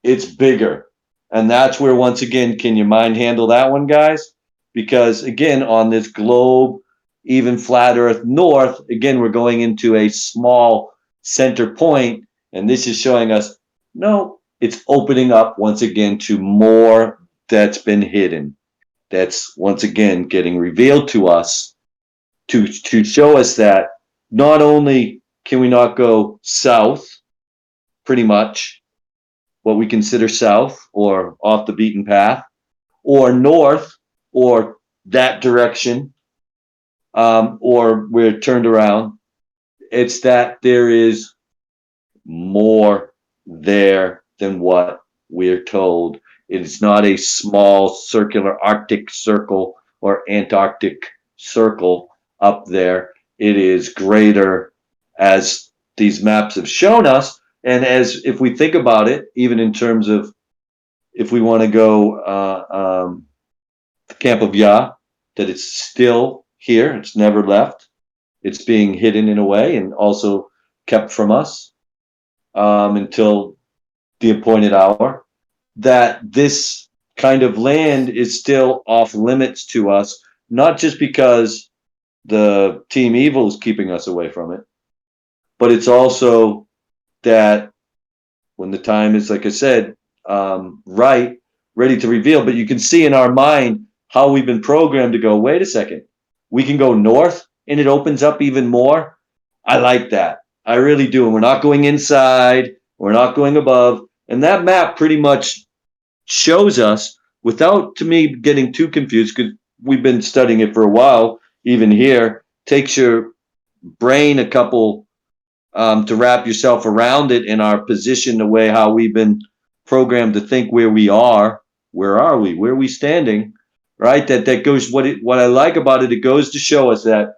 C: it's bigger. And that's where, once again, can your mind handle that one, guys? Because again, on this globe, even flat Earth north, again, we're going into a small center point, and this is showing us, no, it's opening up once again to more that's been hidden. That's once again getting revealed to us to show us that not only can we not go south, pretty much what we consider south or off the beaten path, or north or that direction, or we're turned around. It's that there is more there than what we're told. It is not a small circular Arctic circle or Antarctic circle up there. It is greater, as these maps have shown us. And as if we think about it, even in terms of if we want to go the Camp of Yah, that it's still here, it's never left. It's being hidden in a way and also kept from us until the appointed hour, that this kind of land is still off limits to us, not just because the Team Evil is keeping us away from it, but it's also that when the time is, like I said, right, ready to reveal. But you can see in our mind how we've been programmed to go, wait a second, we can go north and it opens up even more. I like that. I really do. And we're not going inside, we're not going above. And that map pretty much shows us, without to me getting too confused, because we've been studying it for a while, even here, takes your brain a couple to wrap yourself around it in our position, the way how we've been programmed to think where we are. Where are we? Where are we standing? Right? That goes, what I like about it, it goes to show us that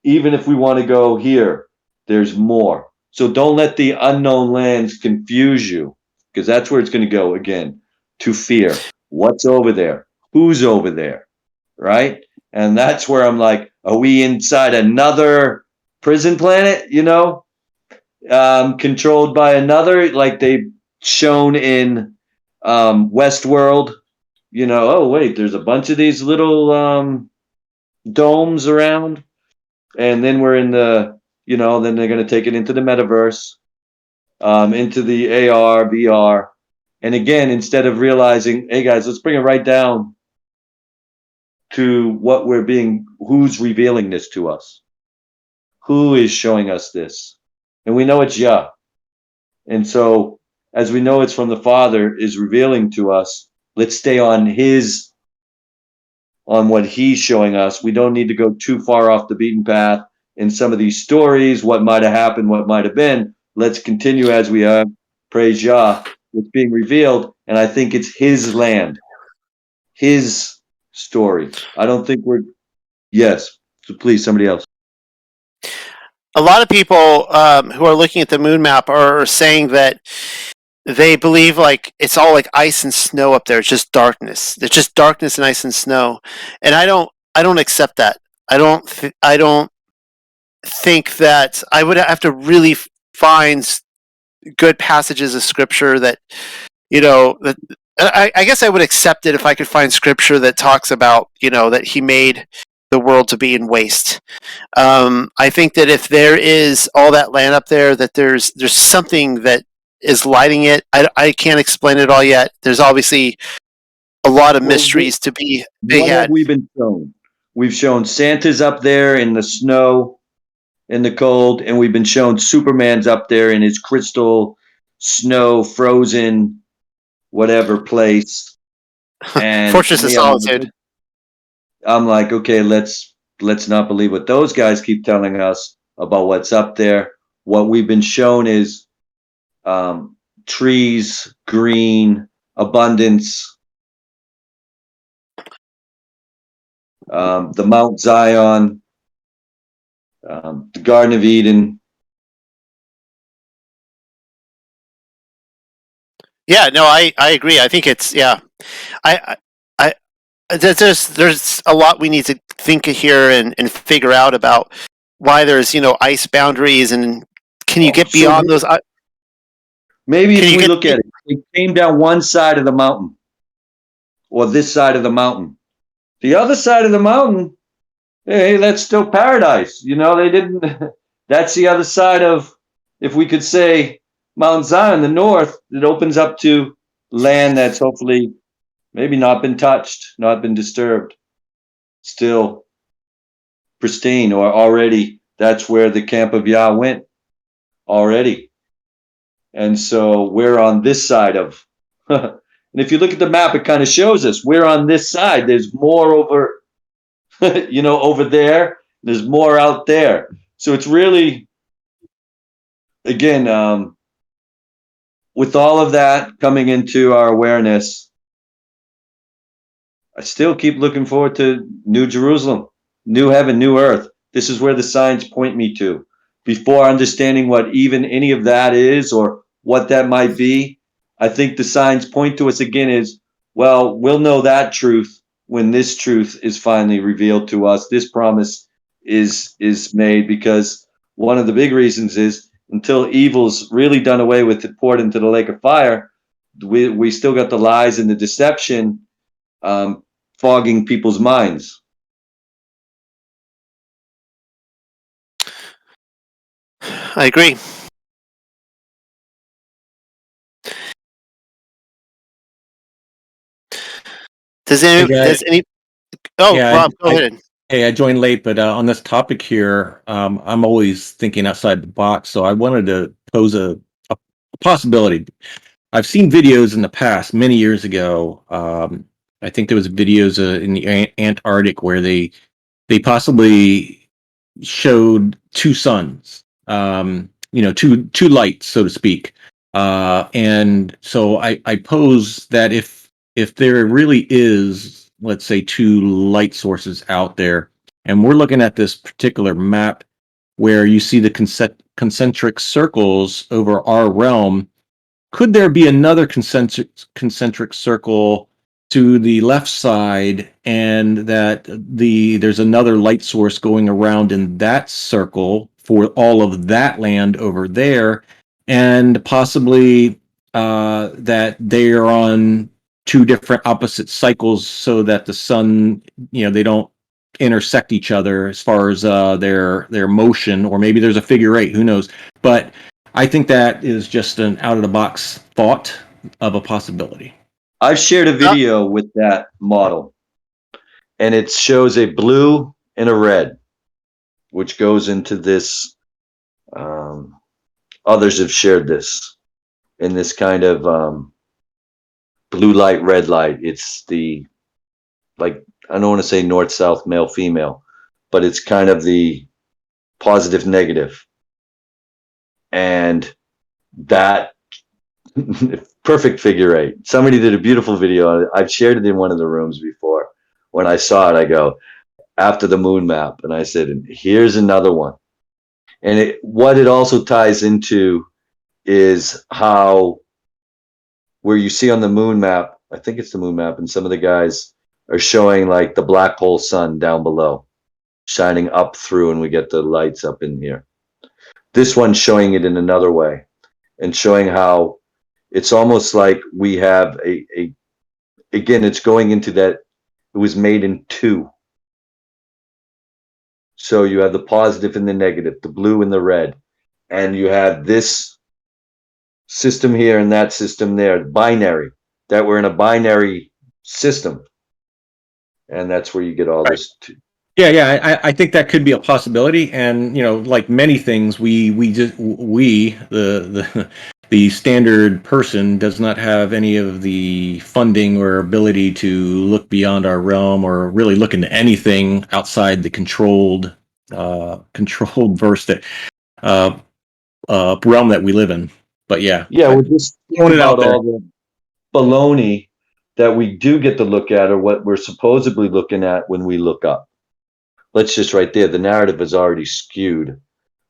C: even if we want to go here, there's more. So don't let the unknown lands confuse you, because that's where it's going to go again, to fear. What's over there? Who's over there? Right? And that's where I'm like, are we inside another prison planet, controlled by another, like they've shown in Westworld? Oh, wait, there's a bunch of these little domes around. And then we're in then they're going to take it into the metaverse, into the AR, VR. And again, instead of realizing, hey guys, let's bring it right down to what who's revealing this to us? Who is showing us this? And we know it's Yah. And so, as we know it's from the Father, is revealing to us, let's stay on what he's showing us. We don't need to go too far off the beaten path in some of these stories, what might have happened, what might have been. Let's continue as we are. Praise Yah. It's being revealed, and I think it's his land, his story. I don't think yes. So please, somebody else.
A: A lot of people who are looking at the moon map are saying that they believe like it's all like ice and snow up there. It's just darkness. It's just darkness and ice and snow, and I don't accept that. I don't think that. I would have to really find good passages of scripture that that. I guess I would accept it if I could find scripture that talks about that he made the world to be in waste. I think that if there is all that land up there, that there's something that is lighting it. I can't explain it all yet. There's obviously a lot of mysteries to be
C: What have
A: had.
C: we been shown? We've shown Santa's up there in the snow, in the cold, and we've been shown Superman's up there in his crystal, snow, frozen, whatever place. And
A: Fortress of
C: me,
A: Solitude.
C: I'm like, okay, let's not believe what those guys keep telling us about what's up there. What we've been shown is trees, green, abundance, the Mount Zion, the Garden of Eden.
A: Yeah, no, I agree. I think it's I there's a lot we need to think here and figure out about why there's ice boundaries, and can you get beyond those?
C: Maybe if we look at it, it came down one side of the mountain, or this side of the mountain. The other side of the mountain, hey, that's still paradise. They didn't. That's the other side of, if we could say, Mount Zion, the north. It opens up to land that's hopefully maybe not been touched, not been disturbed, still pristine, or already that's where the camp of Yah went already. And so we're on this side of, and if you look at the map, it kind of shows us we're on this side. There's more over, over there. There's more out there. So it's really, again, with all of that coming into our awareness, I still keep looking forward to New Jerusalem, new heaven, new earth. This is where the signs point me to. Before understanding what even any of that is or what that might be, I think the signs point to us again is, well, we'll know that truth when this truth is finally revealed to us. This promise is made, because one of the big reasons is until evil's really done away with it, poured into the lake of fire, we still got the lies and the deception fogging people's minds.
A: I agree. Does
E: Hey,
A: any? Oh,
E: yeah,
A: Rob, go ahead.
E: hey, I joined late, but on this topic here, I'm always thinking outside the box. So I wanted to pose a possibility. I've seen videos in the past, many years ago. I think there was videos in the Antarctic where they possibly showed two suns, two lights, so to speak. And so I pose that if there really is, let's say, two light sources out there, and we're looking at this particular map where you see the concentric circles over our realm, could there be another concentric circle to the left side, and that there's another light source going around in that circle for all of that land over there, and possibly that they are on two different opposite cycles, so that the sun, they don't intersect each other as far as their motion, or maybe there's a figure eight, who knows. But I think that is just an out of the box thought of a possibility.
C: I've shared a video with that model, and it shows a blue and a red, which goes into this. Others have shared this in this kind of blue light, red light. It's the, like, I don't want to say north, south, male, female, but it's kind of the positive, negative. And that perfect figure eight. Somebody did a beautiful video. I've shared it in one of the rooms before. When I saw it, I go, after the moon map, and I said, here's another one. And what it also ties into is how, where you see on the moon map, I think it's the moon map, and some of the guys are showing like the black hole sun down below, shining up through, and we get the lights up in here. This one's showing it in another way, and showing how it's almost like we have again, it's going into that, it was made in two. So you have the positive and the negative, the blue and the red, and you have this system here and that system there, binary, that we're in a binary system. And that's where you get all this.
E: I think that could be a possibility. And, like many things, the standard person does not have any of the funding or ability to look beyond our realm, or really look into anything outside the controlled verse that realm that we live in. But
C: we're just
E: throwing it out
C: about
E: there.
C: all the baloney that we do get to look at, or what we're supposedly looking at when we look up. Let's just right there, the narrative is already skewed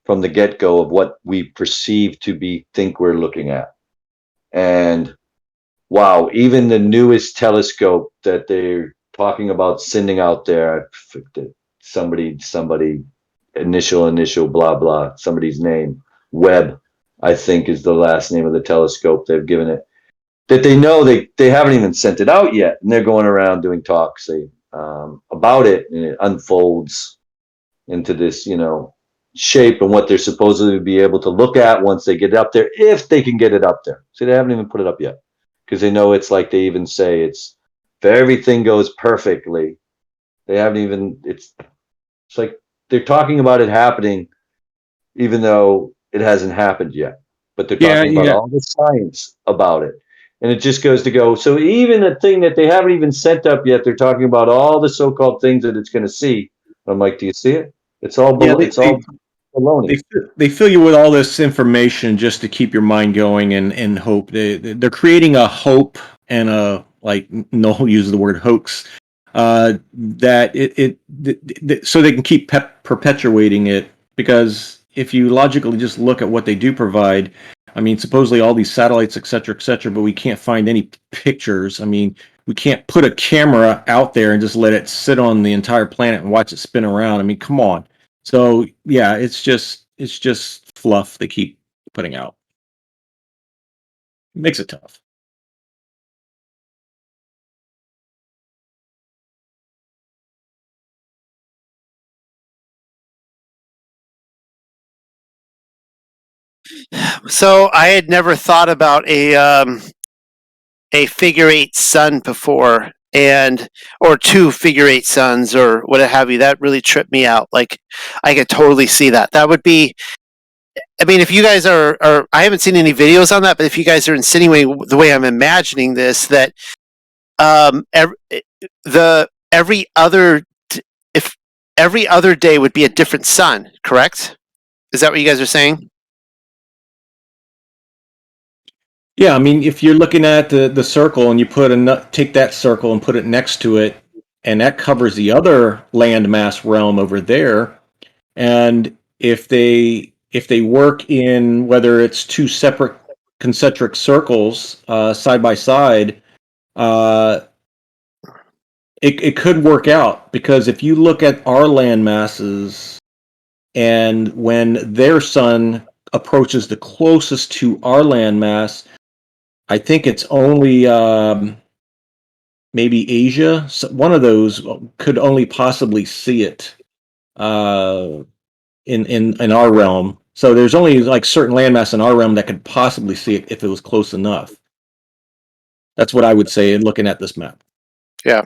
C: from the get-go of what we perceive to think we're looking at. And wow, even the newest telescope that they're talking about sending out there, somebody initial blah blah, somebody's name, Webb, I think is the last name of the telescope they've given it, that they know they haven't even sent it out yet, and they're going around doing talks about it, and it unfolds into this shape, and what they're supposedly be able to look at once they get it up there, if they can get it up there. So they haven't even put it up yet, because they know, it's like they even say, it's, if everything goes perfectly, they haven't even, it's like they're talking about it happening even though it hasn't happened yet, but they're talking about all the science about it. And it just goes to go, so even a thing that they haven't even sent up yet, they're talking about all the so-called things that it's going to see. I'm like, do you see it? It's all baloney.
E: They fill you with all this information just to keep your mind going and hope. They're creating a hope and a, like Noel uses the word hoax, that so they can keep perpetuating it. Because if you logically just look at what they do provide, I mean, supposedly all these satellites, et cetera, but we can't find any pictures. I mean, we can't put a camera out there and just let it sit on the entire planet and watch it spin around. I mean, come on. So yeah, it's just fluff they keep putting out. It makes it tough.
A: So I had never thought about a figure eight sun before, and or two figure-8 suns or what have you. That really tripped me out. Like, I could totally see that. That would be. I mean, if you guys are I haven't seen any videos on that, but if you guys are insinuating the way I'm imagining this, that every, every other if every other day would be a different sun, correct? Is that what you guys are saying?
E: Yeah, I mean, if you're looking at the circle and you take that circle and put it next to it, and that covers the other landmass realm over there, and if they work in whether it's two separate concentric circles side by side, uh, it could work out, because if you look at our land masses and when their sun approaches the closest to our landmass, I think it's only maybe Asia. So one of those could only possibly see it in our realm. So there's only like certain landmass in our realm that could possibly see it if it was close enough. That's what I would say in looking at this map.
A: Yeah.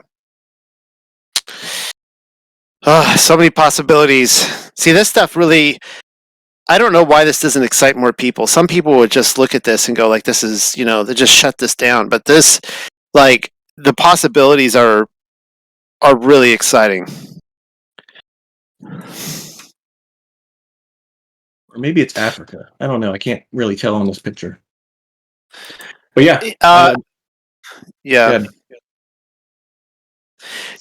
A: So many possibilities. See, this stuff really. I don't know why this doesn't excite more people. Some people would just look at this and go, like, this is, they just shut this down. But this, like, the possibilities are really exciting.
E: Or maybe it's Africa. I don't know. I can't really tell on this picture. But yeah.
A: Yeah.
E: Good.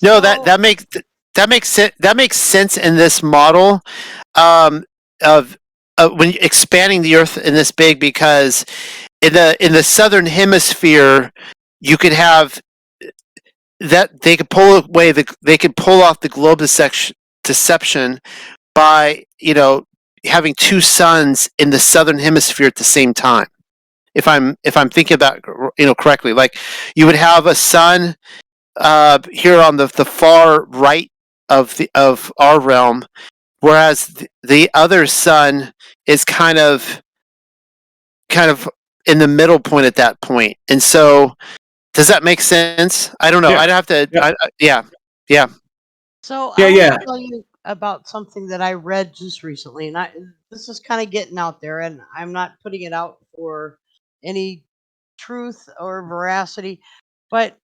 A: No,
D: So-
A: that makes sense in this model of when expanding the Earth in this big, because in the southern hemisphere you could have that they could pull away they could pull off the globe deception by having two suns in the southern hemisphere at the same time. If I'm thinking about correctly, like you would have a sun here on the far right of our realm, whereas the other sun is kind of in the middle point at that point. And so, does that make sense? I don't know.
E: Yeah.
A: I'd have to. Yeah.
D: So
E: Yeah,
D: I
E: yeah.
D: want to tell you about something that I read just recently, and this is kind of getting out there, and I'm not putting it out for any truth or veracity, but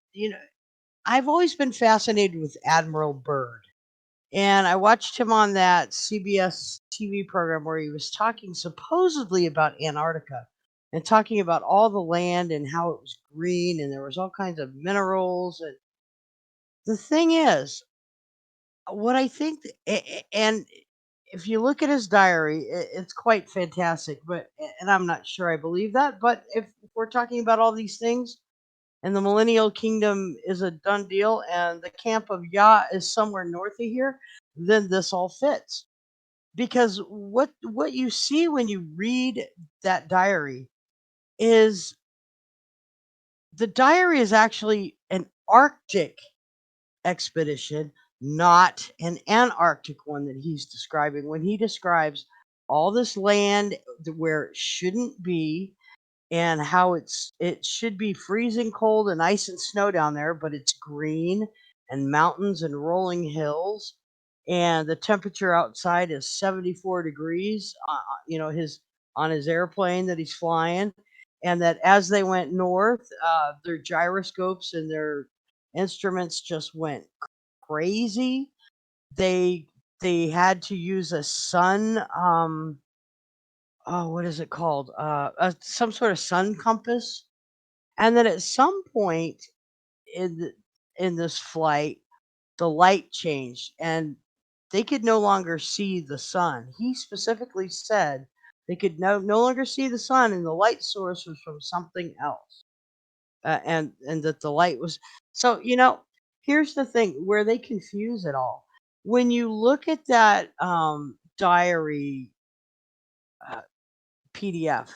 D: I've always been fascinated with Admiral Byrd, and I watched him on that CBS TV program where he was talking supposedly about Antarctica and talking about all the land and how it was green and there was all kinds of minerals. And the thing is, what I think, and if you look at his diary, it's quite fantastic. And I'm not sure I believe that. But if we're talking about all these things, and the Millennial Kingdom is a done deal, and the camp of Yah is somewhere north of here, then this all fits. Because what you see when you read that diary is the diary is actually an Arctic expedition, not an Antarctic one that he's describing. When he describes all this land where it shouldn't be, and how it should be freezing cold and ice and snow down there, but it's green and mountains and rolling hills, and the temperature outside is 74 degrees. His on his airplane that he's flying, and that as they went north, their gyroscopes and their instruments just went crazy. They they had to use a sun oh, what is it called? Some sort of sun compass. And then at some point in in this flight, the light changed and they could no longer see the sun. He specifically said they could no longer see the sun, and the light source was from something else. And that the light was so. Here's the thing where they confuse it all. When you look at that diary uh, PDF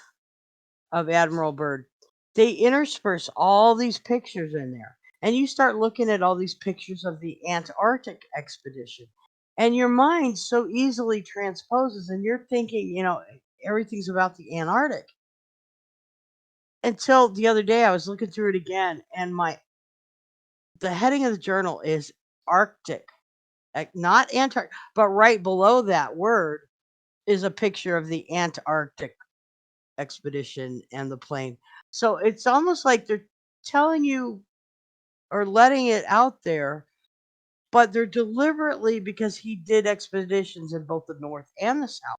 D: of Admiral Byrd, they intersperse all these pictures in there. And you start looking at all these pictures of the Antarctic expedition. And your mind so easily transposes, and you're thinking, everything's about the Antarctic. Until the other day, I was looking through it again, and the heading of the journal is Arctic, not Antarctic, but right below that word is a picture of the Antarctic expedition and the plane. So it's almost like they're telling you or letting it out there, but they're deliberately, because he did expeditions in both the North and the South,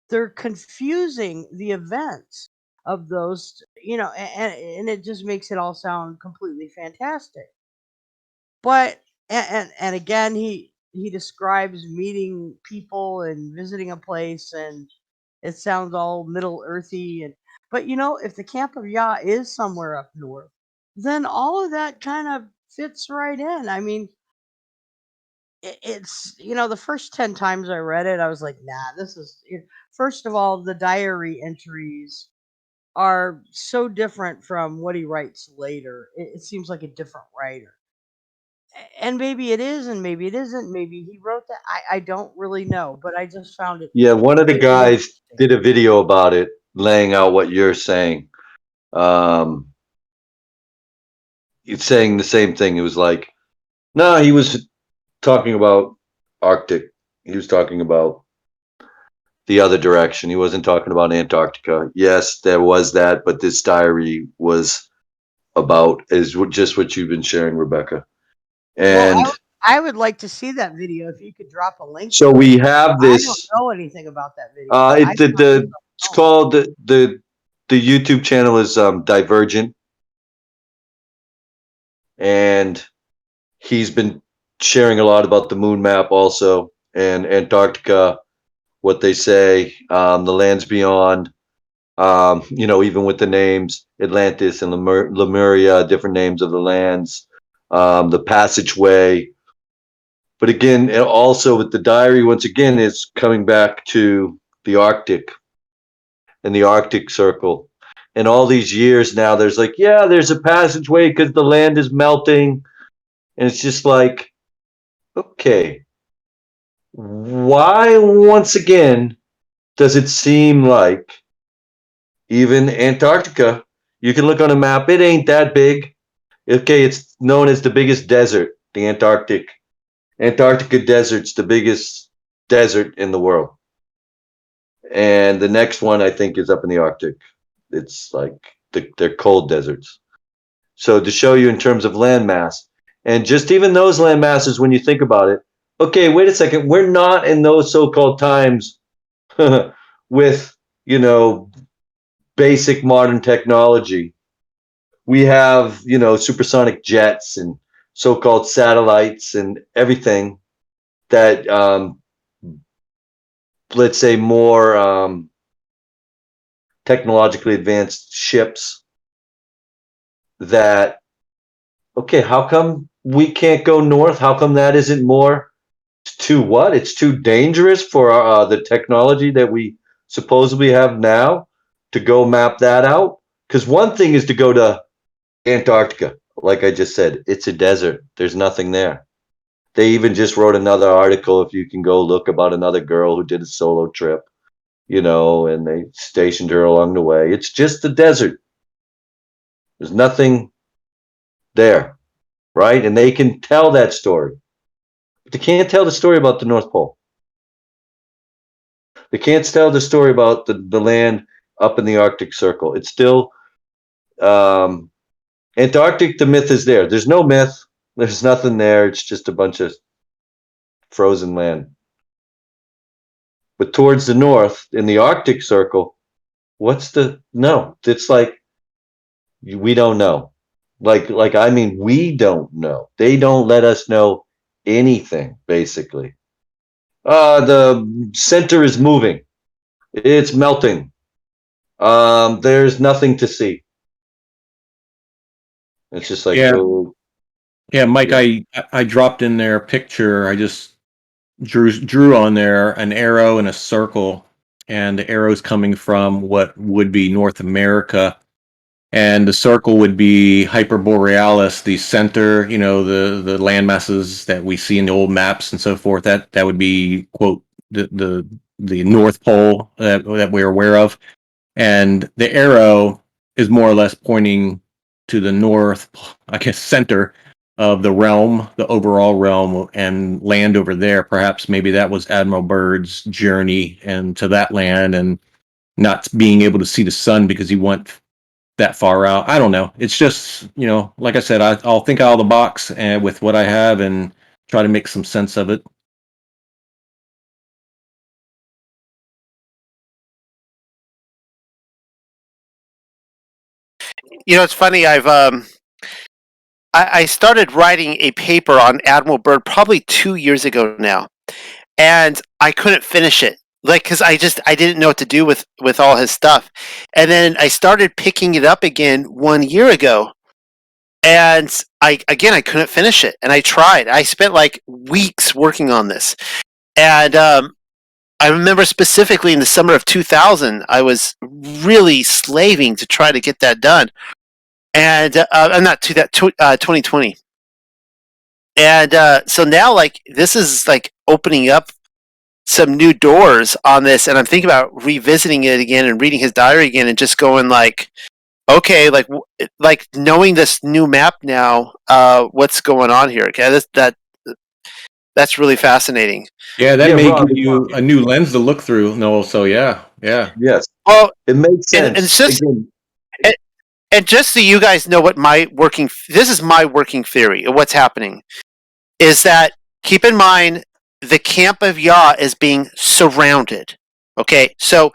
D: they're confusing the events of those, and it just makes it all sound completely fantastic. But and again, he describes meeting people and visiting a place, and it sounds all Middle Earthy. And but if the camp of Yah is somewhere up north, then all of that kind of fits right in. I mean, it's the first 10 times I read it, I was like, nah, this is first of all, the diary entries are so different from what he writes later. It seems like a different writer. And maybe it is, and maybe it isn't. Maybe he wrote that. I don't really know, but I just found it
C: Yeah, one of the
D: greatly
C: guys
D: interesting.
C: did a video about it, laying out what you're saying. He's saying the same thing. It was like, no, he was talking about Arctic. He was talking about the other direction. He wasn't talking about Antarctica. Yes, there was that, but this diary was about is just what you've been sharing, Rebecca.
D: Well,
C: And
D: I would like to see that video if you could drop a link
C: so
D: to it.
C: we have
D: I don't
C: this.
D: know anything about that video. I
C: It the it's
D: don't.
C: called the YouTube channel is Divergent, and he's been sharing a lot about the moon map also and Antarctica, what they say, the lands beyond. Even with the names Atlantis and Lemuria, different names of the lands, the passageway. But again, and also with the diary, once again, it's coming back to the Arctic and the Arctic Circle. And all these years now, there's like, yeah, there's a passageway because the land is melting. And it's just like, okay, why once again does it seem like even Antarctica, you can look on a map, it ain't that big. Okay, it's known as the biggest desert, the Antarctica desert's the biggest desert in the world. And the next one I think is up in the Arctic. It's like they're cold deserts. So to show you in terms of land mass, and just even those land masses, when you think about it, okay, wait a second, we're not in those so-called times with basic modern technology. We have supersonic jets and so-called satellites and everything that let's say more technologically advanced ships that okay, how come we can't go north? How come that isn't more too what? It's too dangerous for the technology that we supposedly have now to go map that out. Because one thing is to go to Antarctica, like I just said, it's a desert. There's nothing there. They even just wrote another article, if you can go look, about another girl who did a solo trip, and they stationed her along the way. It's just the desert. There's nothing there, right? And they can tell that story. But they can't tell the story about the North Pole. They can't tell the story about the land up in the Arctic Circle. It's still Antarctic, the myth is there. There's no myth. There's nothing there. It's just a bunch of frozen land. But towards the north, in the Arctic Circle, no? It's like we don't know. Like I mean, we don't know. They don't let us know anything, basically. The center is moving. It's melting. There's nothing to see. It's just like,
E: Yeah,
C: oh,
E: yeah, Mike.
C: yeah.
E: I dropped in there a picture. I just drew on there an arrow and a circle, and the arrow's coming from what would be North America, and the circle would be Hyperborealis, the center. The land masses that we see in the old maps and so forth. That would be quote the North Pole that we're aware of, and the arrow is more or less pointing to the north, I guess, center of the realm, the overall realm, and land over there. Perhaps maybe that was Admiral Byrd's journey into that land, and not being able to see the sun because he went that far out. I don't know. It's just, like I said, I'll think out of the box and with what I have and try to make some sense of it.
A: It's funny. I started writing a paper on Admiral Byrd probably 2 years ago now, and I couldn't finish it, like, because I didn't know what to do with all his stuff, and then I started picking it up again 1 year ago, and I couldn't finish it, and I tried. I spent like weeks working on this, and I remember specifically in the summer of 2000, I was really slaving to try to get that done. And I'm not to that 2020, and so now, like, this is like opening up some new doors on this, and I'm thinking about revisiting it again and reading his diary again, and just going like, okay, like knowing this new map now, what's going on here? Okay, that's really fascinating.
E: Yeah, that may
C: Rob,
E: give you a new lens to look through, Noel. So yeah.
C: yes,
A: Well,
C: it makes sense.
A: and it's just.
C: Again,
A: And just so you guys know what this is my working theory of what's happening, is that, keep in mind, the camp of Yah is being surrounded. Okay, so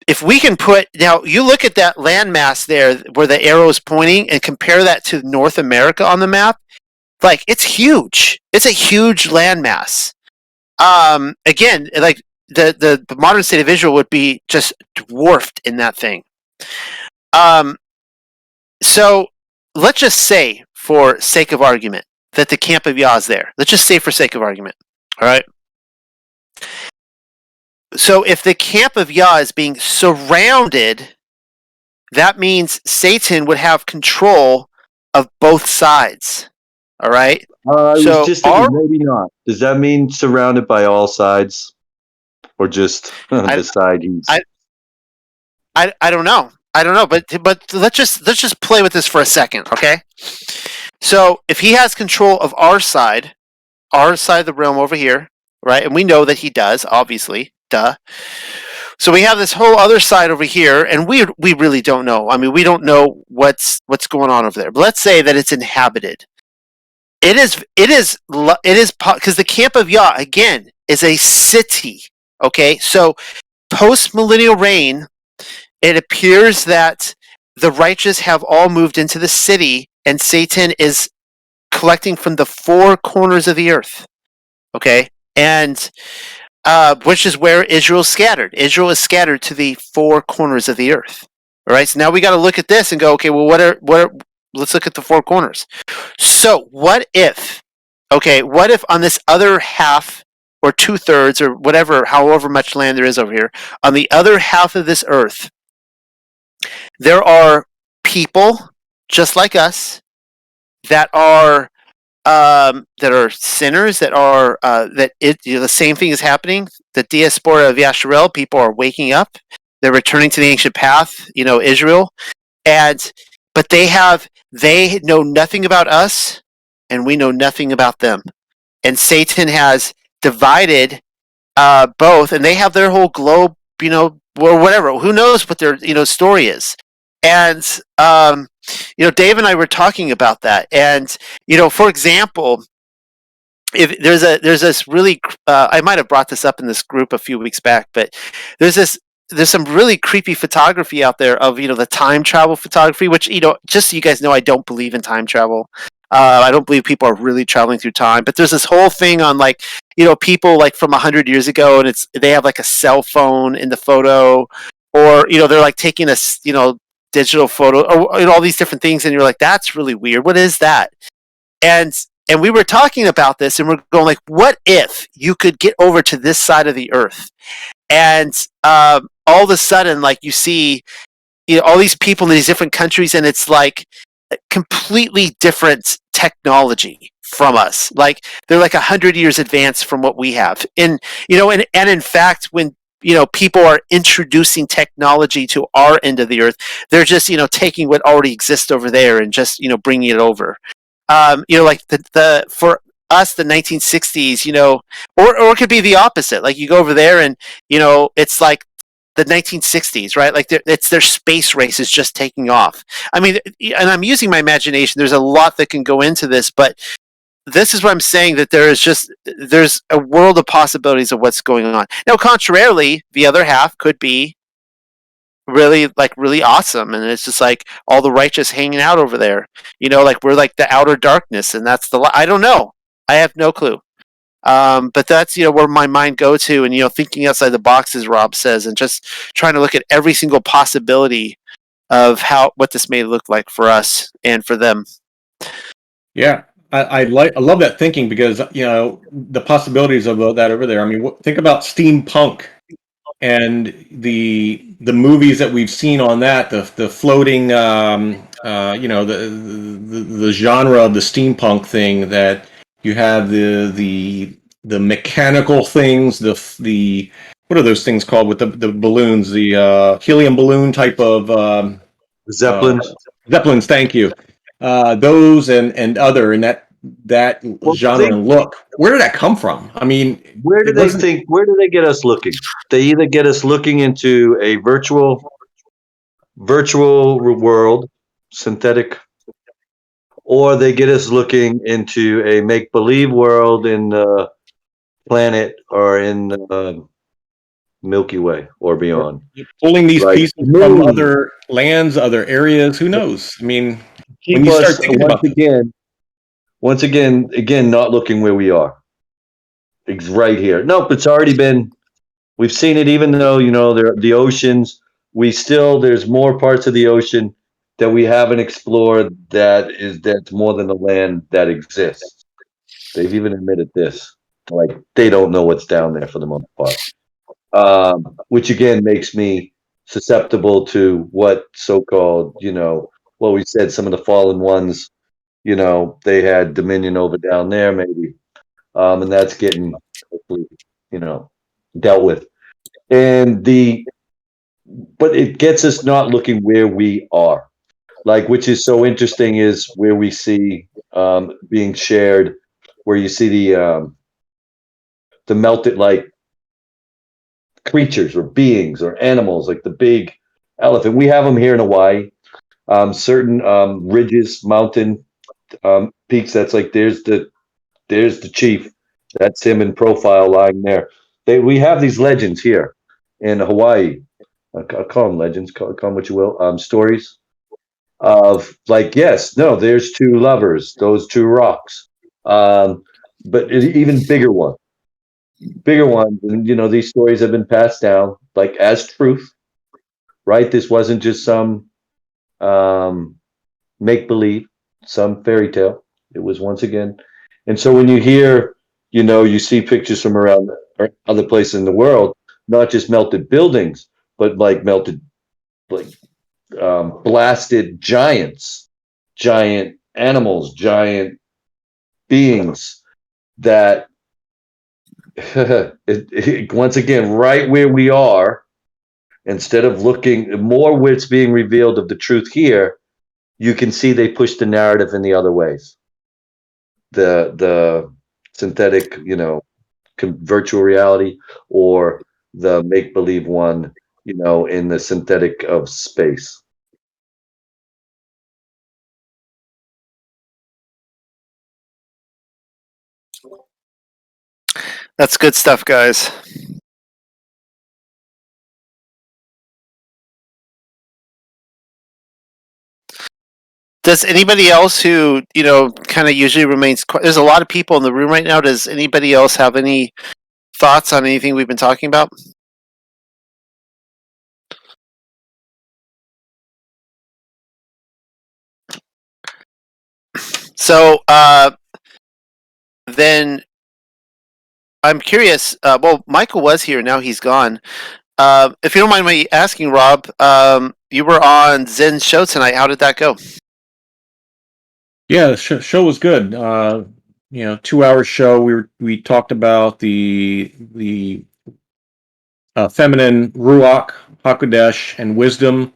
A: if we can now you look at that landmass there where the arrow is pointing and compare that to North America on the map, like, it's huge. It's a huge landmass. Again, like the modern state of Israel would be just dwarfed in that thing. So let's just say, for sake of argument, that the camp of Yah is there. Let's just say for sake of argument. All right? So if the camp of Yah is being surrounded, that means Satan would have control of both sides. All right?
C: I was just thinking, maybe not. Does that mean surrounded by all sides? Or just the side he's...
A: I don't know. I don't know, but let's just play with this for a second, okay? So if he has control of our side of the realm over here, right? And we know that he does, obviously, duh. So we have this whole other side over here, and we really don't know. I mean, we don't know what's going on over there. But let's say that it's inhabited. It is because the camp of Yah, again, is a city. Okay, so post-millennial reign, it appears that the righteous have all moved into the city, and Satan is collecting from the four corners of the earth. Okay, and which is where Israel is scattered. Israel is scattered to the four corners of the earth. All right, so now we got to look at this and go, okay, well, let's look at the four corners. So what if on this other half, or 2/3, or whatever, however much land there is over here, on the other half of this earth, there are people just like us that are sinners, the same thing is happening. The diaspora of Yasharel, people are waking up. They're returning to the ancient path, Israel, but they know nothing about us, and we know nothing about them. And Satan has divided both, and they have their whole globe, or whatever. Who knows what their story is? And Dave and I were talking about that, and for example, if there's this really, I might have brought this up in this group a few weeks back, but there's some really creepy photography out there of the time travel photography, which just so you guys know, I don't believe in time travel. I don't believe people are really traveling through time, but there's this whole thing on people like from 100 years ago, and they have like a cell phone in the photo, or they're like taking a digital photo, or all these different things, and you're like, that's really weird. What is that? And we were talking about this, and we're going like, what if you could get over to this side of the earth, and all of a sudden, like, you see all these people in these different countries, and it's like completely different technology from us. Like, they're like 100 years advanced from what we have. And in fact, when people are introducing technology to our end of the earth, they're just taking what already exists over there and just bringing it over. like the for us the 1960s, or it could be the opposite. Like you go over there and it's like the 1960s, right? Like it's their space race is just taking off. I mean, and I'm using my imagination. There's a lot that can go into this, but this is what I'm saying, that there's a world of possibilities of what's going on. Now, contrarily, the other half could be really awesome, and it's just like all the righteous hanging out over there. Like we're like the outer darkness, and that's I don't know. I have no clue. But that's where my mind go to, and thinking outside the box, as Rob says, and just trying to look at every single possibility of what this may look like for us and for them.
E: Yeah, I love that thinking, because the possibilities of that over there. I mean, think about steampunk and the movies that we've seen on that, the floating the genre of the steampunk thing, that you have the mechanical things, the what are those things called with the balloons, the helium balloon type of
C: Zeppelins.
E: Zeppelins, thank you. Those and other, and that genre and look. Where did that come from? I mean,
C: where do they get us looking? They either get us looking into a virtual world, synthetic, or they get us looking into a make-believe world in the planet or in the Milky Way or beyond.
E: Pulling these
C: Right.
E: pieces from other lands, other areas, who knows? I mean, when you start thinking about
C: once again, not looking where we are. It's right here. Nope, it's already been. We've seen it, even though the oceans. There's more parts of the ocean that we haven't explored. That's more than the land that exists. They've even admitted this. Like they don't know what's down there for the most part, which again makes me susceptible to what so-called, well, we said some of the fallen ones, they had dominion over down there, maybe, and that's getting hopefully, dealt with. But it gets us not looking where we are, like, which is so interesting, is where we see being shared, where you see the melted, like, creatures or beings or animals, like the big elephant. We have them here in Hawaii. Certain ridges, mountain peaks. That's like there's the chief. That's him in profile lying there. We have these legends here in Hawaii. I'll call them legends. Call them what you will. Stories of, like, yes, no, there's two lovers. Those two rocks. But even bigger ones. And these stories have been passed down like as truth, right? This wasn't just some make believe, some fairy tale. It was, once again. And so when you hear, you see pictures from around other places in the world, not just melted buildings, but like melted, like blasted giants, giant animals, giant beings that once again, right where we are, instead of looking more where it's being revealed of the truth here, you can see they push the narrative in the other ways. The synthetic, virtual reality, or the make-believe one, in the synthetic of space.
A: That's good stuff, guys. Does anybody else who, kind of usually remains, there's a lot of people in the room right now. Does anybody else have any thoughts on anything we've been talking about? So, then I'm curious. Well, Michael was here. Now he's gone. If you don't mind me asking, Rob, you were on Zen's show tonight. How did that go?
E: Yeah, the show was good. 2 hour show. We talked about the feminine ruach, hakodesh, and wisdom,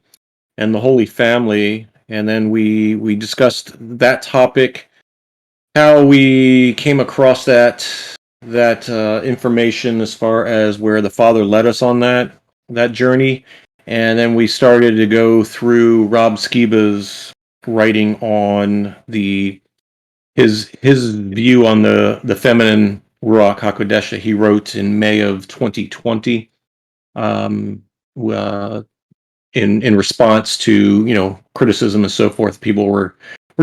E: and the Holy Family, and then we discussed that topic how we came across that information as far as where the Father led us on that journey, and then we started to go through Rob Skiba's writing on his view on the feminine Ruach Hakodesh that he wrote in May of 2020. Um, uh, in response to criticism and so forth people were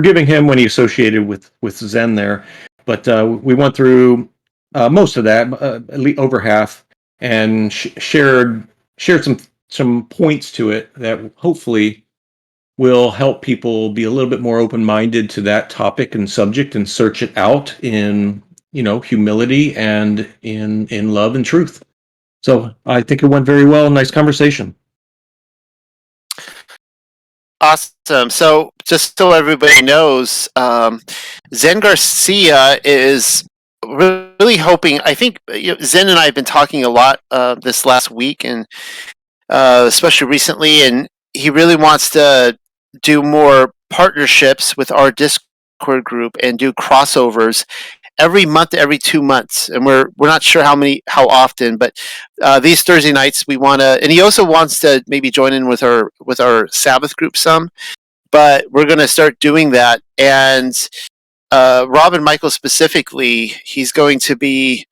E: giving him when he associated with Zen there, but we went through most of that, at least over half, and shared some points to it that hopefully will help people be a little bit more open-minded to that topic and subject and search it out in humility and in love and truth. So I think it went very well. Nice conversation.
A: Awesome. So, just so everybody knows, Zen Garcia is really hoping. I think Zen and I have been talking a lot this last week, and especially recently, and he really wants to do more partnerships with our Discord group and do crossovers every month, every 2 months, and we're not sure how often, but these Thursday nights we want to, and he also wants to maybe join in with our Sabbath group some, but we're going to start doing that. And Rob and Michael specifically, he's going to be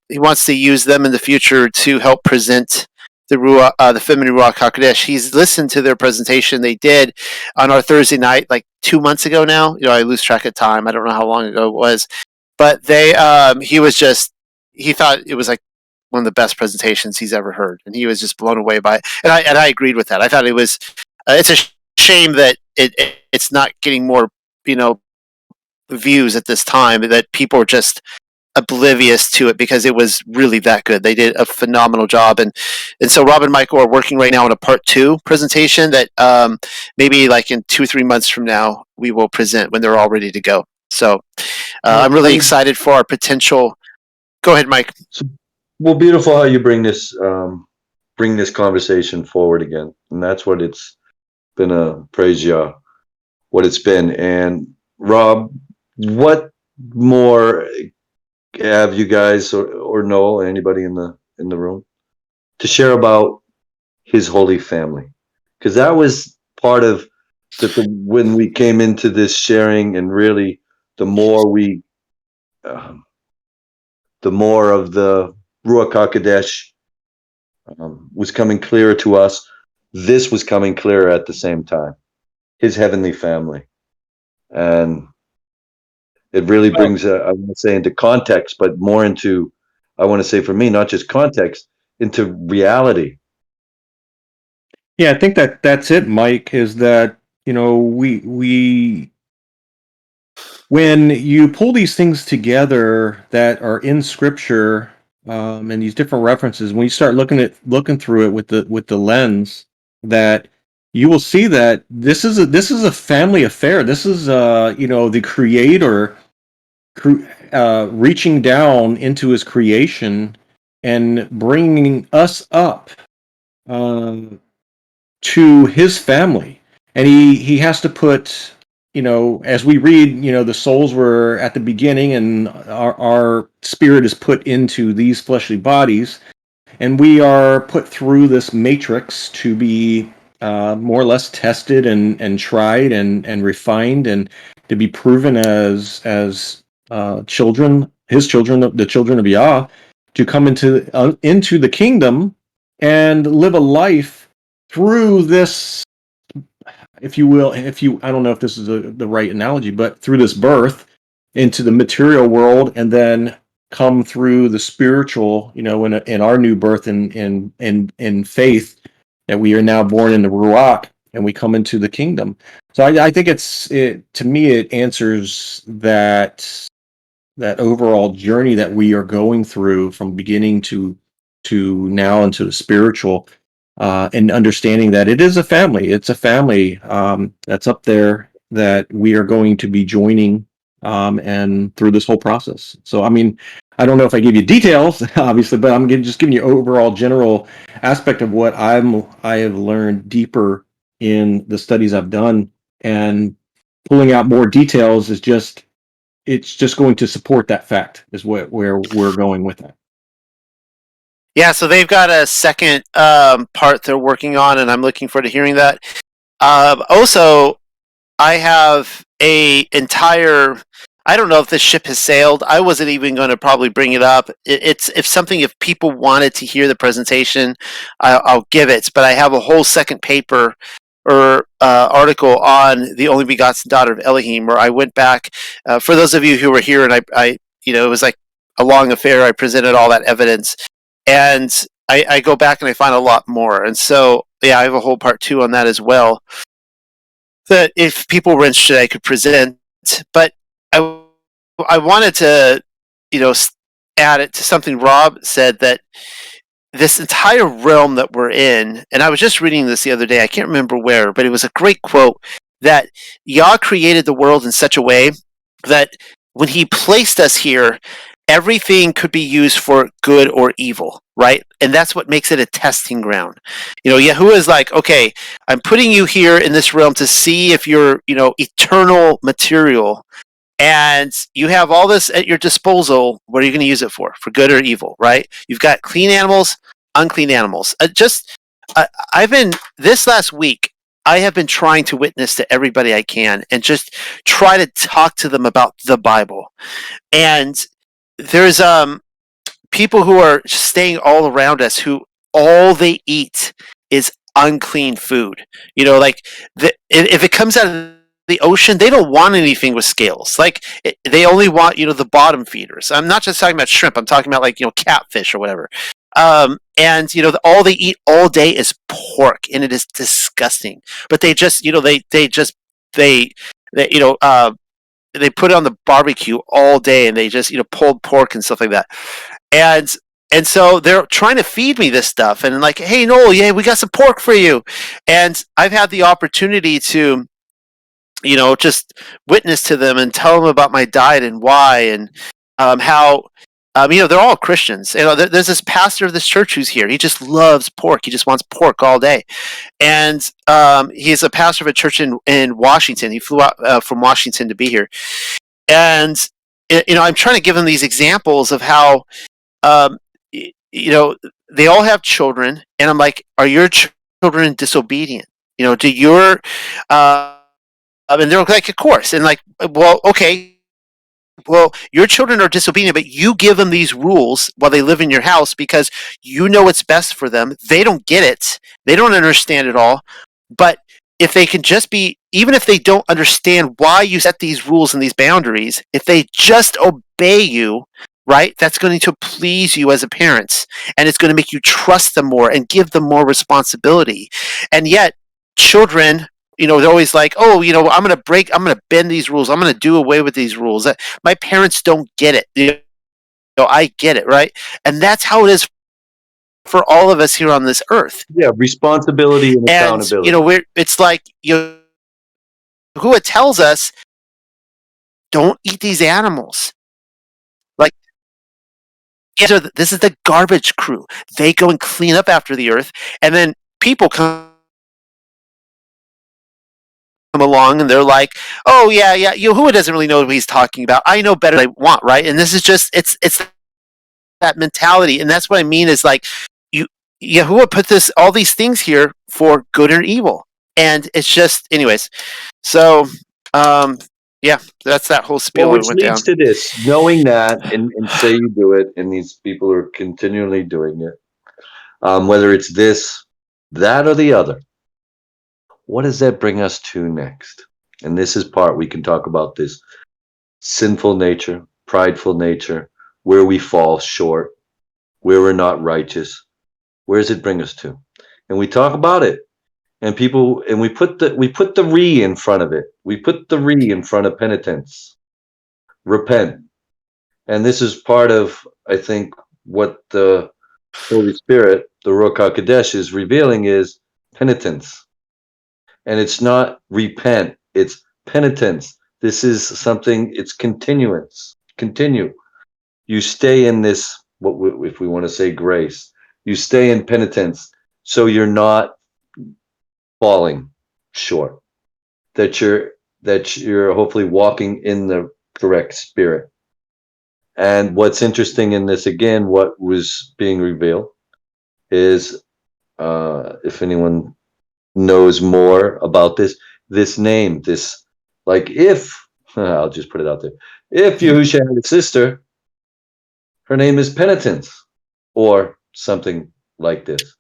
A: he wants to use them in the future to help present the feminine Ruach Hakodesh. He's listened to their presentation they did on our Thursday night, like 2 months ago now. I lose track of time. I don't know how long ago it was, but he thought it was like one of the best presentations he's ever heard, and he was just blown away by it. And I agreed with that. I thought it was. It's a shame that it's not getting more views at this time. That people are just oblivious to it because it was really that good. They did a phenomenal job, and so Rob and Michael are working right now on a part 2 presentation that maybe like in 2-3 months from now we will present when they're all ready to go. So I'm really excited for our potential. Go ahead, Mike.
C: Well, beautiful how you bring this conversation forward again, and that's what it's been a praise Yah, what it's been. And Rob, what more have you guys or Noel, anybody in the room, to share about his holy family? Because that was part of when we came into this sharing, and really the more of the Ruach HaKodesh was coming clearer to us. This was coming clearer at the same time. His heavenly family. And it really brings, I want to say, into context, but more into, I want to say for me, not just context, into reality.
E: Yeah, I think that's it, Mike, is that, we when you pull these things together that are in scripture, and these different references, when you start looking through it with the lens, that you will see that this is a family affair. This is the creator reaching down into his creation and bringing us up to his family, and he has to put, as we read, the souls were at the beginning, and our spirit is put into these fleshly bodies, and we are put through this matrix to be more or less tested and tried and refined, and to be proven as children, his children, the children of Yah, to come into the kingdom and live a life through this, if you will, I don't know if this is the right analogy, but through this birth into the material world, and then come through the spiritual, in our new birth in faith, that we are now born in the Ruach, and we come into the kingdom. So I think to me, it answers that overall journey that we are going through from beginning to now into the spiritual, and understanding that it is a family. It's a family that's up there that we are going to be joining, and through this whole process. So, I mean, I don't know if I give you details, obviously, but I'm just giving you overall general aspect of what I have learned deeper in the studies I've done, and pulling out more details is just it's just going to support that fact is where we're going with that.
A: Yeah, so they've got a second part they're working on, and I'm looking forward to hearing that. Also, I have a entire. I don't know if this ship has sailed. I wasn't even going to probably bring it up. It's if people wanted to hear the presentation, I'll give it. But I have a whole second paper or article on the only begotten daughter of Elohim, where I went back. For those of you who were here, and I it was like a long affair. I presented all that evidence, and I go back and I find a lot more. And so, yeah, I have a whole part 2 on that as well, that if people were interested, I could present. But I wanted to, add it to something Rob said, that this entire realm that we're in, and I was just reading this the other day, I can't remember where, but it was a great quote, that Yah created the world in such a way that when he placed us here, everything could be used for good or evil, right? And that's what makes it a testing ground. Yahuwah is like, okay, I'm putting you here in this realm to see if you're, eternal material, and you have all this at your disposal. What are you going to use it for good or evil, right? You've got clean animals, unclean animals. I've been, this last week, I have been trying to witness to everybody I can and just try to talk to them about the Bible. And there's people who are staying all around us who all they eat is unclean food. Like if it comes out of the ocean, they don't want anything with scales. Like they only want the bottom feeders. I'm not just talking about shrimp. I'm talking about like catfish or whatever. And all they eat all day is pork, and it is disgusting. But they just they put it on the barbecue all day, and they just pulled pork and stuff like that. And so they're trying to feed me this stuff, and like, hey Noel, yeah, we got some pork for you. And I've had the opportunity to just witness to them and tell them about my diet and why, and how they're all Christians. There's this pastor of this church who's here. He just loves pork. He just wants pork all day. And he's a pastor of a church in Washington. He flew out from Washington to be here. And I'm trying to give him these examples of how they all have children, and I'm like, are your children disobedient? Do your and they're like, of course. And like, well, okay. Well, your children are disobedient, but you give them these rules while they live in your house because you know what's best for them. They don't get it. They don't understand it all. But if they can just be, even if they don't understand why you set these rules and these boundaries, if they just obey you, right, that's going to please you as a parent. And it's going to make you trust them more and give them more responsibility. And yet, children, they're always like, oh, I'm going to bend these rules. I'm going to do away with these rules. My parents don't get it. I get it, right? And that's how it is for all of us here on this earth.
C: Yeah, responsibility and accountability.
A: It's like, Yahuwah tells us, don't eat these animals. Like, this is the garbage crew. They go and clean up after the earth, and then people come along and they're like, oh yeah, Yahuwah doesn't really know what he's talking about. I know better than I want, right? And this is just it's that mentality. And that's what I mean is like, Yahuwah put all these things here for good or evil. And it's just, anyways. So yeah, that's that whole spiel.
C: Which leads to this, knowing that and say you do it, and these people are continually doing it. Whether it's this, that, or the other. What does that bring us to next? And this is part we can talk about this sinful nature, prideful nature, where we fall short, where we're not righteous. Where does it bring us to? And we talk about it. And we put the re in front of it. We put the re in front of penitence. Repent. And this is part of, I think, what the Holy Spirit, the Ruach HaKodesh, is revealing is penitence. And it's not repent, it's penitence. This is something, it's continuance. Continue. You stay in this, if we want to say grace, you stay in penitence so you're not falling short. That you're hopefully walking in the correct spirit. And what's interesting in this, again, what was being revealed is, if anyone knows more about this name, this, like, if, I'll just put it out there, if Yahusha had a sister, her name is Penitence, or something like this.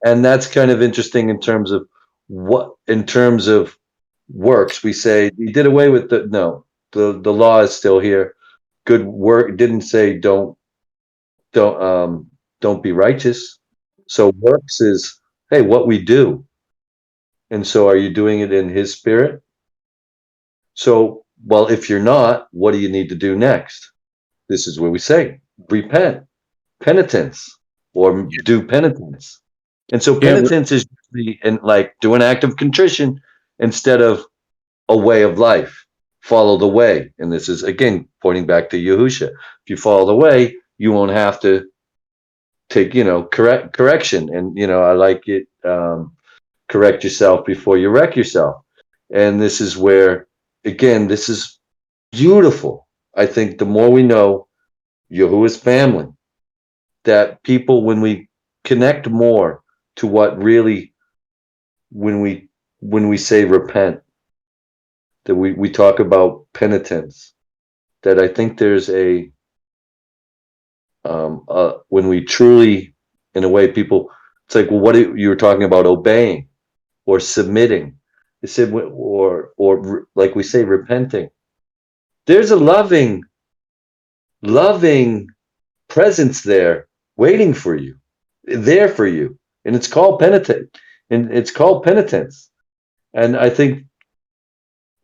C: And that's kind of interesting in terms of works. We say he did away with the law is still here. Good work didn't say don't be righteous. So works is, hey, what we do. And so are you doing it in his spirit? So, well, if you're not, what do you need to do next? This is where we say repent, penitence, or do penitence. And so
E: Yeah,
C: penitence is like do an act of contrition instead of a way of life. Follow the way. And this is, again, pointing back to Yahusha. If you follow the way, you won't have to take, correction. And, I like it. Correct yourself before you wreck yourself. And this is where, again, this is beautiful. I think the more we know Yahuwah's family, that people, when we connect more to what really, when we say repent, that we talk about penitence, that I think there's when we truly, in a way, people, it's like, well, you were talking about obeying or submitting. They said, or like we say, repenting. There's a loving presence there waiting for you, there for you. And it's called penitence. And it's called penitence. And I think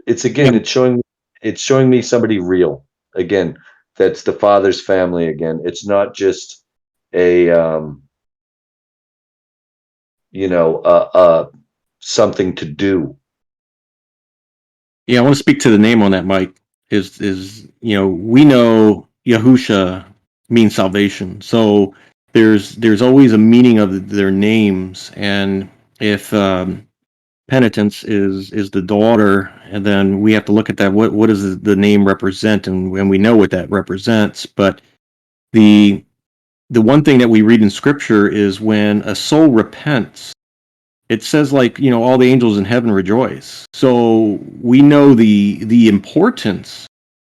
C: it's, again,
E: yeah,
C: it's showing me somebody real. Again, that's the Father's family again. It's not just a something to do.
E: yeah. I want to speak to the name on that, Mike. Is we know Yahusha means salvation, so there's always a meaning of their names, and if penitence is the daughter, and then we have to look at that. What does the name represent? And we know what that represents. But the one thing that we read in Scripture is when a soul repents, it says, like, all the angels in heaven rejoice. So we know the importance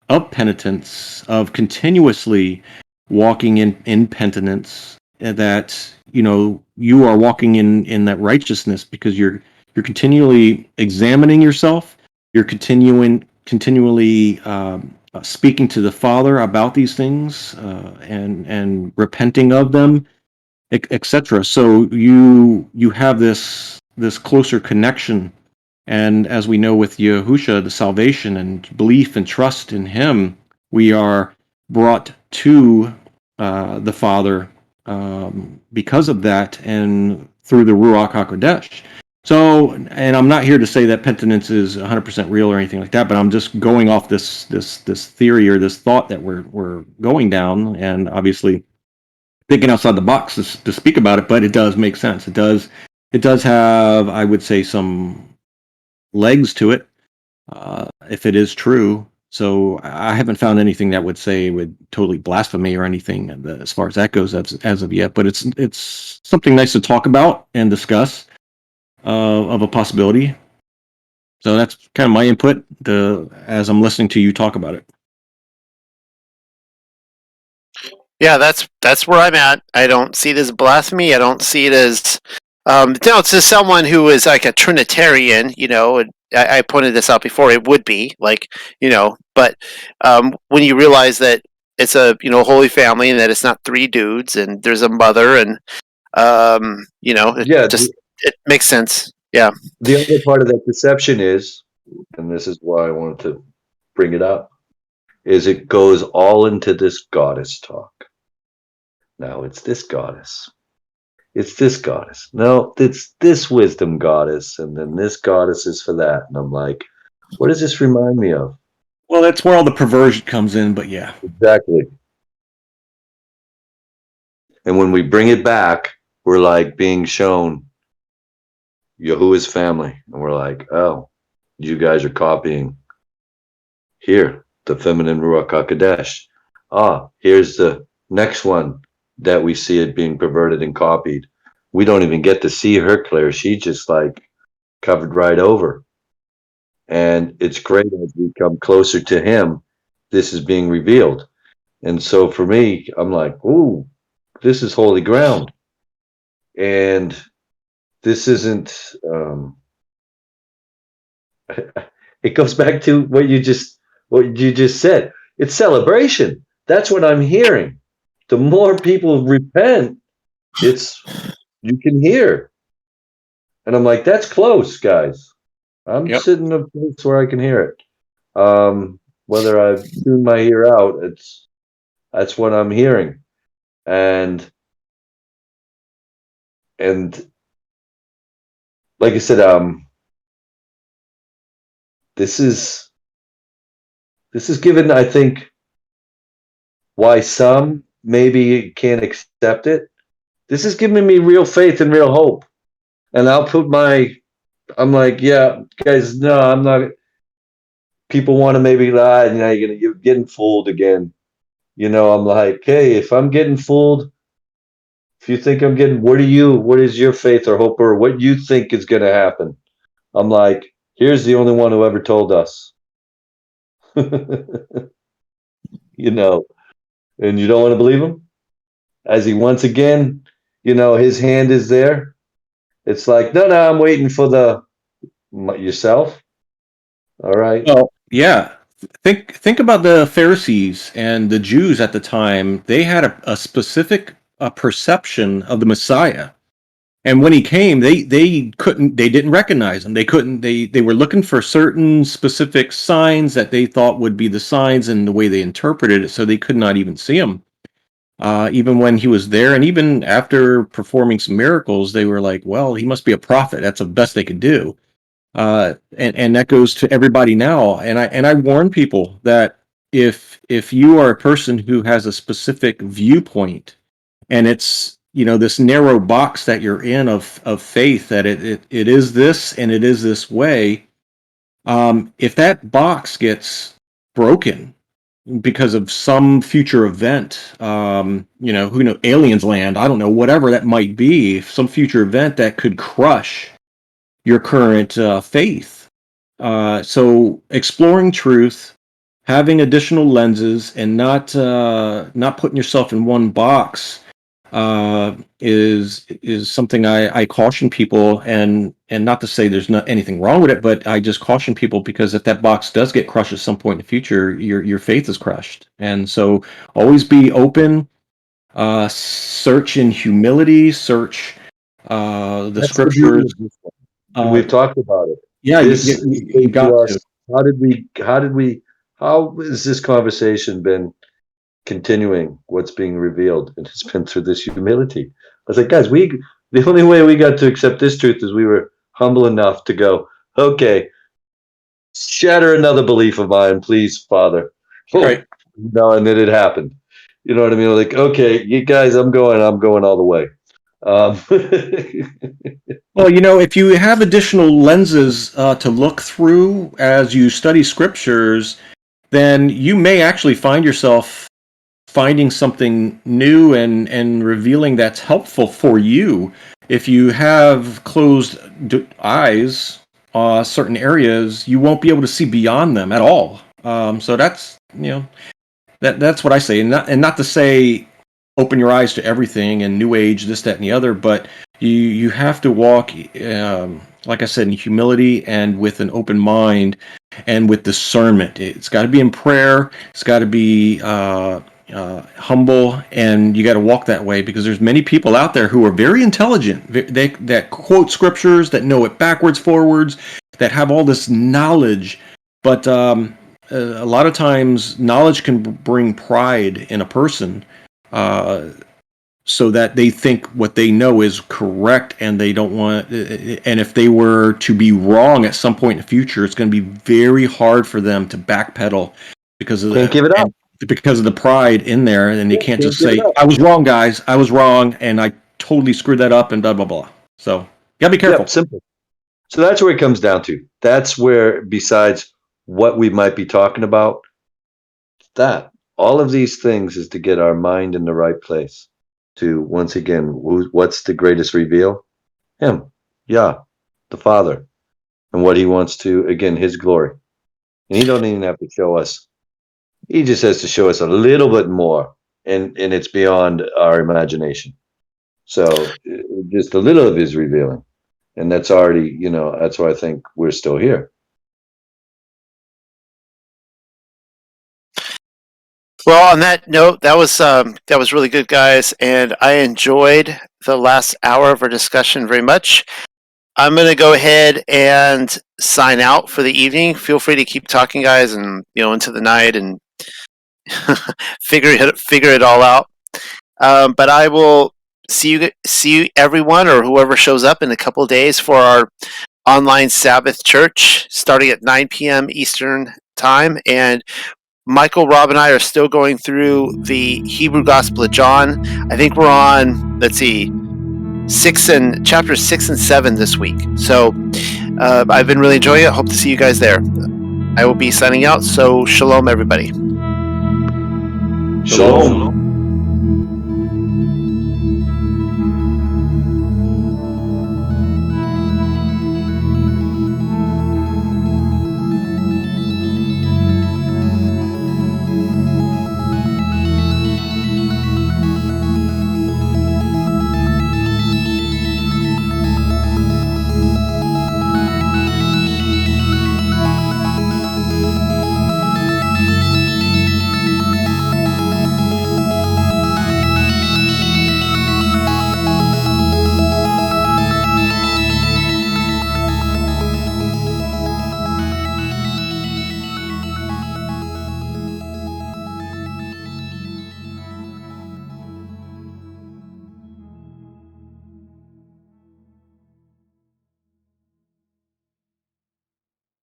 E: of penitence, of continuously walking in penitence, and that you are walking in that righteousness because you're continually examining yourself. You're continually speaking to the Father about these things, and repenting of them, etc. So you have this closer connection, and as we know with Yahusha, the salvation and belief and trust in Him, we are brought to the Father because of that, and through the Ruach Hakodesh. So, and I'm not here to say that penitence is 100% real or anything like that, but I'm just going off this theory or this thought that we're going down, and obviously thinking outside the box to speak about it. But it does make sense. It does have, I would say, some legs to it, if it is true. So I haven't found anything that would say would totally blasphemy or anything as far as that goes as of yet. But it's something nice to talk about and discuss, of a possibility. So that's kind of my input as I'm listening to you talk about it.
A: Yeah, that's where I'm at. I don't see it as blasphemy. I don't see it as it's just someone who is like a Trinitarian. And I pointed this out before. It would be like, but when you realize that it's a holy family and that it's not three dudes and there's a mother and
C: Yeah.
A: it makes sense. Yeah.
C: The other part of that deception is, and this is why I wanted to bring it up, is it goes all into this goddess talk. Now it's this goddess. It's this goddess. No, it's this wisdom goddess, and then this goddess is for that. And I'm like, what does this remind me of?
E: Well, that's where all the perversion comes in. But yeah,
C: Exactly. And when we bring it back, we're like being shown Yahuwah's family, and we're like, oh, you guys are copying here. the feminine Ruach HaKodesh. Here's the next one that we see it being perverted and copied. We don't even get to see her clear. She just like covered right over. And it's great as we come closer to him, this is being revealed. And so for me, I'm like, ooh, this is holy ground. And this isn't, it goes back to what you just said. It's celebration. That's what I'm hearing. The more people repent, you can hear. And I'm like, that's close, guys. I'm
E: Yep.
C: sitting in a place where I can hear it. Whether I've tuned my ear out, that's what I'm hearing. And like I said, this is given, I think, why some maybe can't accept it. This is giving me real faith and real hope. And I'm like, yeah, guys, no, I'm not. People want to maybe lie, you're getting fooled again. I'm like, hey, if I'm getting fooled, if you think I'm getting, what is your faith or hope or what you think is going to happen? I'm like, here's the only one who ever told us. And you don't want to believe him? As he once again, his hand is there. It's like, no, I'm waiting for yourself. All right.
E: Well, yeah. Think about the Pharisees and the Jews at the time. They had a specific perception of the Messiah. And when he came, they didn't recognize him. They were looking for certain specific signs that they thought would be the signs, and the way they interpreted it, so they could not even see him. Even when he was there, and even after performing some miracles, they were like, well, he must be a prophet. That's the best they could do. And that goes to everybody now. And I warn people that if you are a person who has a specific viewpoint, and it's this narrow box that you're in of faith, that it is this and it is this way, if that box gets broken because of some future event, who knows, aliens land, I don't know, whatever that might be, some future event that could crush your current faith. So exploring truth, having additional lenses, and not putting yourself in one box is something I caution people, and not to say there's not anything wrong with it, but I just caution people, because if that box does get crushed at some point in the future, your faith is crushed. And so always be open, search in humility, search the
C: That's the beauty
E: scriptures.
C: of this one. And we've talked about it.
E: Yeah,
C: This
E: you
C: is big
E: got
C: to
E: to.
C: us. How has this conversation been continuing what's being revealed? And it's been through this humility. I was like, guys, the only way we got to accept this truth is we were humble enough to go, okay, shatter another belief of mine, please, Father.
E: Right.
C: And then it happened. You know what I mean? Like, okay, you guys, I'm going all the way.
E: Well, if you have additional lenses to look through as you study scriptures, then you may actually find yourself finding something new and revealing that's helpful for you. If you have closed eyes, certain areas, you won't be able to see beyond them at all. So that's that's what I say, and not to say open your eyes to everything and New Age, this, that, and the other, but you have to walk, like I said, in humility and with an open mind and with discernment. It's got to be in prayer. It's got to be humble, and you got to walk that way, because there's many people out there who are very intelligent, that quote scriptures, that know it backwards, forwards, that have all this knowledge, but a lot of times knowledge can bring pride in a person, so that they think what they know is correct, and they don't want. And if they were to be wrong at some point in the future, it's going to be very hard for them to backpedal, because of
C: Can't give it up.
E: because of the pride in there, and they can't just
C: give it
E: say,
C: up.
E: "I was wrong, guys. I was wrong, and I totally screwed that up," and blah blah blah. So you gotta be careful.
C: Yep, simple. So that's where it comes down to. That's where, besides what we might be talking about, that. All of these things is to get our mind in the right place. To, once again, what's the greatest reveal? Him. Yeah, the Father. And what he wants to, again, his glory. And he don't even have to show us. He just has to show us a little bit more. And it's beyond our imagination. So just a little of his revealing. And that's already, that's why I think we're still here.
A: Well, on that note, that was really good, guys, and I enjoyed the last hour of our discussion very much. I'm going to go ahead and sign out for the evening. Feel free to keep talking, guys, and into the night and figure it all out. But I will see you everyone or whoever shows up in a couple of days for our online Sabbath church starting at 9 p.m. Eastern time. And Michael, Rob, and I are still going through the Hebrew Gospel of John. I think we're on, let's see, chapters 6 and 7 this week. So I've been really enjoying it. Hope to see you guys there. I will be signing out. So shalom, everybody.
C: Shalom.